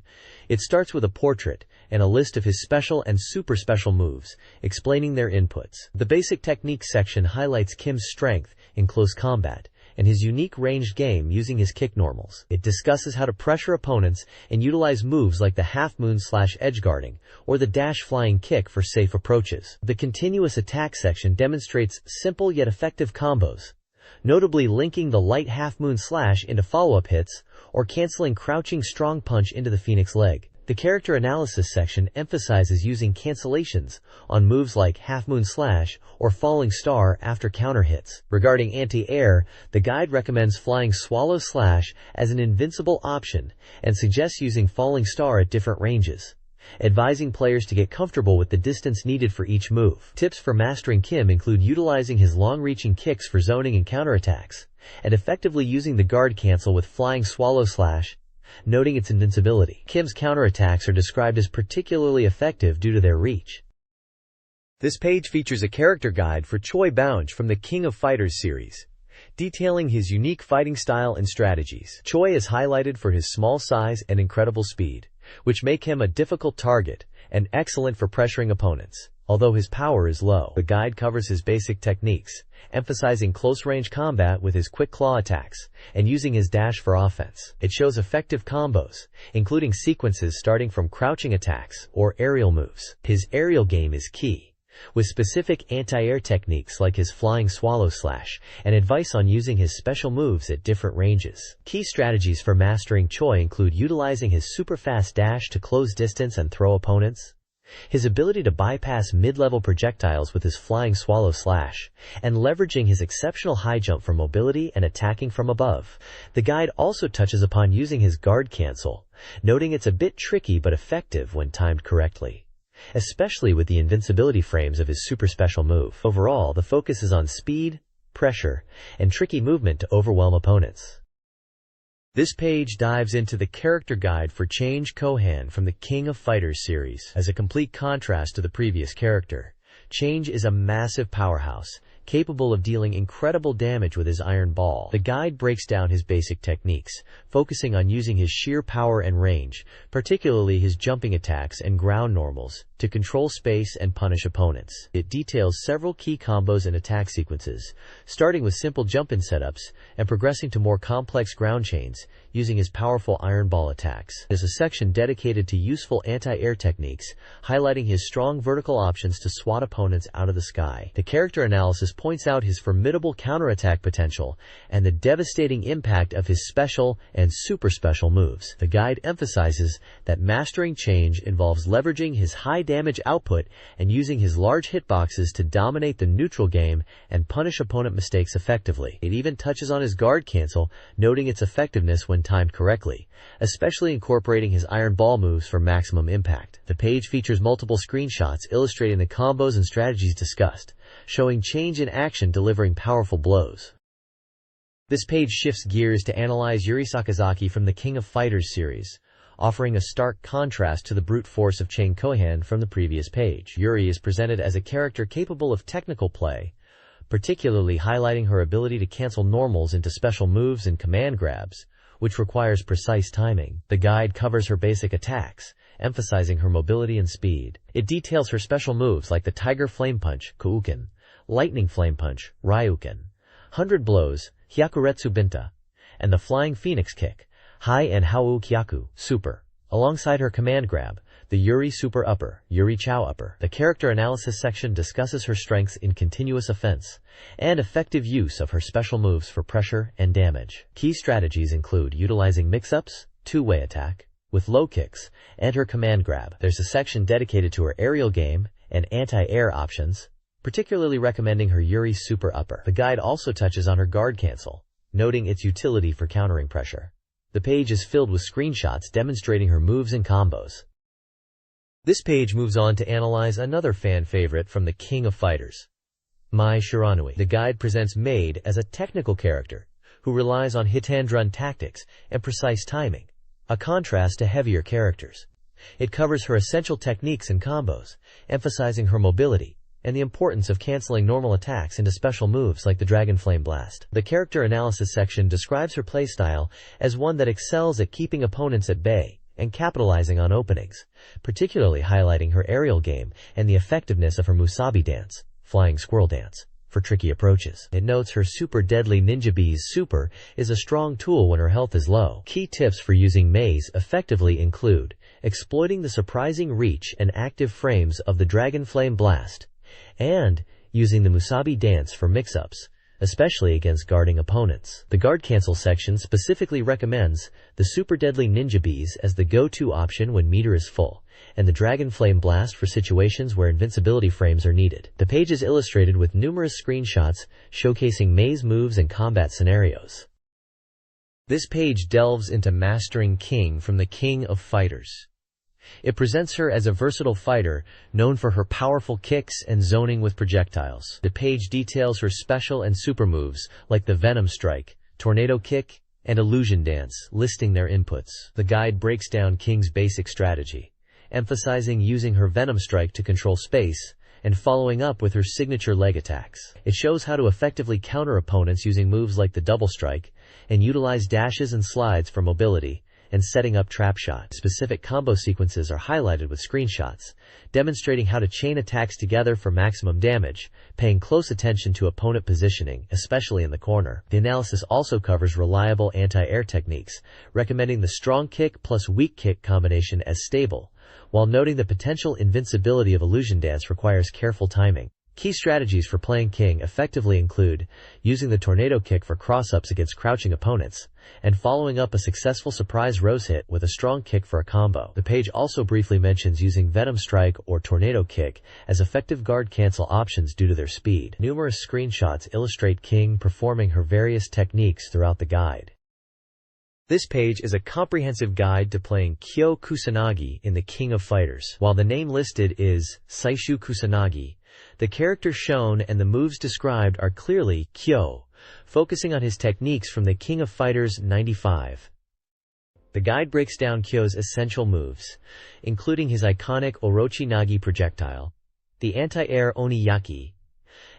It starts with a portrait and a list of his special and super special moves, explaining their inputs. The basic techniques section highlights Kim's strength in close combat and his unique ranged game using his kick normals. It discusses how to pressure opponents and utilize moves like the half moon / edge guarding or the dash flying kick for safe approaches. The continuous attack section demonstrates simple yet effective combos, notably linking the light half moon / into follow-up hits or canceling Crouching Strong Punch into the Phoenix leg. The character analysis section emphasizes using cancellations on moves like Half Moon Slash or Falling Star after counter hits. Regarding anti-air, the guide recommends Flying Swallow Slash as an invincible option and suggests using Falling Star at different ranges, advising players to get comfortable with the distance needed for each move. Tips for mastering Kim include utilizing his long-reaching kicks for zoning and counterattacks, and effectively using the guard cancel with Flying Swallow Slash, noting its invincibility. Kim's counterattacks are described as particularly effective due to their reach. This page features a character guide for Choi Bounge from the King of Fighters series, detailing his unique fighting style and strategies. Choi is highlighted for his small size and incredible speed, which make him a difficult target and excellent for pressuring opponents. Although his power is low, the guide covers his basic techniques, emphasizing close-range combat with his quick claw attacks and using his dash for offense. It shows effective combos, including sequences starting from crouching attacks or aerial moves. His aerial game is key, with specific anti-air techniques like his flying swallow slash and advice on using his special moves at different ranges. Key strategies for mastering Choi include utilizing his super-fast dash to close distance and throw opponents, his ability to bypass mid-level projectiles with his flying swallow slash, and leveraging his exceptional high jump for mobility and attacking from above. The guide also touches upon using his guard cancel, noting it's a bit tricky but effective when timed correctly, especially with the invincibility frames of his super special move. Overall, the focus is on speed, pressure, and tricky movement to overwhelm opponents. This page dives into the character guide for Change Kohan from the King of Fighters series. As a complete contrast to the previous character, Change is a massive powerhouse, capable of dealing incredible damage with his iron ball. The guide breaks down his basic techniques, focusing on using his sheer power and range, particularly his jumping attacks and ground normals, to control space and punish opponents. It details several key combos and attack sequences, starting with simple jump-in setups and progressing to more complex ground chains, using his powerful iron ball attacks. There's a section dedicated to useful anti-air techniques, highlighting his strong vertical options to swat opponents out of the sky. The character analysis points out his formidable counterattack potential and the devastating impact of his special and super special moves. The guide emphasizes that mastering Change involves leveraging his high damage output and using his large hitboxes to dominate the neutral game and punish opponent mistakes effectively. It even touches on his guard cancel, noting its effectiveness when timed correctly, especially incorporating his iron ball moves for maximum impact. The page features multiple screenshots illustrating the combos and strategies discussed, showing Change in action delivering powerful blows. This page shifts gears to analyze Yuri Sakazaki from the King of Fighters series, offering a stark contrast to the brute force of Change Kohan from the previous page. Yuri is presented as a character capable of technical play, particularly highlighting her ability to cancel normals into special moves and command grabs, which requires precise timing. The guide covers her basic attacks, emphasizing her mobility and speed. It details her special moves like the Tiger Flame Punch, Kuuken, Lightning Flame Punch, Ryuken, 100 Blows, Hyakuretsu Binta, and the Flying Phoenix Kick, Hai and Hau Kyaku, Super. Alongside her command grab, the Yuri Super Upper, Yuri Chow Upper. The character analysis section discusses her strengths in continuous offense and effective use of her special moves for pressure and damage. Key strategies include utilizing mix-ups, two-way attack, with low kicks, and her command grab. There's a section dedicated to her aerial game and anti-air options, particularly recommending her Yuri Super Upper. The guide also touches on her guard cancel, noting its utility for countering pressure. The page is filled with screenshots demonstrating her moves and combos. This page moves on to analyze another fan favorite from the King of Fighters, Mai Shiranui. The guide presents Maid as a technical character who relies on hit-and-run tactics and precise timing, a contrast to heavier characters. It covers her essential techniques and combos, emphasizing her mobility and the importance of canceling normal attacks into special moves like the Dragon Flame Blast. The character analysis section describes her playstyle as one that excels at keeping opponents at bay and capitalizing on openings, particularly highlighting her aerial game and the effectiveness of her Musabi dance, Flying Squirrel Dance, for tricky approaches. It notes her super deadly Ninja Bees Super is a strong tool when her health is low. Key tips for using Maze effectively include exploiting the surprising reach and active frames of the Dragon Flame Blast, and using the Musabi dance for mix-ups, especially against guarding opponents. The guard cancel section specifically recommends the Super Deadly Ninja Bees as the go-to option when meter is full, and the Dragon Flame Blast for situations where invincibility frames are needed. The page is illustrated with numerous screenshots showcasing Mei's moves and combat scenarios. This page delves into mastering King from the King of Fighters. It presents her as a versatile fighter, known for her powerful kicks and zoning with projectiles. The page details her special and super moves, like the Venom Strike, Tornado Kick, and Illusion Dance, listing their inputs. The guide breaks down King's basic strategy, emphasizing using her Venom Strike to control space, and following up with her signature leg attacks. It shows how to effectively counter opponents using moves like the double strike, and utilize dashes and slides for mobility, and setting up trap shot. Specific combo sequences are highlighted with screenshots, demonstrating how to chain attacks together for maximum damage, paying close attention to opponent positioning, especially in the corner. The analysis also covers reliable anti-air techniques, recommending the strong kick plus weak kick combination as stable, while noting the potential invincibility of illusion dance requires careful timing. Key strategies for playing King effectively include using the tornado kick for cross-ups against crouching opponents, and following up a successful surprise rose hit with a strong kick for a combo. The page also briefly mentions using Venom Strike or Tornado Kick as effective guard cancel options due to their speed. Numerous screenshots illustrate King performing her various techniques throughout the guide. This page is a comprehensive guide to playing Kyo Kusanagi in the King of Fighters. While the name listed is Saishu Kusanagi, the characters shown and the moves described are clearly Kyo, focusing on his techniques from the King of Fighters 95. The guide breaks down Kyo's essential moves, including his iconic Orochi Nagi projectile, the anti-air Oniyaki,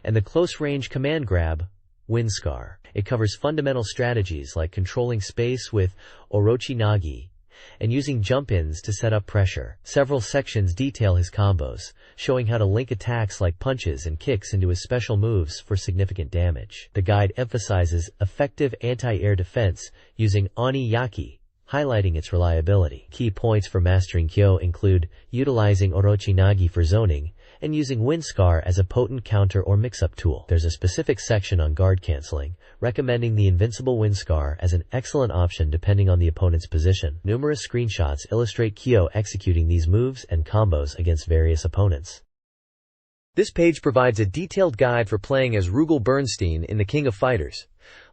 and the close-range command grab, Windscar. It covers fundamental strategies like controlling space with Orochi Nagi, and using jump-ins to set up pressure. Several sections detail his combos, showing how to link attacks like punches and kicks into his special moves for significant damage. The guide emphasizes effective anti-air defense using Oniyaki, highlighting its reliability. Key points for mastering Kyo include utilizing Orochi Nagi for zoning, and using Windscar as a potent counter or mix-up tool. There's a specific section on guard canceling, recommending the invincible Windscar as an excellent option depending on the opponent's position. Numerous screenshots illustrate Kyo executing these moves and combos against various opponents. This page provides a detailed guide for playing as Rugal Bernstein in the King of Fighters,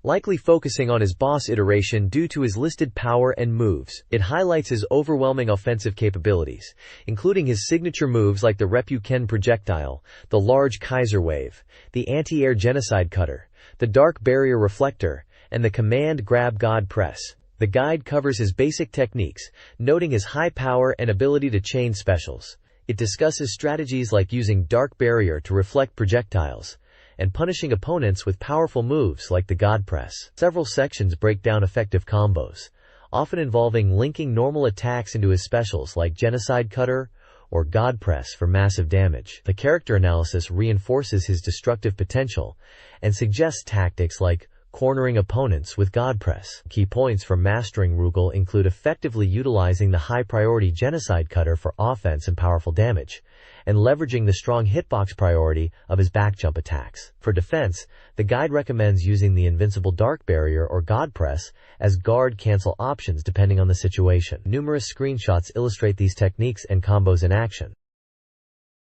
likely focusing on his boss iteration due to his listed power and moves. It highlights his overwhelming offensive capabilities, including his signature moves like the Reppuken projectile, the large Kaiser wave, the anti-air genocide cutter, the dark barrier reflector, and the command grab god press. The guide covers his basic techniques, noting his high power and ability to chain specials. It discusses strategies like using dark barrier to reflect projectiles, and punishing opponents with powerful moves like the God Press. Several sections break down effective combos, often involving linking normal attacks into his specials like Genocide Cutter or God Press for massive damage. The character analysis reinforces his destructive potential and suggests tactics like cornering opponents with God Press. Key points for mastering Rugal include effectively utilizing the high-priority Genocide Cutter for offense and powerful damage, and leveraging the strong hitbox priority of his backjump attacks. For defense, the guide recommends using the invincible Dark Barrier or God Press as guard cancel options depending on the situation. Numerous screenshots illustrate these techniques and combos in action.